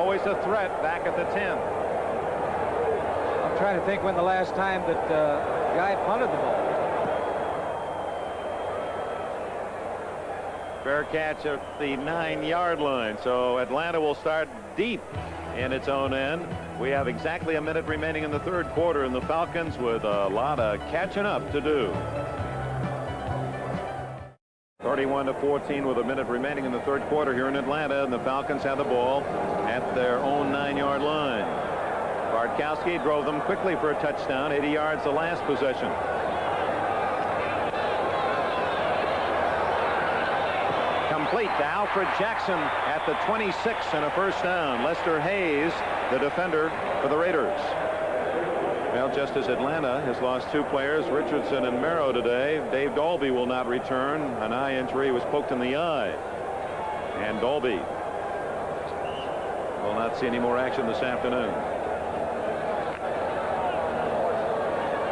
always a threat back at the 10. I'm trying to think when the last time that Guy punted the ball. Fair catch at the 9-yard line. So Atlanta will start deep in its own end. We have exactly a minute remaining in the third quarter, and the Falcons with a lot of catching up to do. 31-14 with a minute remaining in the third quarter here in Atlanta, and the Falcons have the ball at their own 9-yard line. Bartkowski drove them quickly for a touchdown, 80 yards the last possession. Complete to Alfred Jackson at the 26 and a first down. Lester Hayes, the defender for the Raiders. Well, just as Atlanta has lost 2 players, Richardson and Merrow, today, Dave Dalby will not return. An eye injury, was poked in the eye. And Dalby will not see any more action this afternoon.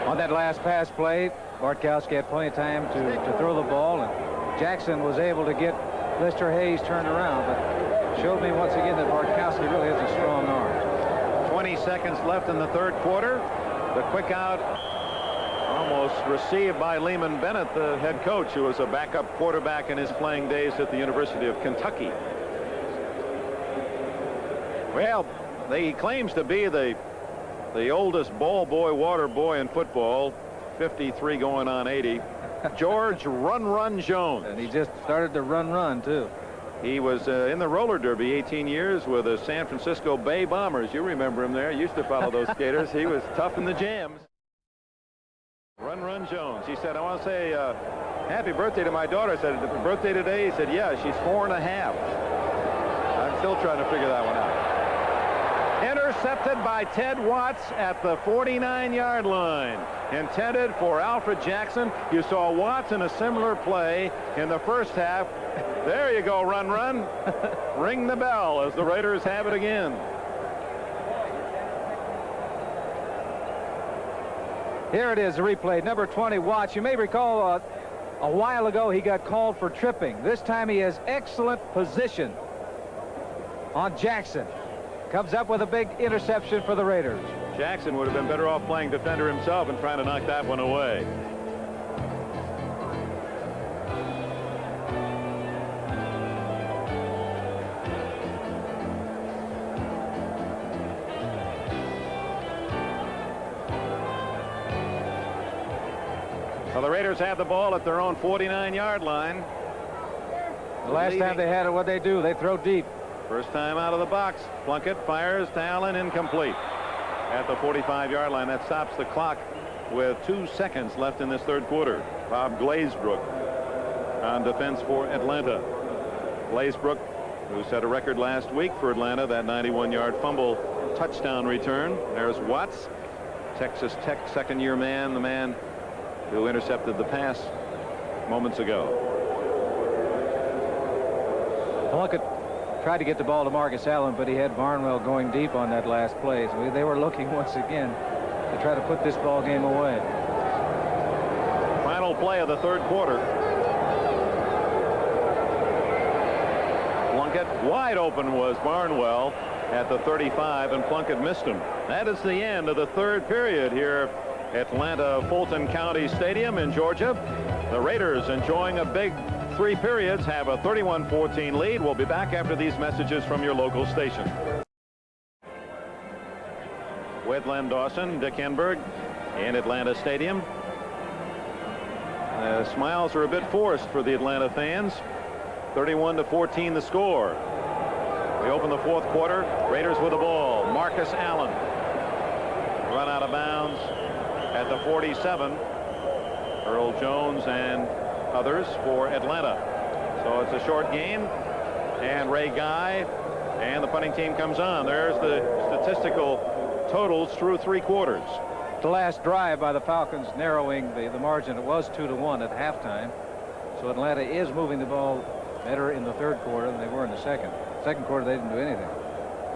On that last pass play, Bartkowski had plenty of time to throw the ball, and Jackson was able to get Lester Hayes turned around, but showed me once again that Bartkowski really has a strong arm. 20 seconds left in the third quarter. The quick out almost received by Lehman Bennett, the head coach, who was a backup quarterback in his playing days at the University of Kentucky. Well, he claims to be the oldest ball boy, water boy in football, 53 going on 80. George Run Jones. And he just started to run too. He was in the roller derby 18 years with the San Francisco Bay Bombers. You remember him there. Used to follow those skaters. He was tough in the jams. Run Jones. He said, I want to say happy birthday to my daughter. I said, birthday today? He said, yeah, she's 4 1/2. I'm still trying to figure that one out. Intercepted by Ted Watts at the 49-yard line. Intended for Alfred Jackson. You saw Watts in a similar play in the first half. There you go, run. Ring the bell as the Raiders have it again. Here it is, the replay. Number 20, Watts. You may recall a while ago he got called for tripping. This time he has excellent position on Jackson. Comes up with a big interception for the Raiders. Jackson would have been better off playing defender himself and trying to knock that one away. Well, the Raiders have the ball at their own 49-yard line. The last time they had it, what they do? They throw deep. First time out of the box. Plunkett fires to Allen, incomplete. At the 45-yard line, that stops the clock with 2 seconds left in this third quarter. Bob Glazebrook on defense for Atlanta. Glazebrook, who set a record last week for Atlanta, that 91-yard fumble touchdown return. There's Watts, Texas Tech second-year man, the man who intercepted the pass moments ago. Plunkett tried to get the ball to Marcus Allen, but he had Barnwell going deep on that last play. So they were looking once again to try to put this ball game away. Final play of the third quarter. Plunkett wide open was Barnwell at the 35, and Plunkett missed him. That is the end of the third period here at Atlanta Fulton County Stadium in Georgia. The Raiders enjoying a big 3 periods, have a 31-14 lead. We'll be back after these messages from your local station. With Len Dawson, Dick Enberg in Atlanta Stadium. Smiles are a bit forced for the Atlanta fans. 31-14 the score. We open the fourth quarter. Raiders with the ball. Marcus Allen. Run out of bounds at the 47. Earl Jones and others for Atlanta. So it's a short game, and Ray Guy and the punting team comes on. There's the statistical totals through 3 quarters. The last drive by the Falcons narrowing the margin. It was 2-1 at halftime. So Atlanta is moving the ball better in the third quarter than they were in the second. Second quarter they didn't do anything.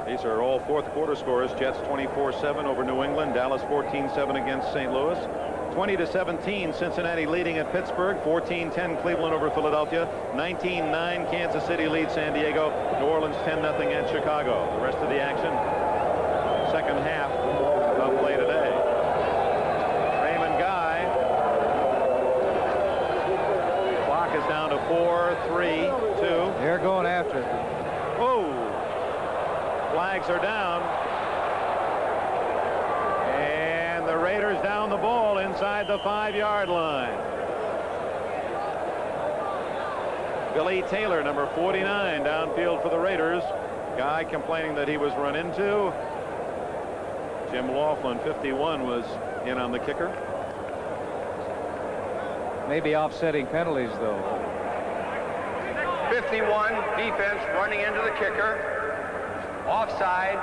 These are all fourth quarter scores. Jets 24-7 over New England. Dallas 14-7 against St. Louis. 20-17 Cincinnati leading at Pittsburgh. 14-10 Cleveland over Philadelphia. 19-9 Kansas City leads San Diego. New Orleans 10-0 at Chicago. The rest of the action second half of play today. Raymond Guy. Clock is down to 4, 3, 2. They're going after it. Whoa. Flags are down. And the Raiders down the ball inside the 5-yard line. Billy Taylor, number 49, downfield for the Raiders. Guy complaining that he was run into. Jim Laughlin, 51, was in on the kicker. Maybe offsetting penalties, though. 51, defense running into the kicker. Offside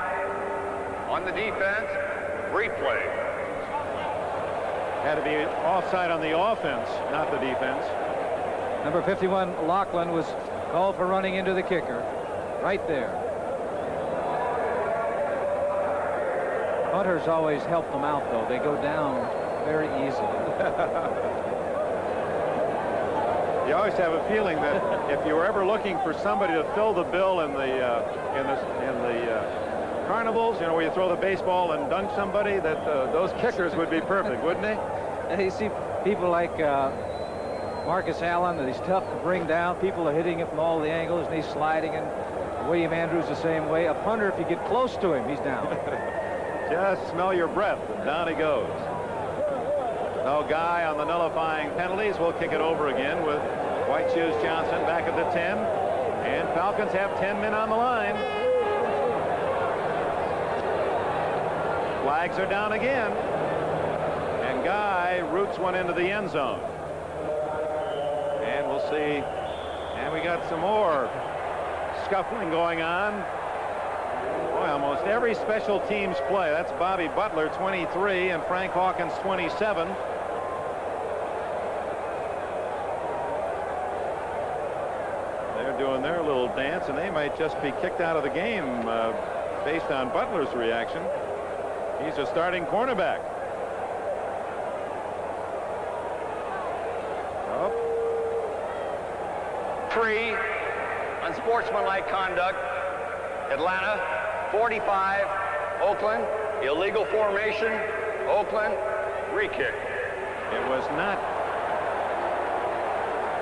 on the defense. Replay. Had to be offside on the offense, not the defense. Number 51, Laughlin, was called for running into the kicker. Right there. Hunters always help them out, though. They go down very easily. You always have a feeling that if you were ever looking for somebody to fill the bill in the carnivals, you know, where you throw the baseball and dunk somebody, that those kickers would be perfect, wouldn't they? And you see people like Marcus Allen, that he's tough to bring down. People are hitting him from all the angles, and he's sliding. And William Andrews the same way. A punter, if you get close to him, he's down. Just smell your breath, and down he goes. No Guy on the nullifying penalties. We'll kick it over again with White Shoes Johnson back at the 10. And Falcons have 10 men on the line. Flags are down again. And Guy roots one into the end zone. And we'll see. And we got some more scuffling going on. Boy, almost every special teams play. That's Bobby Butler, 23, and Frank Hawkins, 27. They're doing their little dance, and they might just be kicked out of the game based on Butler's reaction. He's a starting cornerback. Oh. 3, unsportsmanlike conduct. Atlanta. 45, Oakland, illegal formation, Oakland, re-kick. It was not.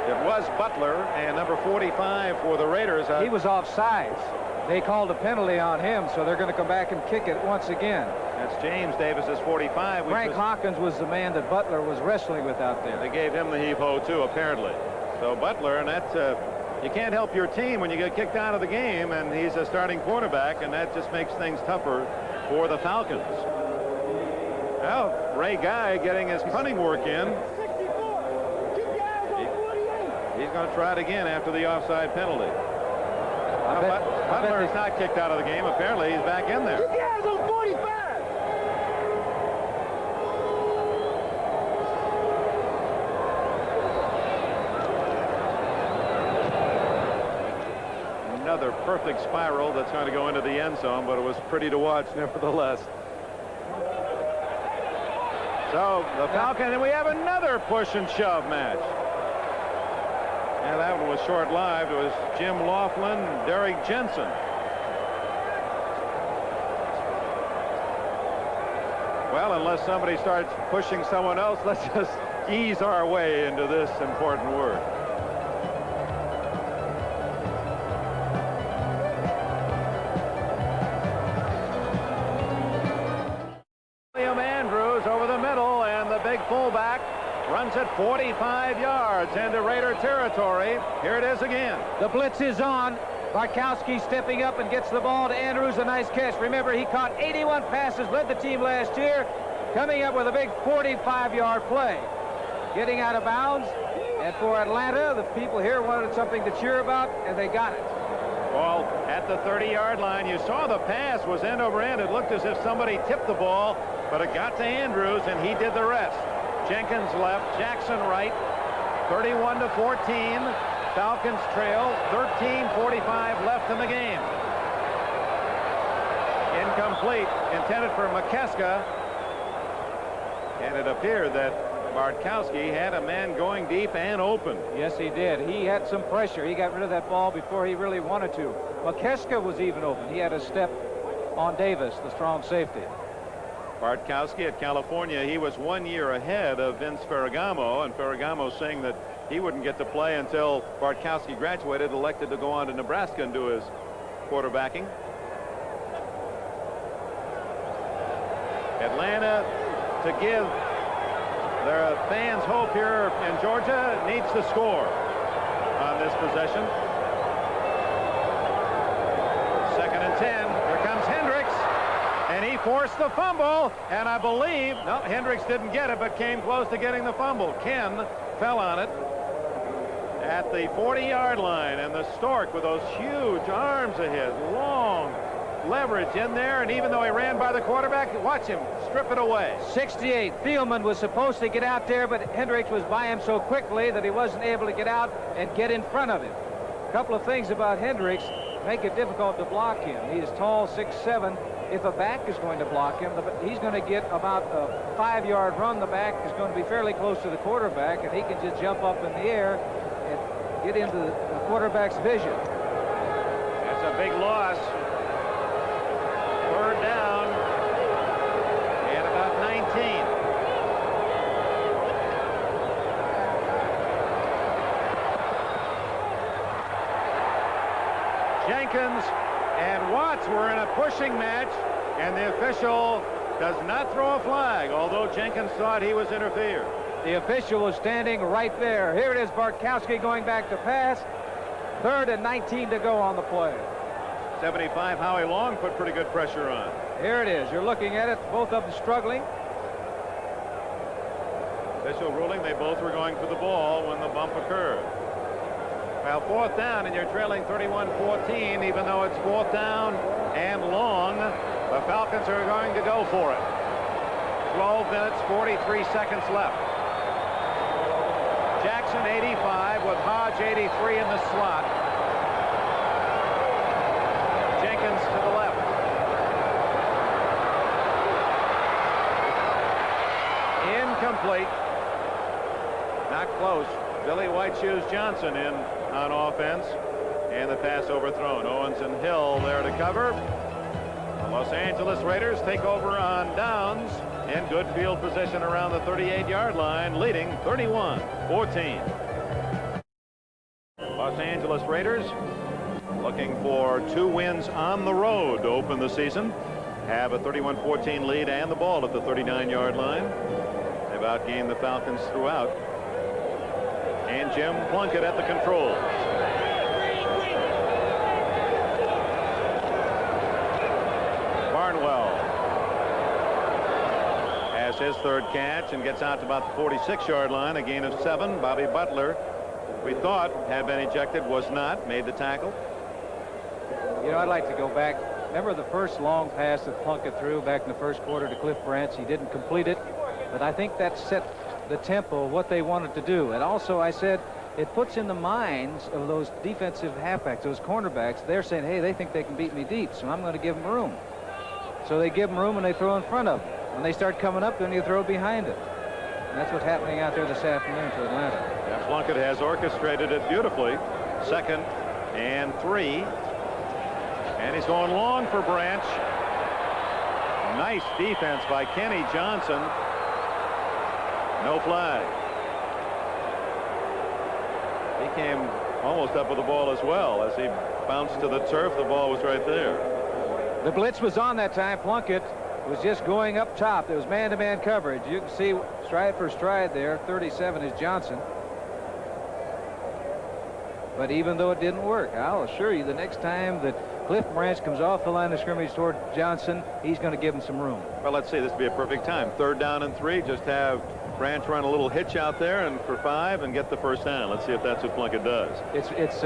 It was Butler, and number 45 for the Raiders. He was offsides. They called a penalty on him, so they're going to come back and kick it once again. That's James Davis's 45. Frank Hawkins was the man that Butler was wrestling with out there. They gave him the heave-ho, too, apparently. So Butler, and that's... you can't help your team when you get kicked out of the game, and he's a starting quarterback, and that just makes things tougher for the Falcons. Well, Ray Guy getting his punting work in. He's going to try it again after the offside penalty. Butler is not kicked out of the game. Apparently, he's back in there. Another perfect spiral that's going to go into the end zone, but it was pretty to watch nevertheless. So the Falcons, and we have another push and shove match. And that one was short-lived. It was Jim Laughlin, Derek Jensen. Well, unless somebody starts pushing someone else, let's just ease our way into this important word. Fullback runs it 45 yards into Raider territory. Here it is again. The blitz is on. Barkowski stepping up and gets the ball to Andrews. A nice catch. Remember, he caught 81 passes, led the team last year, coming up with a big 45-yard play. Getting out of bounds. And for Atlanta, the people here wanted something to cheer about, and they got it. Ball at the 30-yard line. You saw the pass was end over end. It looked as if somebody tipped the ball, but it got to Andrews, and he did the rest. Jenkins left, Jackson right, 31-14. Falcons trail, 13:45 left in the game. Incomplete, intended for McKeska, and it appeared that Bartkowski had a man going deep and open. Yes, he did. He had some pressure. He got rid of that ball before he really wanted to. McKeska was even open. He had a step on Davis, the strong safety. Bartkowski at California, he was 1 year ahead of Vince Ferragamo, and Ferragamo saying that he wouldn't get to play until Bartkowski graduated, elected to go on to Nebraska and do his quarterbacking. Atlanta, to give their fans hope here in Georgia, needs to score on this possession. 2nd and 10. Here comes Hendricks, and he forced the fumble, and I believe, no, Hendricks didn't get it, but came close to getting the fumble. Ken fell on it at the 40-yard line, and the Stork with those huge arms of his, long leverage in there, and even though he ran by the quarterback, watch him strip it away. 68. Thielman was supposed to get out there, but Hendricks was by him so quickly that he wasn't able to get out and get in front of him. A couple of things about Hendricks make it difficult to block him. He is tall, 6'7". If a back is going to block him, he's going to get about a 5-yard run. The back is going to be fairly close to the quarterback, and he can just jump up in the air and get into the quarterback's vision. That's a big loss. 3rd down and about 19. Jenkins and Watts were in a pushing match, and the official does not throw a flag, although Jenkins thought he was interfered. The official was standing right there. Here it is, Bartkowski going back to pass. 3rd and 19 to go on the play. 75, Howie Long put pretty good pressure on. Here it is. You're looking at it. Both of them struggling. Official ruling they both were going for the ball when the bump occurred. Well, 4th down, and you're trailing 31-14, even though it's 4th down and long. The Falcons are going to go for it. 12 minutes, 43 seconds left. Jackson 85 with Hodge 83 in the slot. Jenkins to the left. Incomplete. Not close. Billy White Shoes Johnson in on offense, and the pass overthrown. Owens and Hill there to cover. The Los Angeles Raiders take over on downs in good field position around the 38-yard line, leading 31-14. Los Angeles Raiders looking for 2 wins on the road to open the season. Have a 31-14 lead and the ball at the 39-yard line. They've outgained the Falcons throughout. And Jim Plunkett at the controls. Barnwell has his 3rd catch and gets out to about the 46-yard line, a gain of 7. Bobby Butler, we thought had been ejected, was not, made the tackle. You know, I'd like to go back. Remember the first long pass that Plunkett threw back in the 1st quarter to Cliff Branch? He didn't complete it, but I think that set the tempo of what they wanted to do. And also, I said, it puts in the minds of those defensive halfbacks, those cornerbacks, they're saying, hey, they think they can beat me deep, so I'm going to give them room. So they give them room and they throw in front of them. When they start coming up, then you throw behind it. And that's what's happening out there this afternoon for Atlanta. Yeah, Plunkett has orchestrated it beautifully. 2nd and 3. And he's going long for Branch. Nice defense by Kenny Johnson. No flag. He came almost up with the ball as well. As he bounced to the turf, the ball was right there. The blitz was on that time. Plunkett was just going up top. There was man-to-man coverage. You can see stride for stride there. 37 is Johnson. But even though it didn't work, I'll assure you the next time that Cliff Branch comes off the line of scrimmage toward Johnson, he's going to give him some room. Well, let's see. This would be a perfect time. 3rd down and 3. Just have Branch run a little hitch out there and for 5 and get the 1st down. Let's see if that's what Plunkett does. It's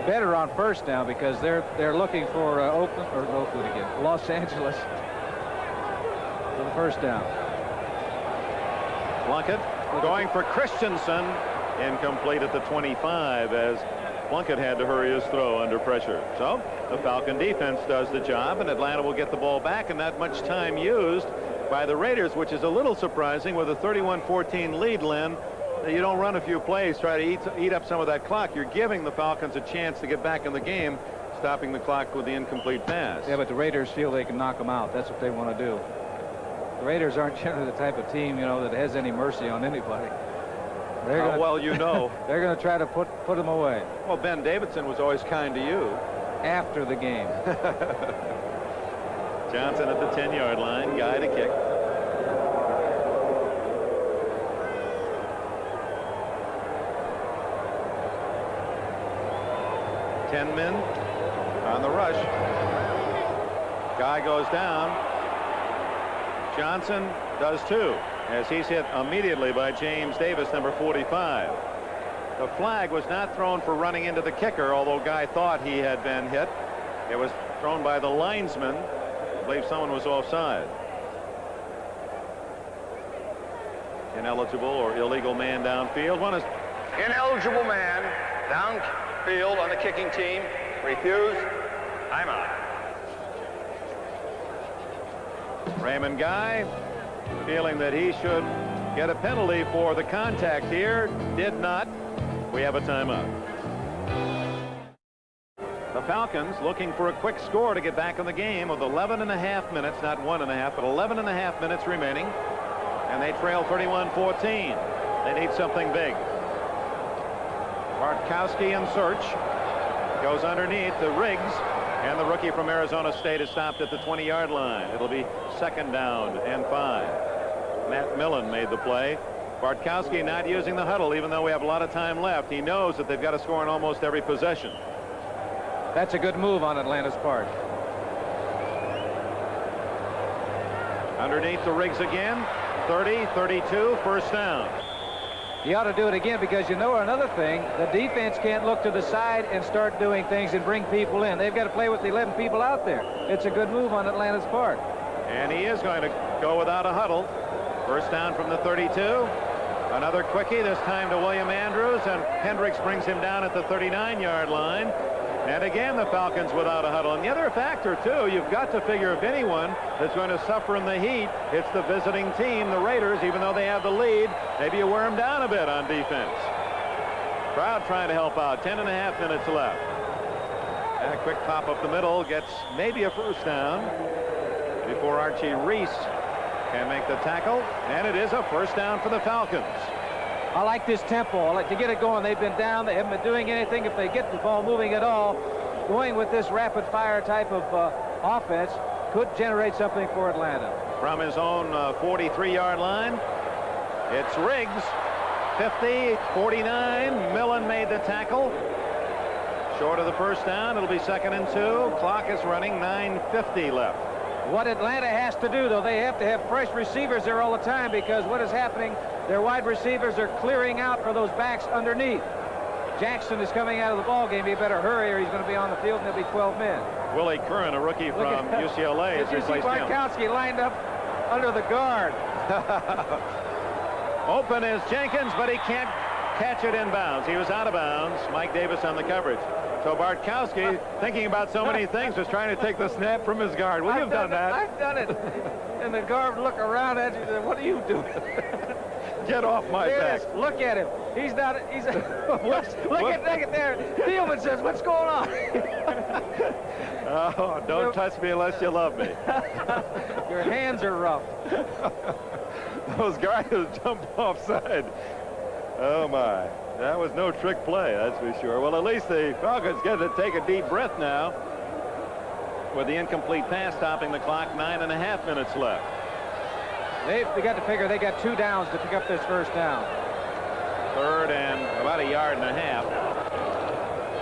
better on 1st down because they're looking for Oakland again, Los Angeles for the 1st down. Plunkett going for Christensen. Incomplete at the 25 as Plunkett had to hurry his throw under pressure. So the Falcon defense does the job, and Atlanta will get the ball back, and not much time used by the Raiders, which is a little surprising with a 31-14 lead, Lynn. You don't run a few plays, try to eat up some of that clock. You're giving the Falcons a chance to get back in the game, stopping the clock with the incomplete pass. Yeah, but the Raiders feel they can knock them out. That's what they want to do. The Raiders aren't generally the type of team, that has any mercy on anybody. They're gonna, well, they're going to try to put them away. Well, Ben Davidson was always kind to you. After the game. Johnson at the 10-yard line, guy to kick. Ten men on the rush. Guy goes down. Johnson does too, as he's hit immediately by James Davis, number 45. The flag was not thrown for running into the kicker, although Guy thought he had been hit. It was thrown by the linesman. I believe someone was offside. Ineligible or illegal man downfield. One is Ineligible man downfield on the kicking team. Refused. Timeout. Raymond Guy, feeling that he should get a penalty for the contact here, did not. We have a timeout. The Falcons looking for a quick score to get back in the game with 11.5 minutes, not 1.5, but 11.5 minutes remaining. And they trail 31-14. They need something big. Bartkowski in search. Goes underneath to Riggs. And the rookie from Arizona State is stopped at the 20-yard line. It'll be 2nd down and 5. Matt Millen made the play. Bartkowski not using the huddle, even though we have a lot of time left. He knows that they've got to score in almost every possession. That's a good move on Atlanta's part. Underneath to Riggs again. 30, 32, 1st down. You ought to do it again because another thing, the defense can't look to the side and start doing things and bring people in. They've got to play with the 11 people out there. It's a good move on Atlanta's part. And he is going to go without a huddle. 1st down from the 32. Another quickie, this time to William Andrews, and Hendricks brings him down at the 39-yard line. And again, the Falcons without a huddle. And the other factor, too, you've got to figure if anyone is going to suffer in the heat, it's the visiting team, the Raiders, even though they have the lead. Maybe you wear them down a bit on defense. Crowd trying to help out. 10.5 minutes left. And a quick pop up the middle gets maybe a 1st down before Archie Reese can make the tackle. And it is a 1st down for the Falcons. I like this tempo. I like to get it going. They've been down. They haven't been doing anything. If they get the ball moving at all, going with this rapid fire type of offense could generate something for Atlanta. From his own 43-yard line, it's Riggs. 50, 49. Millen made the tackle. Short of the 1st down. It'll be 2nd and 2. Clock is running. 9:50 left. What Atlanta has to do, though, they have to have fresh receivers there all the time because what is happening, their wide receivers are clearing out for those backs underneath. Jackson is coming out of the ball game. He better hurry or he's going to be on the field and there'll be 12 men. Willie Curran, a rookie from UCLA, has replaced him. Bartkowski lined up under the guard. Open is Jenkins, but he can't catch it in bounds. He was out of bounds. Mike Davis on the coverage. So Bartkowski, thinking about so many things, was trying to take the snap from his guard. Well, you've done that. I've done it. And the guard would look around at you and say, what are you doing? Get off my back. Look at him. He's not. He's. look at there. Thielman says, "What's going on?" Oh, don't touch me unless you love me. Your hands are rough. Those guys jump offside. Oh my. That was no trick play, that's for sure. Well, at least the Falcons get to take a deep breath now with the incomplete pass stopping the clock. 9.5 minutes left. They got to figure they got 2 downs to pick up this 1st down. 3rd and about 1.5 yards.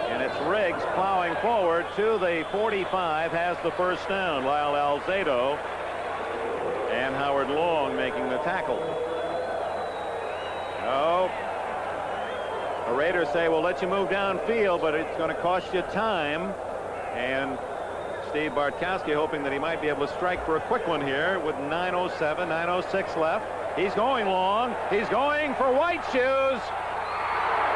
And it's Riggs plowing forward to the 45, has the 1st down. Lyle Alzado and Howard Long making the tackle. Oh. The Raiders say, we'll let you move downfield, but it's going to cost you time. And Steve Bartkowski hoping that he might be able to strike for a quick one here with 9:07, 9:06 left. He's going long. He's going for White Shoes.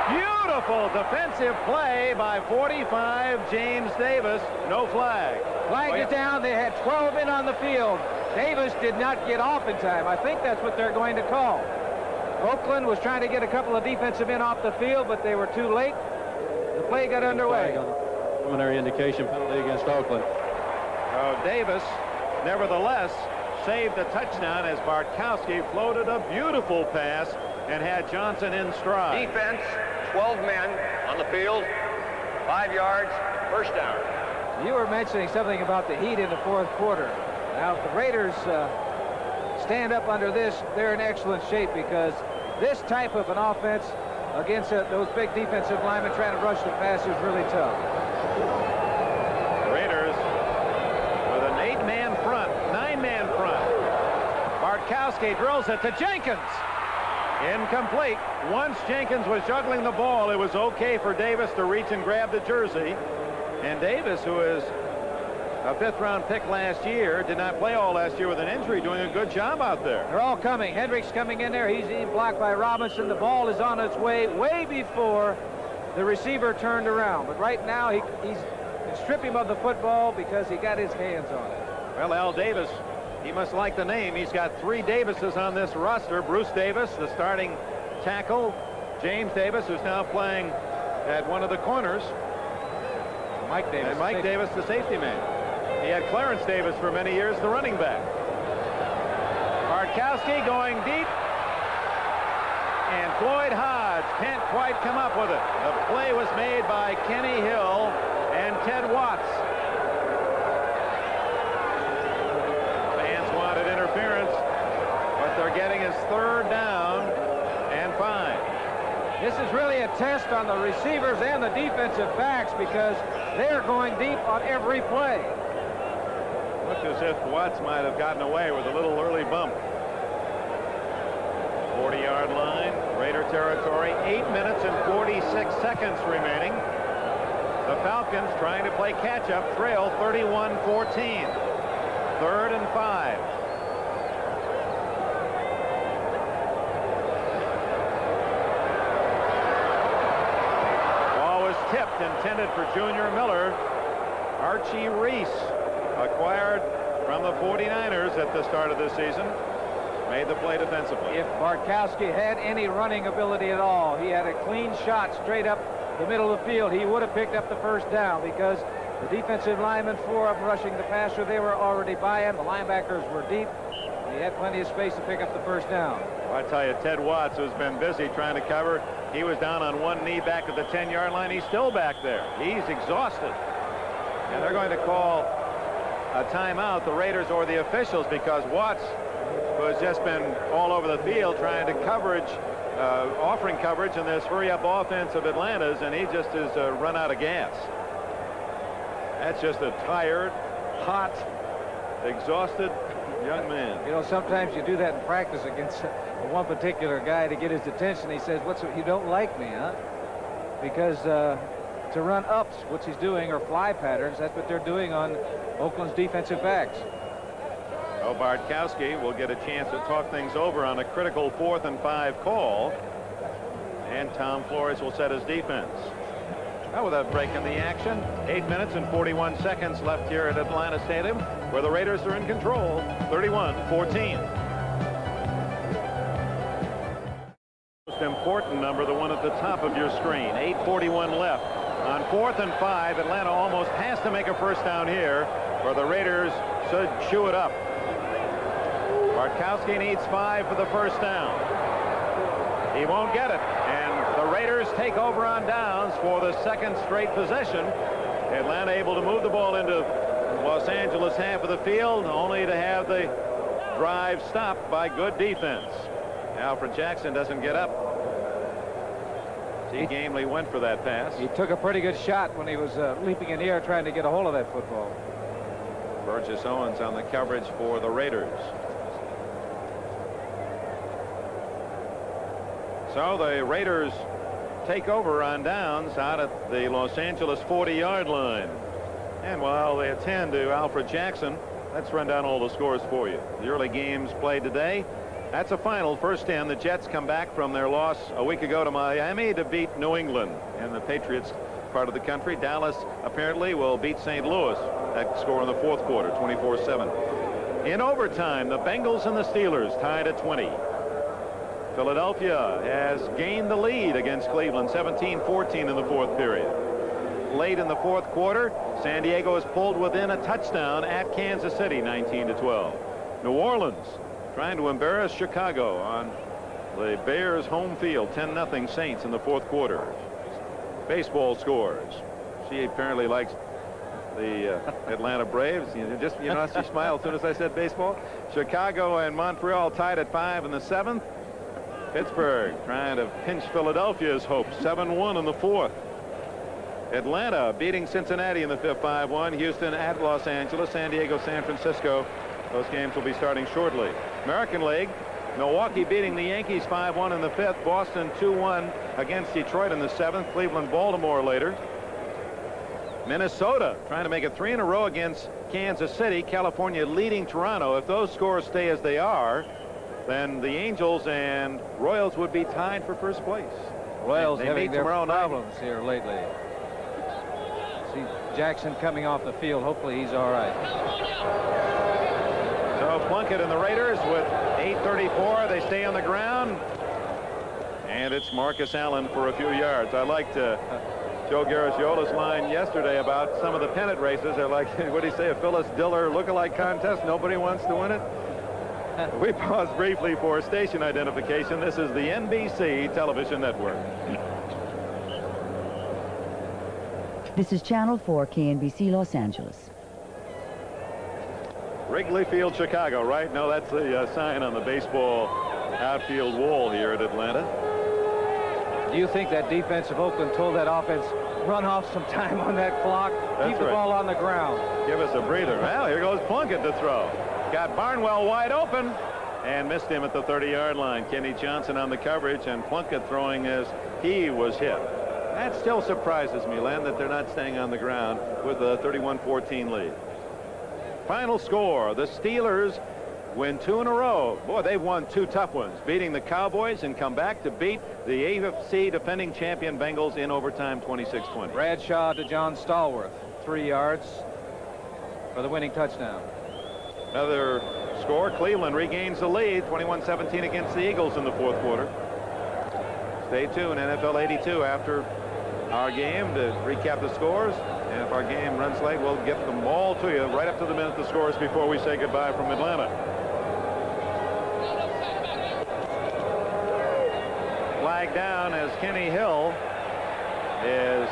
Beautiful. beautiful defensive play by 45 James Davis. No flag. Flagged it down. They had 12 in on the field. Davis did not get off in time. I think that's what they're going to call. Oakland was trying to get a couple of defensive men off the field, but they were too late. The play got underway. Preliminary indication penalty against Oakland. Davis, nevertheless, saved the touchdown as Bartkowski floated a beautiful pass and had Johnson in stride. Defense, 12 men on the field, 5 yards, first down. You were mentioning something about the heat in the fourth quarter. Now, if the Raiders stand up under this, they're in excellent shape, because this type of an offense against those big defensive linemen trying to rush the pass is really tough. Raiders with an 8-man front, 9-man front. Bartkowski drills it to Jenkins. Incomplete. Once Jenkins was juggling the ball, it was okay for Davis to reach and grab the jersey. And Davis, who is a 5th-round pick last year, did not play all last year with an injury, doing a good job out there. They're all coming. Hendricks coming in there. He's blocked by Robinson. The ball is on its way before the receiver turned around. But right now, he's strip him of the football because he got his hands on it. Well, Al Davis, he must like the name. He's got 3 Davises on this roster. Bruce Davis, the starting tackle. James Davis, who's now playing at one of the corners. Mike Davis. And Mike Davis, the safety man. He had Clarence Davis for many years, the running back. Bartkowski going deep. And Floyd Hodge can't quite come up with it. The play was made by Kenny Hill and Ted Watts. Fans wanted interference, but they're getting his 3rd down and 5. This is really a test on the receivers and the defensive backs, because they're going deep on every play. Looked as if Watts might have gotten away with a little early bump. 40-yard line, Raider territory, 8 minutes and 46 seconds remaining. The Falcons trying to play catch-up, trail 31-14. 3rd and 5. Ball was tipped, intended for Junior Miller. Archie Reese, acquired from the 49ers at the start of this season, made the play defensively. If Bartkowski had any running ability at all, he had a clean shot straight up the middle of the field, he would have picked up the first down, because the defensive linemen, 4 of them rushing the passer, they were already by him. The linebackers were deep. He had plenty of space to pick up the first down. Well, I tell you, Ted Watts, who's been busy trying to cover, he was down on one knee back at the 10-yard line. He's still back there. He's exhausted. And they're going to call a timeout, the Raiders or the officials, because Watts, who has just been all over the field trying to offering coverage in this hurry-up offense of Atlanta's, and he just has run out of gas. That's just a tired, hot, exhausted young man. You know, sometimes you do that in practice against one particular guy to get his attention. He says, you don't like me, huh? Because to run ups, which he's doing, or fly patterns, that's what they're doing on Oakland's defensive backs. Well, Bartkowski will get a chance to talk things over on a critical 4th and 5 call. And Tom Flores will set his defense. Now, without breaking the action, 8 minutes and 41 seconds left here at Atlanta Stadium, where the Raiders are in control, 31-14. Most important number, the one at the top of your screen, 8:41 left. On 4th and 5, Atlanta almost has to make a first down here, or the Raiders should chew it up. Bartkowski needs 5 for the first down. He won't get it, and the Raiders take over on downs for the 2nd straight possession. Atlanta able to move the ball into Los Angeles half of the field, only to have the drive stopped by good defense. Alfred Jackson doesn't get up. T. Gamely went for that pass. He took a pretty good shot when he was leaping in the air trying to get a hold of that football. Burgess Owens on the coverage for the Raiders. So the Raiders take over on downs out at the Los Angeles 40-yard line. And while they attend to Alfred Jackson, let's run down all the scores for you. The early games played today. That's a final. First in. The Jets come back from their loss a week ago to Miami to beat New England in the Patriots part of the country. Dallas apparently will beat St. Louis. That score in the fourth quarter, 24-7. In overtime, the Bengals and the Steelers tied at 20. Philadelphia has gained the lead against Cleveland, 17-14 in the fourth period. Late in the fourth quarter, San Diego is pulled within a touchdown at Kansas City, 19-12. New Orleans trying to embarrass Chicago on the Bears home field, 10-0 Saints in the fourth quarter. Baseball scores. She apparently likes the Atlanta Braves. You know, she smiled as soon as I said baseball. Chicago and Montreal tied at 5 in the seventh. Pittsburgh trying to pinch Philadelphia's hopes, 7-1 in the fourth. Atlanta beating Cincinnati in the fifth, 5-1. Houston at Los Angeles. San Diego, San Francisco. Those games will be starting shortly. American League, Milwaukee beating the Yankees 5-1 in the fifth. Boston 2-1 against Detroit in the seventh. Cleveland, Baltimore later. Minnesota trying to make it 3 in a row against Kansas City. California leading Toronto. If those scores stay as they are, then the Angels and Royals would be tied for first place. Royals they having meet their tomorrow problems night. here lately. See Jackson coming off the field. Hopefully he's all right. So Plunkett and the Raiders with 8:34. They stay on the ground. And it's Marcus Allen for a few yards. I liked Joe Garagiola's line yesterday about some of the pennant races. They're like, what do you say, a Phyllis Diller lookalike contest? Nobody wants to win it. We pause briefly for station identification. This is the NBC television network. This is Channel 4 KNBC Los Angeles. Wrigley Field, Chicago, right? No, that's the sign on the baseball outfield wall here at Atlanta. Do you think that defense of Oakland told that offense, run off some time on that clock, keep the ball on the ground? Give us a breather. Well, here goes Plunkett to throw. Got Barnwell wide open and missed him at the 30-yard line. Kenny Johnson on the coverage, and Plunkett throwing as he was hit. That still surprises me, Len, that they're not staying on the ground with a 31-14 lead. Final score, the Steelers win 2 in a row. Boy, they've won 2 tough ones, beating the Cowboys and come back to beat the AFC defending champion Bengals in overtime, 26-20. Bradshaw to John Stallworth, 3 yards for the winning touchdown. Another score, Cleveland regains the lead, 21-17 against the Eagles in the fourth quarter. Stay tuned, NFL 82 after our game to recap the scores. And if our game runs late, we'll get them all to you right up to the minute the scores before we say goodbye from Atlanta. Flag down as Kenny Hill is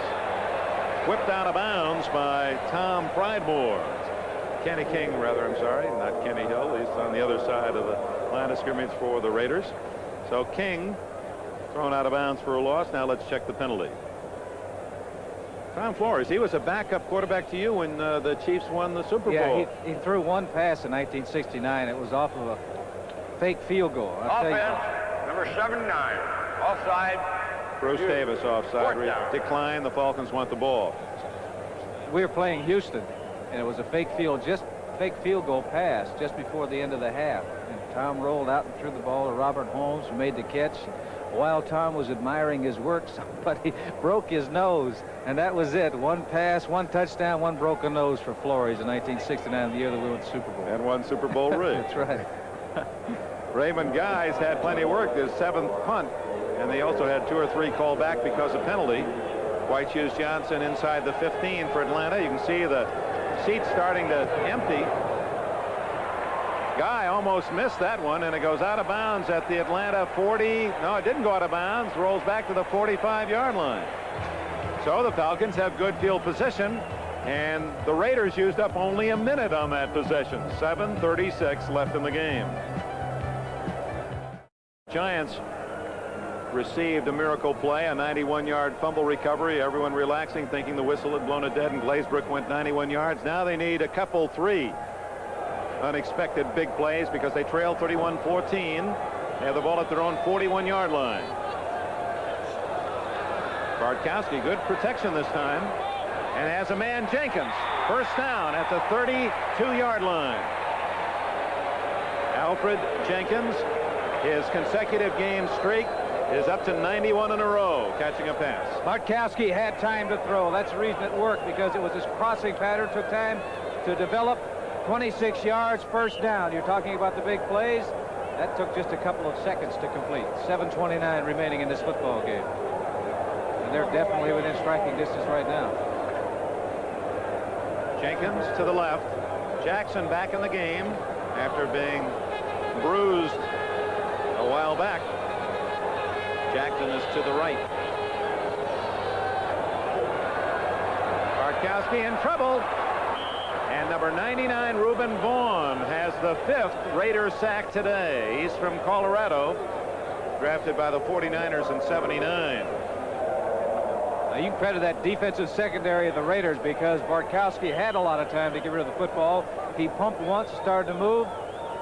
whipped out of bounds by Tom Pridemore. Kenny King, rather, I'm sorry, not Kenny Hill. He's on the other side of the line of scrimmage for the Raiders. So King thrown out of bounds for a loss. Now let's check the penalty. Tom Flores, he was a backup quarterback to you when the Chiefs won the Super Bowl. Yeah, he threw one pass in 1969. It was off of a fake field goal. Offense, number 79. Offside. Bruce Davis offside. Decline. The Falcons want the ball. We were playing Houston, and it was a fake field goal pass just before the end of the half. And Tom rolled out and threw the ball to Robert Holmes, who made the catch. While Tom was admiring his work, somebody broke his nose, and that was it. One pass, one touchdown, one broken nose for Flores in 1969, the year that we won the Super Bowl. And one Super Bowl ring. That's right. Raymond Guys had plenty of work, his 7th punt, and they also had 2 or 3 called back because of penalty. White Shoes Johnson inside the 15 for Atlanta. You can see the seats starting to empty. Guy almost missed that one, and it goes out of bounds at the Atlanta 40. No, it didn't go out of bounds. Rolls back to the 45-yard line. So the Falcons have good field position, and the Raiders used up only a minute on that possession. 7:36 left in the game. Giants received a miracle play, a 91-yard fumble recovery. Everyone relaxing, thinking the whistle had blown it dead, and Glazebrook went 91 yards. Now they need a couple 3 unexpected big plays because they trail 31-14. They have the ball at their own 41-yard line. Bartkowski, good protection this time, and has a man, Jenkins. First down at the 32-yard line. Alfred Jenkins His consecutive game streak is up to 91 in a row, catching a pass. Bartkowski had time to throw. That's the reason it worked, because it was this crossing pattern. Took time to develop. 26 yards, first down. You're talking about the big plays. That took just a couple of seconds to complete. 7:29 remaining in this football game. And they're definitely within striking distance right now. Jenkins to the left. Jackson back in the game after being bruised a while back. Jackson is to the right. Bartkowski in trouble. And number 99, Reuben Vaughn, has the 5th Raider sack today. He's from Colorado, drafted by the 49ers in '79. Now you can credit that defensive secondary of the Raiders, because Bartkowski had a lot of time to get rid of the football. He pumped once, started to move.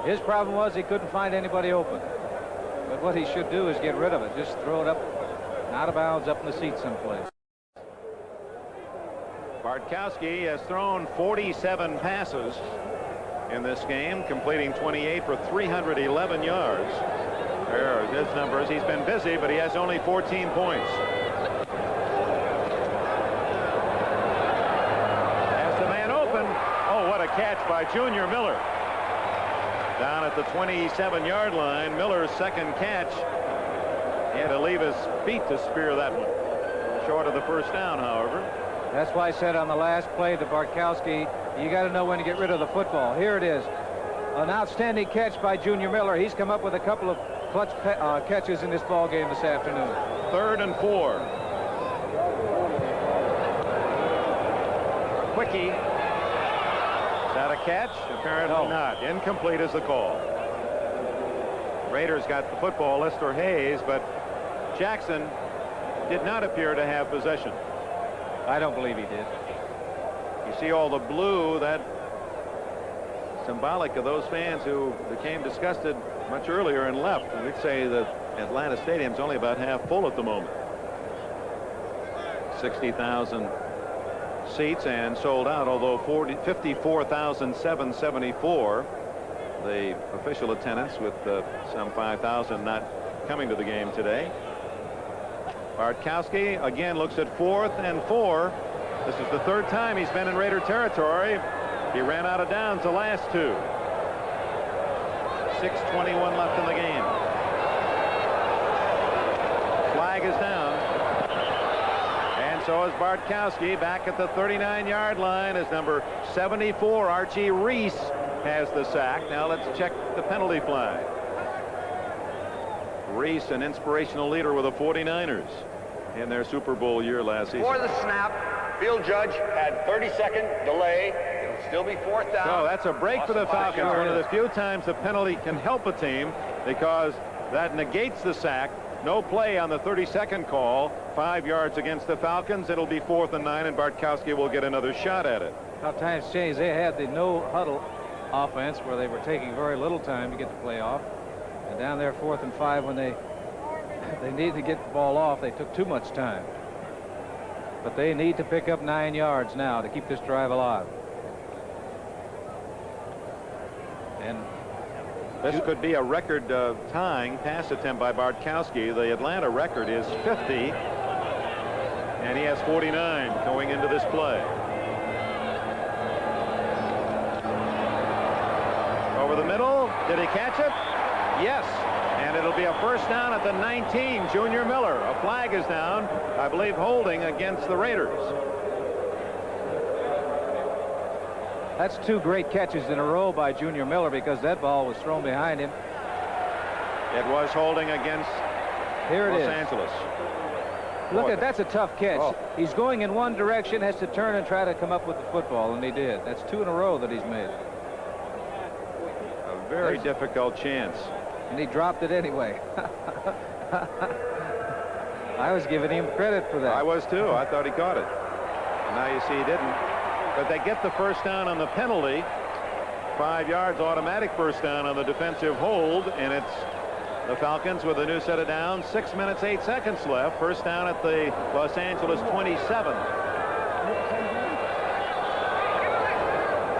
His problem was he couldn't find anybody open. But what he should do is get rid of it. Just throw it up, out of bounds, up in the seat someplace. Bartkowski has thrown 47 passes in this game, completing 28 for 311 yards. There are his numbers. He's been busy, but he has only 14 points. Has the man open. Oh, what a catch by Junior Miller. Down at the 27-yard line, Miller's second catch. He had to leave his feet to spear that one. Short of the first down, however. That's why I said on the last play to Bartkowski, you got to know when to get rid of the football. Here it is. An outstanding catch by Junior Miller. He's come up with a couple of clutch catches in this ball game this afternoon. 3rd and 4. Quickie. Is that a catch? Apparently No. not. Incomplete is the call. Raiders got the football, Lester Hayes, but Jackson did not appear to have possession. I don't believe he did. You see all the blue, that symbolic of those fans who became disgusted much earlier and left. And we'd say that Atlanta Stadium's only about half full at the moment. 60,000 seats and sold out, although 54,774 the official attendance, with some 5,000 not coming to the game today. Bartkowski again looks at 4th and 4. This is the 3rd time he's been in Raider territory. He ran out of downs the last 2. 6:21 left in the game. Flag is down. And so is Bartkowski. Back at the 39-yard line as number 74, Archie Reese, has the sack. Now let's check the penalty flag. Reese, an inspirational leader with the 49ers in their Super Bowl year last season. For the snap, field judge had 30-second delay. It'll still be 4th down. So that's a break for the Falcons. One of the few times the penalty can help a team, because that negates the sack. No play on the 32nd call. 5 yards against the Falcons. It'll be 4th and 9, and Bartkowski will get another shot at it. How times changed. They had the no huddle offense where they were taking very little time to get the play off. And down there 4th and 5, when they needed to get the ball off, they took too much time. But they need to pick up 9 yards now to keep this drive alive. And this could be a record tying pass attempt by Bartkowski. The Atlanta record is 50, and he has 49 going into this play. Over the middle. Did he catch it? Yes. And it'll be a first down at the 19. Junior Miller. A flag is down, I believe, holding against the Raiders. that's 2 great catches in a row by Junior Miller, because that ball was thrown behind him. It was holding against Here it Los is. Angeles. Look at that's a tough catch. Oh. He's going in one direction, has to turn and try to come up with the football, and he did. That's 2 in a row that he's made. A very difficult chance. And he dropped it anyway. I was giving him credit for that. I was too. I thought he caught it. And now you see he didn't. But they get the first down on the penalty. 5 yards, automatic first down on the defensive hold, and it's the Falcons with a new set of downs. 6 minutes, 8 seconds left. First down at the Los Angeles 27.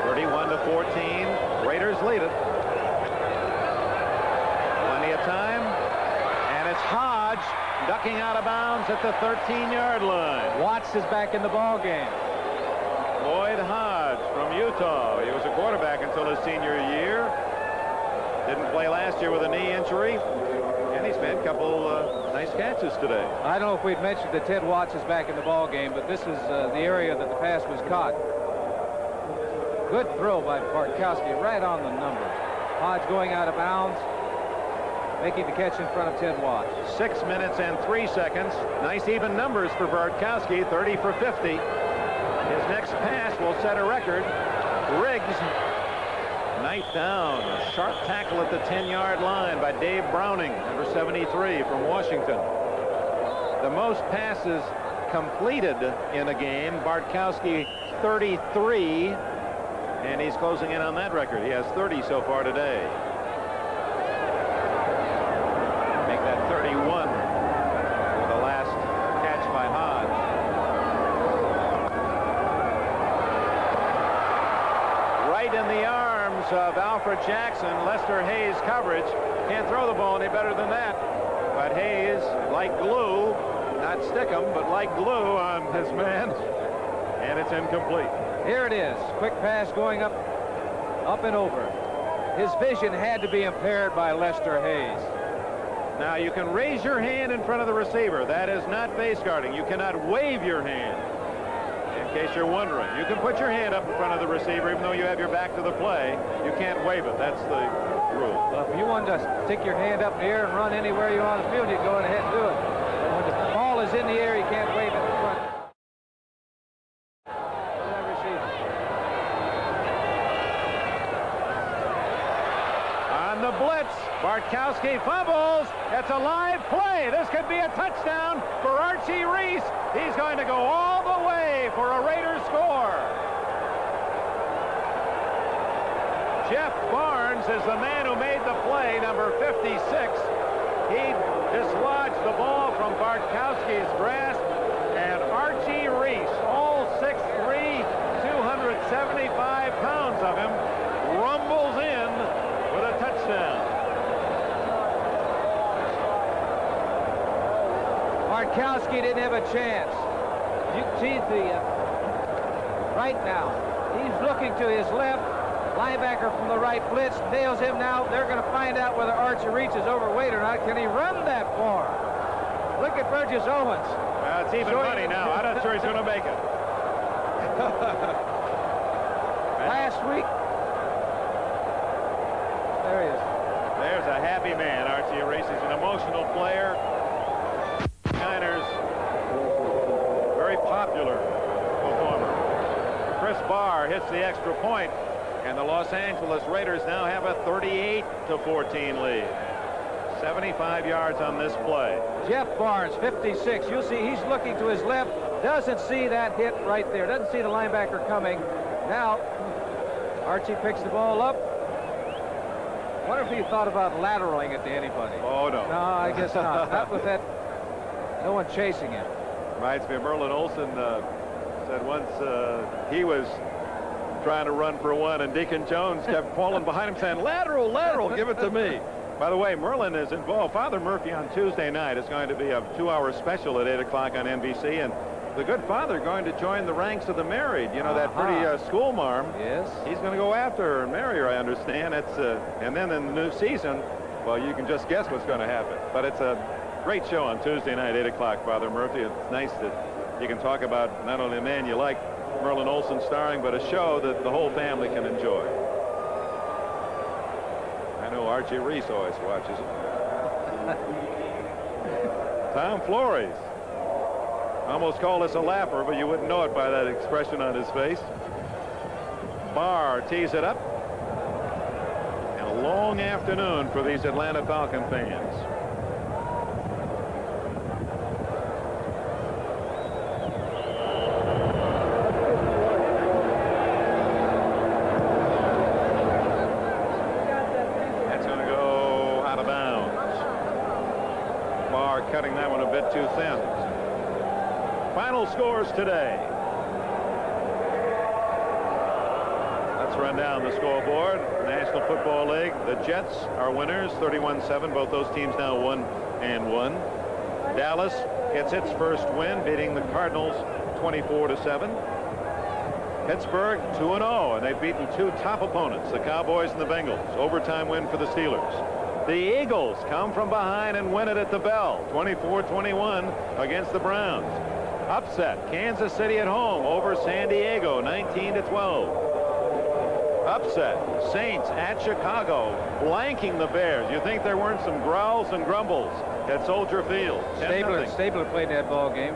31-14. Raiders lead it. Plenty of time. And it's Hodge ducking out of bounds at the 13-yard line. Watts is back in the ball game. Lloyd Hodge from Utah. He was a quarterback until his senior year. Didn't play last year with a knee injury. And he's made a couple nice catches today. I don't know if we've mentioned that Ted Watts is back in the ball game, but this is the area that the pass was caught. Good throw by Bartkowski, right on the number. Hodge going out of bounds, making the catch in front of Ted Watts. 6 minutes and 3 seconds. Nice even numbers for Bartkowski, 30 for 50. His next pass will set a record. Riggs, knife down. A sharp tackle at the 10-yard line by Dave Browning, number 73 from Washington. The most passes completed in a game, Bartkowski 33, and he's closing in on that record. He has 30 so far today. Make that 31 for the last catch by Hodge. Right in the arms of Alfred Jackson. Lester Hayes coverage. Can't throw the ball any better than that. But Hayes, like glue, not stick him, but like glue on his man. And it's incomplete. Here it is. Quick pass going up and over. His vision had to be impaired by Lester Hayes. Now you can raise your hand in front of the receiver. That is not base guarding. You cannot wave your hand. In case you're wondering, you can put your hand up in front of the receiver even though you have your back to the play. You can't wave it. That's the rule. Well, if you wanted to stick your hand up in the air and run anywhere you want on the field, you go ahead and do it. But when the ball is in the air, you can't wave it in front. On the blitz, Bartkowski fumbles. It's a live play. This could be a touchdown for Archie Reese. He's going to go all the way for a Raiders score. Jeff Barnes is the man who made the play, number 56. He dislodged the ball from Bartkowski's grasp, and Archie Reese, all 6'3", 275 pounds of him, rumbles in with a touchdown. Bartkowski didn't have a chance. You can see right now. He's looking to his left. Linebacker from the right blitz nails him now. They're going to find out whether Archie reaches overweight or not. Can he run that far? Look at Burgess Owens. It's even money now. I'm not sure he's going to make it. Last week. There he is. There's a happy man, Archie Reese. He's an emotional player. Niners, very popular performer. Chris Barr hits the extra point, and the Los Angeles Raiders now have a 38-14 lead. 75 yards on this play. Jeff Barnes, 56. You'll see he's looking to his left. Doesn't see that hit right there. Doesn't see the linebacker coming. Now, Archie picks the ball up. Wonder if he thought about lateraling it to anybody. Oh, no. No, I guess not. Not with that. No one chasing him. Reminds me of Merlin Olsen said once he was trying to run for one, and Deacon Jones kept falling behind him saying, lateral, lateral, give it to me. By the way, Merlin is involved. Father Murphy on Tuesday night is going to be a 2-hour special at 8 o'clock on NBC, and the good father going to join the ranks of the married. You know, that pretty school marm. Yes. He's going to go after her and marry her, I understand. It's and then in the new season, well, you can just guess what's going to happen. But it's a great show on Tuesday night, 8 o'clock, Father Murphy. It's nice that you can talk about not only a man you like, Merlin Olsen starring, but a show that the whole family can enjoy. I know Archie Reese always watches it. Tom Flores. Almost called us a lapper, but you wouldn't know it by that expression on his face. Barr tees it up. And a long afternoon for these Atlanta Falcon fans. Cutting that one a bit too thin. Final scores today. Let's run down the scoreboard. National Football League, the Jets are winners, 31-7. Both those teams now 1-1. Dallas gets its first win, beating the Cardinals 24-7. Pittsburgh 2-0, and they've beaten two top opponents, the Cowboys and the Bengals. Overtime win for the Steelers. The Eagles come from behind and win it at the bell, 24-21 against the Browns. Upset, Kansas City at home over San Diego, 19-12. Upset, Saints at Chicago, blanking the Bears. You think there weren't some growls and grumbles at Soldier Field? Stabler played that ball game,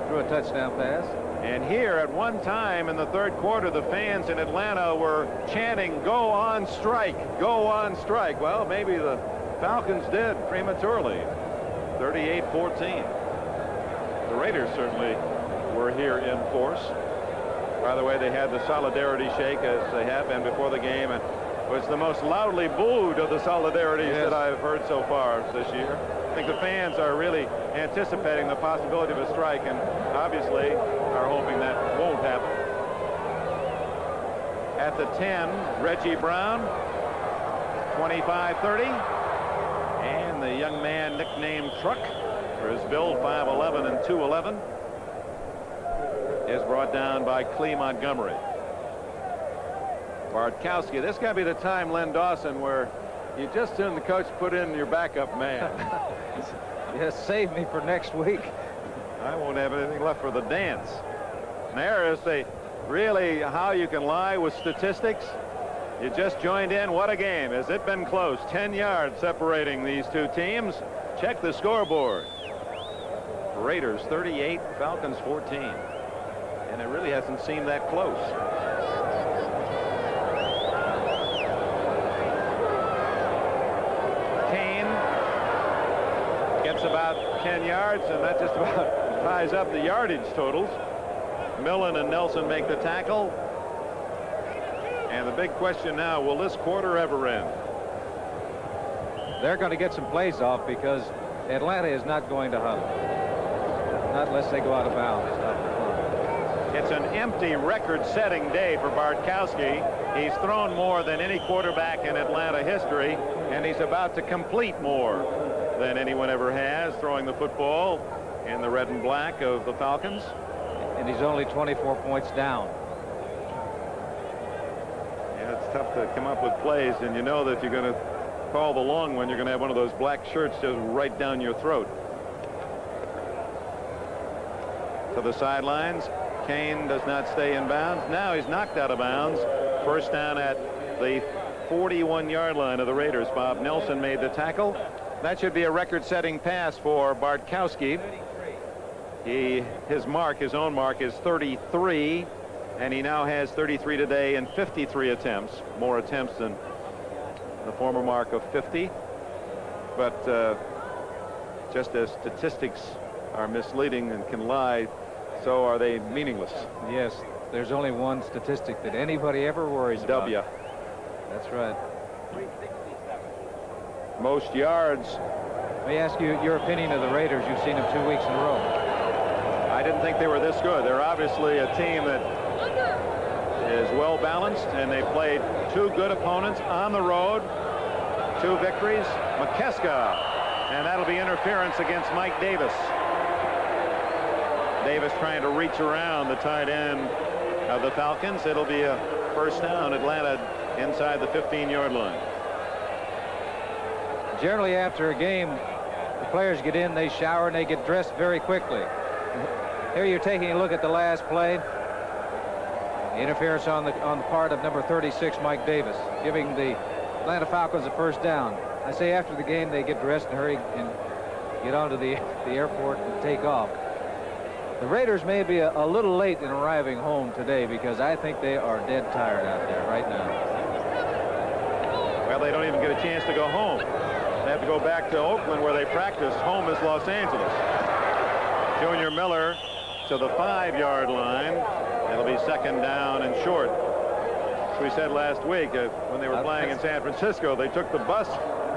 threw a touchdown pass. And here at one time in the third quarter, the fans in Atlanta were chanting, "Go on strike, go on strike." Well, maybe the Falcons did prematurely. 38-14. The Raiders certainly were here in force. By the way, they had the solidarity shake, as they have been before the game, and was the most loudly booed of the solidarities that I've heard so far this year. I think the fans are really anticipating the possibility of a strike, and obviously are hoping that won't happen. At the 10, Reggie Brown, 25-30, and the young man nicknamed Truck for his build, 5'11" and 211, is brought down by Clee Montgomery. Bartkowski, this got to be the time, Len Dawson, where you just soon the coach put in your backup man. Yes, save me for next week. I won't have anything left for the dance. And there is really how you can lie with statistics. You just joined in. What a game. Has it been close? 10 yards separating these two teams. Check the scoreboard. Raiders 38, Falcons 14. And it really hasn't seemed that close. Kane gets about 10 yards, and that just about ties up the yardage totals. Millen and Nelson make the tackle. And the big question now, will this quarter ever end? They're going to get some plays off because Atlanta is not going to huddle. Not unless they go out of bounds. It's an empty record-setting day for Bartkowski. He's thrown more than any quarterback in Atlanta history, and he's about to complete more than anyone ever has, throwing the football in the red and black of the Falcons. And he's only 24 points down. Yeah, it's tough to come up with plays, and you know that you're going to call the long one. You're going to have one of those black shirts just right down your throat. To the sidelines. Kane does not stay in bounds. Now he's knocked out of bounds. First down at the 41-yard line of the Raiders. Bob Nelson made the tackle. That should be a record-setting pass for Bartkowski. His own mark is 33, and he now has 33 today in 53 attempts. More attempts than the former mark of 50. But just as statistics are misleading and can lie, so are they meaningless. Yes, there's only one statistic that anybody ever worries about. W. That's right. Most yards. Let me ask you your opinion of the Raiders. You've seen them 2 weeks in a row. I didn't think they were this good. They're obviously a team that is well balanced, and they played two good opponents on the road. 2 victories. McKeska, and that'll be interference against Mike Davis. Davis trying to reach around the tight end of the Falcons. It'll be a first down. Atlanta inside the 15-yard line. Generally, after a game, the players get in, they shower, and they get dressed very quickly. Here you're taking a look at the last play. Interference on the part of number 36, Mike Davis, giving the Atlanta Falcons a first down. I say after the game, they get dressed and hurry and get onto the airport and take off. The Raiders may be a little late in arriving home today because I think they are dead tired out there right now. Well, they don't even get a chance to go home. They have to go back to Oakland where they practice. Home is Los Angeles. Junior Miller to the 5-yard line. It'll be second down and short. As we said last week, when they were playing in San Francisco, they took the bus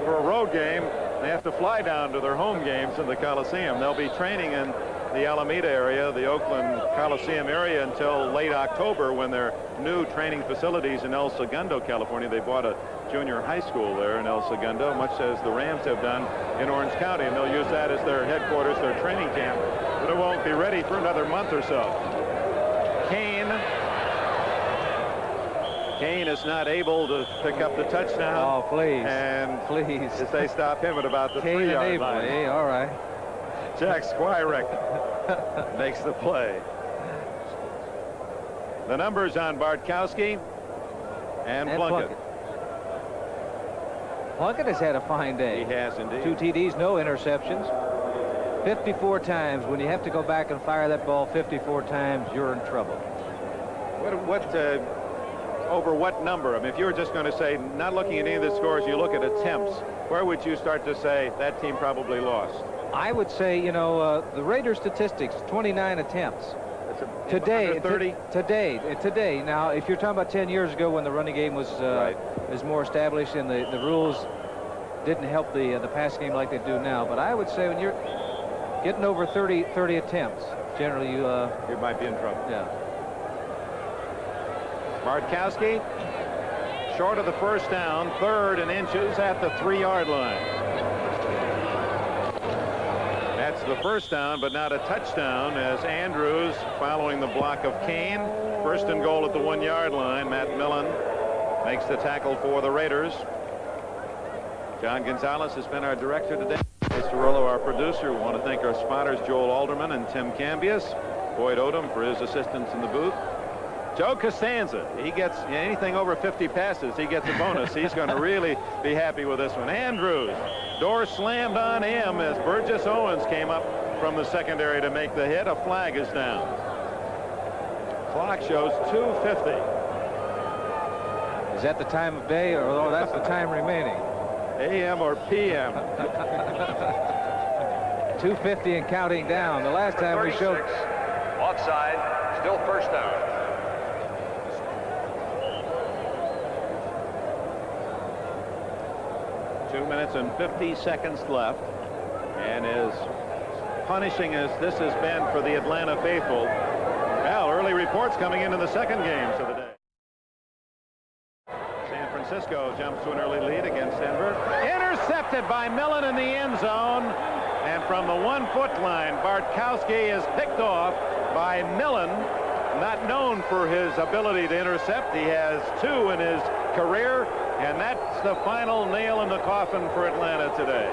for a road game. They have to fly down to their home games in the Coliseum. They'll be training in the Alameda area, the Oakland Coliseum area, until late October, when their new training facilities in El Segundo, California. They bought a junior high school there in El Segundo, much as the Rams have done in Orange County, and they'll use that as their headquarters, their training camp, but it won't be ready for another month or so. Kane is not able to pick up the touchdown. Oh, please. And please. As they stop him at about the 3-yard line. Hey, all right. Jack Squirek makes the play. The numbers on Bartkowski and Plunkett. Plunkett has had a fine day. He has indeed. 2 TDs, no interceptions. 54 times. When you have to go back and fire that ball 54 times, you're in trouble. Over what number? I mean, if you were just going to say, not looking at any of the scores, you look at attempts, where would you start to say that team probably lost? I would say, you know, the Raiders statistics, 29 attempts. Today. Now, if you're talking about 10 years ago when the running game was more established and the rules didn't help the pass game like they do now, but I would say when you're getting over 30 attempts, generally you might be in trouble. Yeah. Bartkowski short of the first down, 3rd and inches at the 3-yard line. That's the first down, but not a touchdown, as Andrews, following the block of Kane, 1st and goal at the 1-yard line. Matt Millen makes the tackle for the Raiders. John Gonzalez has been our director today. Mr. Rollo, our producer. We want to thank our spotters, Joel Alderman and Tim Cambias. Boyd Odom for his assistance in the booth. Joe Costanza, he gets anything over 50 passes, he gets a bonus. He's going to really be happy with this one. Andrews, door slammed on him as Burgess Owens came up from the secondary to make the hit. A flag is down. Clock shows 2:50. Is that the time of day, or that's the time remaining? AM or PM? 2:50 and counting down. The last time we showed. Offside, still first down. 2 minutes and 50 seconds left, and as punishing as this has been for the Atlanta faithful, well, early reports coming into the second games of the day. San Francisco jumps to an early lead against Denver. Intercepted by Millen in the end zone, and from the 1-foot line, Bartkowski is picked off by Millen, not known for his ability to intercept. He has 2 in his career. And that's the final nail in the coffin for Atlanta today.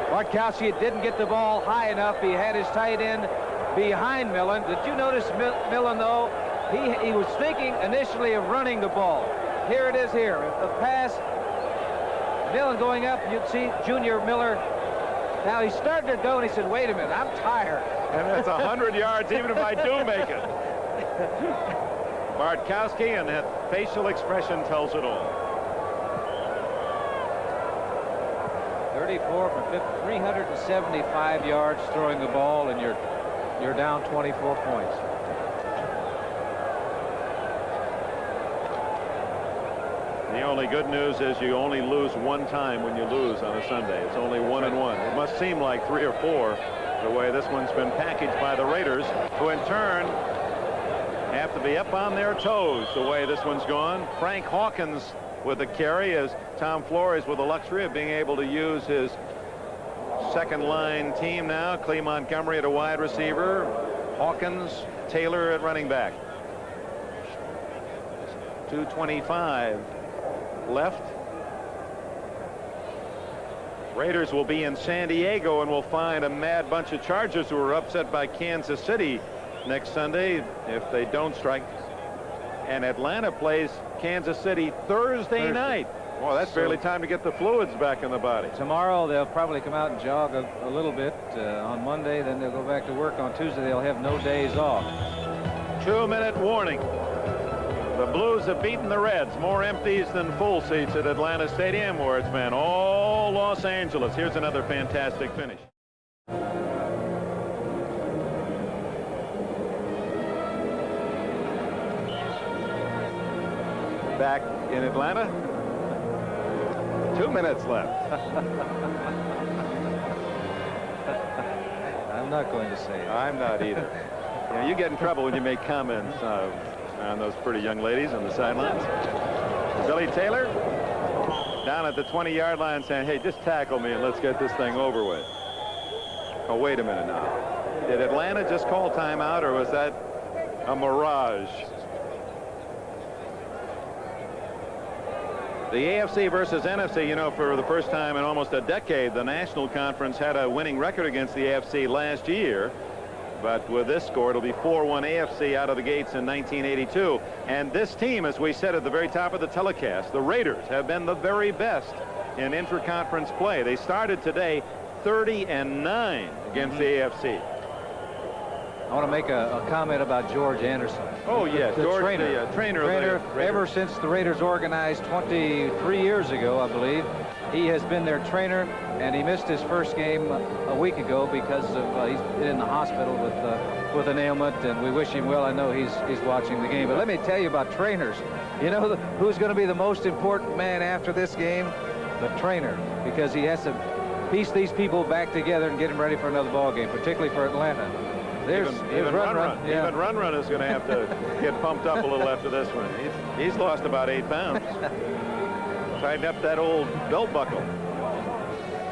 Bartkowski didn't get the ball high enough. He had his tight end behind Millen. Did you notice Millen, though? He was thinking initially of running the ball. Here it is here. A pass. Millen going up. You'd see Junior Miller. Now he started to go, and he said, wait a minute, I'm tired. And that's 100 yards even if I do make it. Bartkowski, and that facial expression tells it all. 34 for 375 yards throwing the ball, and you're down 24 points. The only good news is you only lose 1 time when you lose on a Sunday. It's only 1 and 1. It must seem like 3 or 4 the way this one's been packaged by the Raiders, who in turn have to be up on their toes the way this one's gone. Frank Hawkins with the carry, as Tom Flores with the luxury of being able to use his second line team now. Clee Montgomery at a wide receiver, Hawkins, Taylor at running back. 2:25 left. Raiders will be in San Diego and will find a mad bunch of Chargers who are upset by Kansas City next Sunday if they don't strike. And Atlanta plays Kansas City Thursday night. Well, that's barely time to get the fluids back in the body. Tomorrow they'll probably come out and jog a little bit. On Monday, then they'll go back to work. On Tuesday they'll have no days off. 2-minute warning. The Blues have beaten the Reds. More empties than full seats at Atlanta Stadium, where it's been all Los Angeles. Here's another fantastic finish. Back in Atlanta. 2 minutes left. I'm not going to say it. I'm not either. You know, you get in trouble when you make comments on those pretty young ladies on the sidelines. Billy Taylor down at the 20-yard line saying, hey, just tackle me and let's get this thing over with. Oh, wait a minute now. Did Atlanta just call timeout, or was that a mirage? The AFC versus NFC, you know, for the first time in almost a decade, the National Conference had a winning record against the AFC last year. But with this score, it'll be 4-1 AFC out of the gates in 1982. And this team, as we said at the very top of the telecast, the Raiders have been the very best in intra-conference play. They started today 30-9 against the AFC. I want to make a comment about George Anderson. Oh, yes, the George, trainer. the trainer of the Raiders. Ever since the Raiders organized 23 years ago, I believe, he has been their trainer, and he missed his first game a week ago because of he's been in the hospital with an ailment, and we wish him well. I know he's watching the game. But let me tell you about trainers. You know who's going to be the most important man after this game? The trainer, because he has to piece these people back together and get them ready for another ball game, particularly for Atlanta. Even Run is going to have to get pumped up a little after this one. He's lost about 8 pounds. Tighten up that old belt buckle.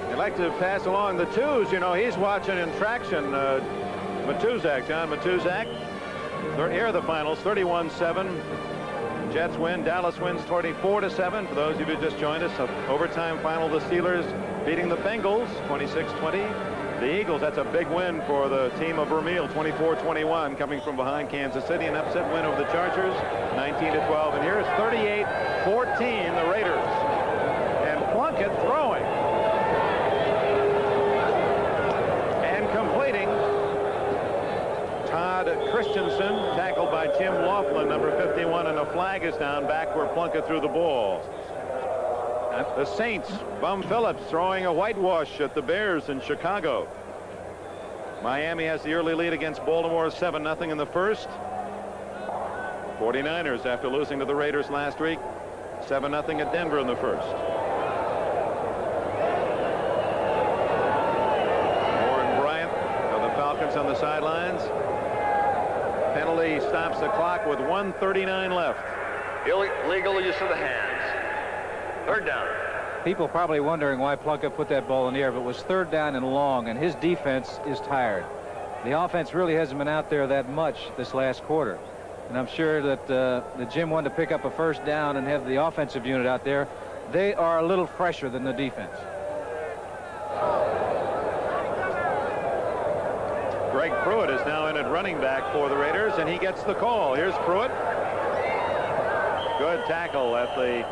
I'd like to pass along the twos. You know, he's watching in traction. Matuzak, John Matuzak. Here are the finals, 31-7. Jets win. Dallas wins 24-7. For those of you who just joined us, overtime final, the Steelers beating the Bengals 26-20. The Eagles, that's a big win for the team of Vermeil, 24-21, coming from behind Kansas City. An upset win over the Chargers, 19-12. And here's 38-14, the Raiders. And Plunkett throwing. And completing. Todd Christensen, tackled by Tim Laughlin, number 51, and a flag is down back where Plunkett threw the ball. The Saints, Bum Phillips throwing a whitewash at the Bears in Chicago. Miami has the early lead against Baltimore, 7-0 in the first. 49ers, after losing to the Raiders last week, 7-0 at Denver in the first. Warren Bryant of the Falcons on the sidelines. Penalty stops the clock with 1:39 left. Illegal use of the hands. Third down. People probably wondering why Plunkett put that ball in the air, but it was third down and long, and his defense is tired. The offense really hasn't been out there that much this last quarter. And I'm sure that Jim wanted to pick up a first down and have the offensive unit out there. They are a little fresher than the defense. Greg Pruitt is now in at running back for the Raiders, and he gets the call. Here's Pruitt. Good tackle at the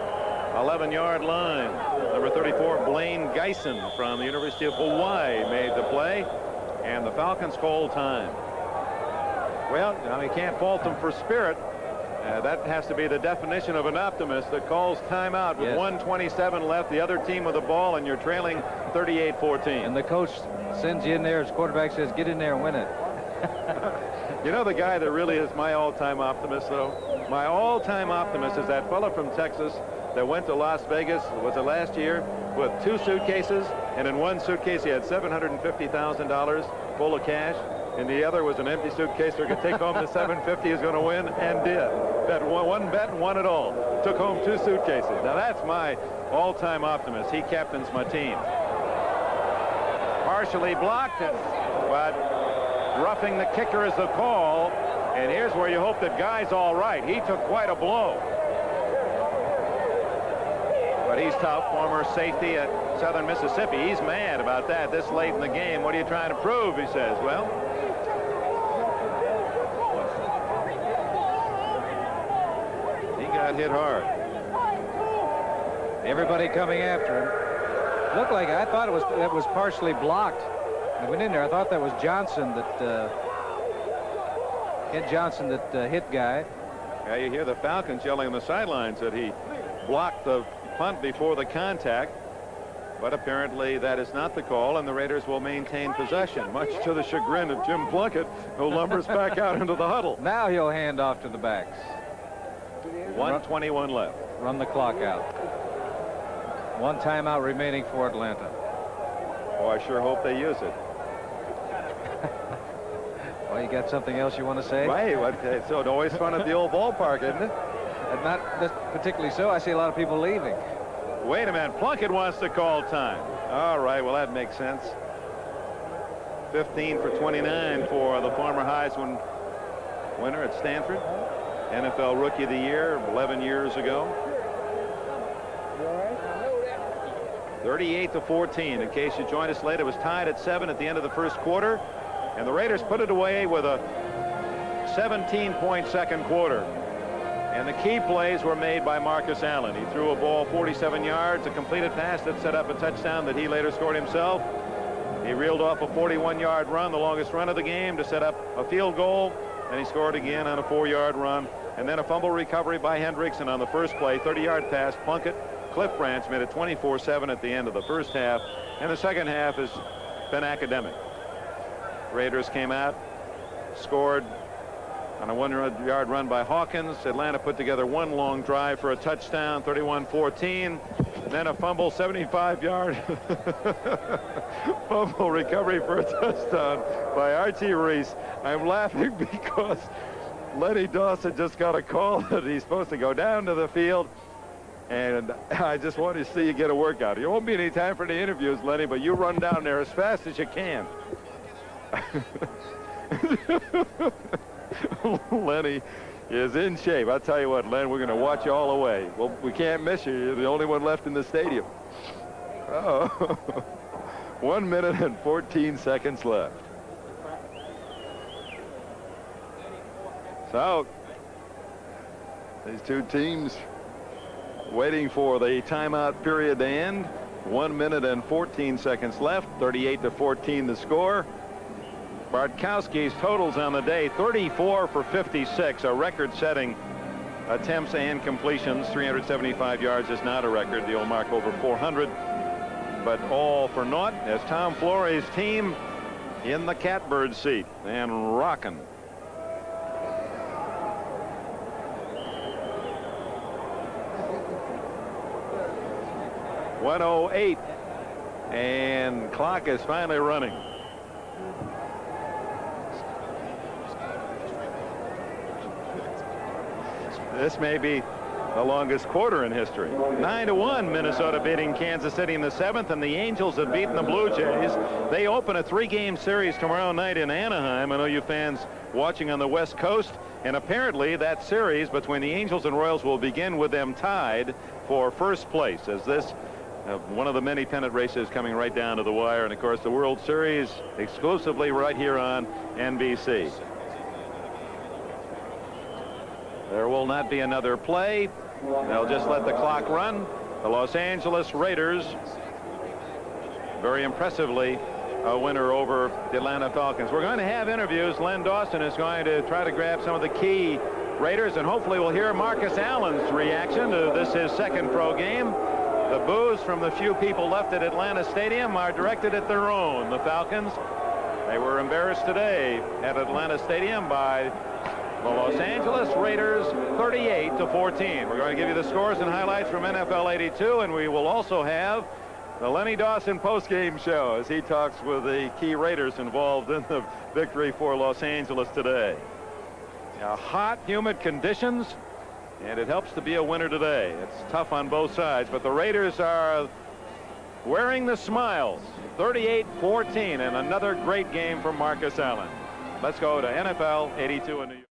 11-yard line. Number 34, Blaine Geisen from the University of Hawaii made the play, and the Falcons call time. Well, I mean, can't fault them for spirit. That has to be the definition of an optimist that calls timeout with 1:27 left, the other team with the ball, and you're trailing 38-14. And the coach sends you in there. His quarterback says, get in there and win it. You know the guy that really is my all-time optimist, though? My all-time optimist is that fella from Texas that went to Las Vegas, was it last year, with 2 suitcases, and in one suitcase he had $750,000 full of cash. And the other was an empty suitcase so he could take home the $750 he was going to win, and did. Bet one bet and won it all. Took home 2 suitcases. Now that's my all-time optimist. He captains my team. Partially blocked it, but roughing the kicker is the call. And here's where you hope that Guy's all right. He took quite a blow. But he's tough, former safety at Southern Mississippi. He's mad about that this late in the game. What are you trying to prove, he says. Well, he got hit hard. Everybody coming after him. Looked like, I thought it was partially blocked. I went in there. I thought that was Johnson that Kent Johnson that hit Guy. Yeah, you hear the Falcons yelling on the sidelines that he blocked the punt before the contact, but apparently that is not the call, and the Raiders will maintain possession, much to the chagrin of Jim Plunkett, who lumbers back out into the huddle. Now he'll hand off to the backs. 1:21 left. Run the clock out. 1 timeout remaining for Atlanta. Oh, I sure hope they use it. Well, you got something else you want to say? Right. So it's always fun at the old ballpark, isn't it? Not particularly so. I see a lot of people leaving. Wait a minute. Plunkett wants to call time. All right. Well, that makes sense. 15 for 29 for the former Heisman winner at Stanford. NFL Rookie of the Year 11 years ago. 38-14. In case you joined us late, it was tied at 7 at the end of the first quarter. And the Raiders put it away with a 17-point second quarter. And the key plays were made by Marcus Allen. He threw a ball 47 yards, a completed pass that set up a touchdown that he later scored himself. He reeled off a 41-yard run, the longest run of the game, to set up a field goal. And he scored again on a 4-yard run. And then a fumble recovery by Hendrickson on the first play, 30-yard pass. Plunkett, Cliff Branch made it 24-7 at the end of the first half. And the second half has been academic. Raiders came out, scored on a 1-yard run by Hawkins. Atlanta put together one long drive for a touchdown, 31-14. Then a fumble, 75-yard fumble recovery for a touchdown by Archie Reese. I'm laughing because Lenny Dawson just got a call that he's supposed to go down to the field. And I just want to see you get a workout. There won't be any time for the interviews, Lenny, but you run down there as fast as you can. Lenny is in shape. I'll tell you what, Len, we're going to watch you all the way. Well, we can't miss you. You're the only one left in the stadium. Oh. 1 minute and 14 seconds left. So these two teams waiting for the timeout period to end. 1 minute and 14 seconds left. 38-14 the score. Bartkowski's totals on the day: 34 for 56, a record-setting attempts and completions. 375 yards is not a record. The old mark over 400, but all for naught as Tom Flory's team in the catbird seat and rocking. .108, and clock is finally running. This may be the longest quarter in history. 9-1, Minnesota beating Kansas City in the 7th, and the Angels have beaten the Blue Jays. They open a 3-game series tomorrow night in Anaheim. I know you fans watching on the West Coast, and apparently that series between the Angels and Royals will begin with them tied for first place, as this one of the many pennant races coming right down to the wire. And of course the World Series exclusively right here on NBC. There will not be another play. They'll just let the clock run. The Los Angeles Raiders, very impressively, a winner over the Atlanta Falcons. We're going to have interviews. Len Dawson is going to try to grab some of the key Raiders, and hopefully we'll hear Marcus Allen's reaction to this, his second pro game. The boos from the few people left at Atlanta Stadium are directed at their own, the Falcons. They were embarrassed today at Atlanta Stadium by the Los Angeles Raiders, 38-14. We're going to give you the scores and highlights from NFL 82, and we will also have the Lenny Dawson postgame show as he talks with the key Raiders involved in the victory for Los Angeles today. Now, hot, humid conditions, and it helps to be a winner today. It's tough on both sides, but the Raiders are wearing the smiles. 38-14, and another great game from Marcus Allen. Let's go to NFL 82 in New York.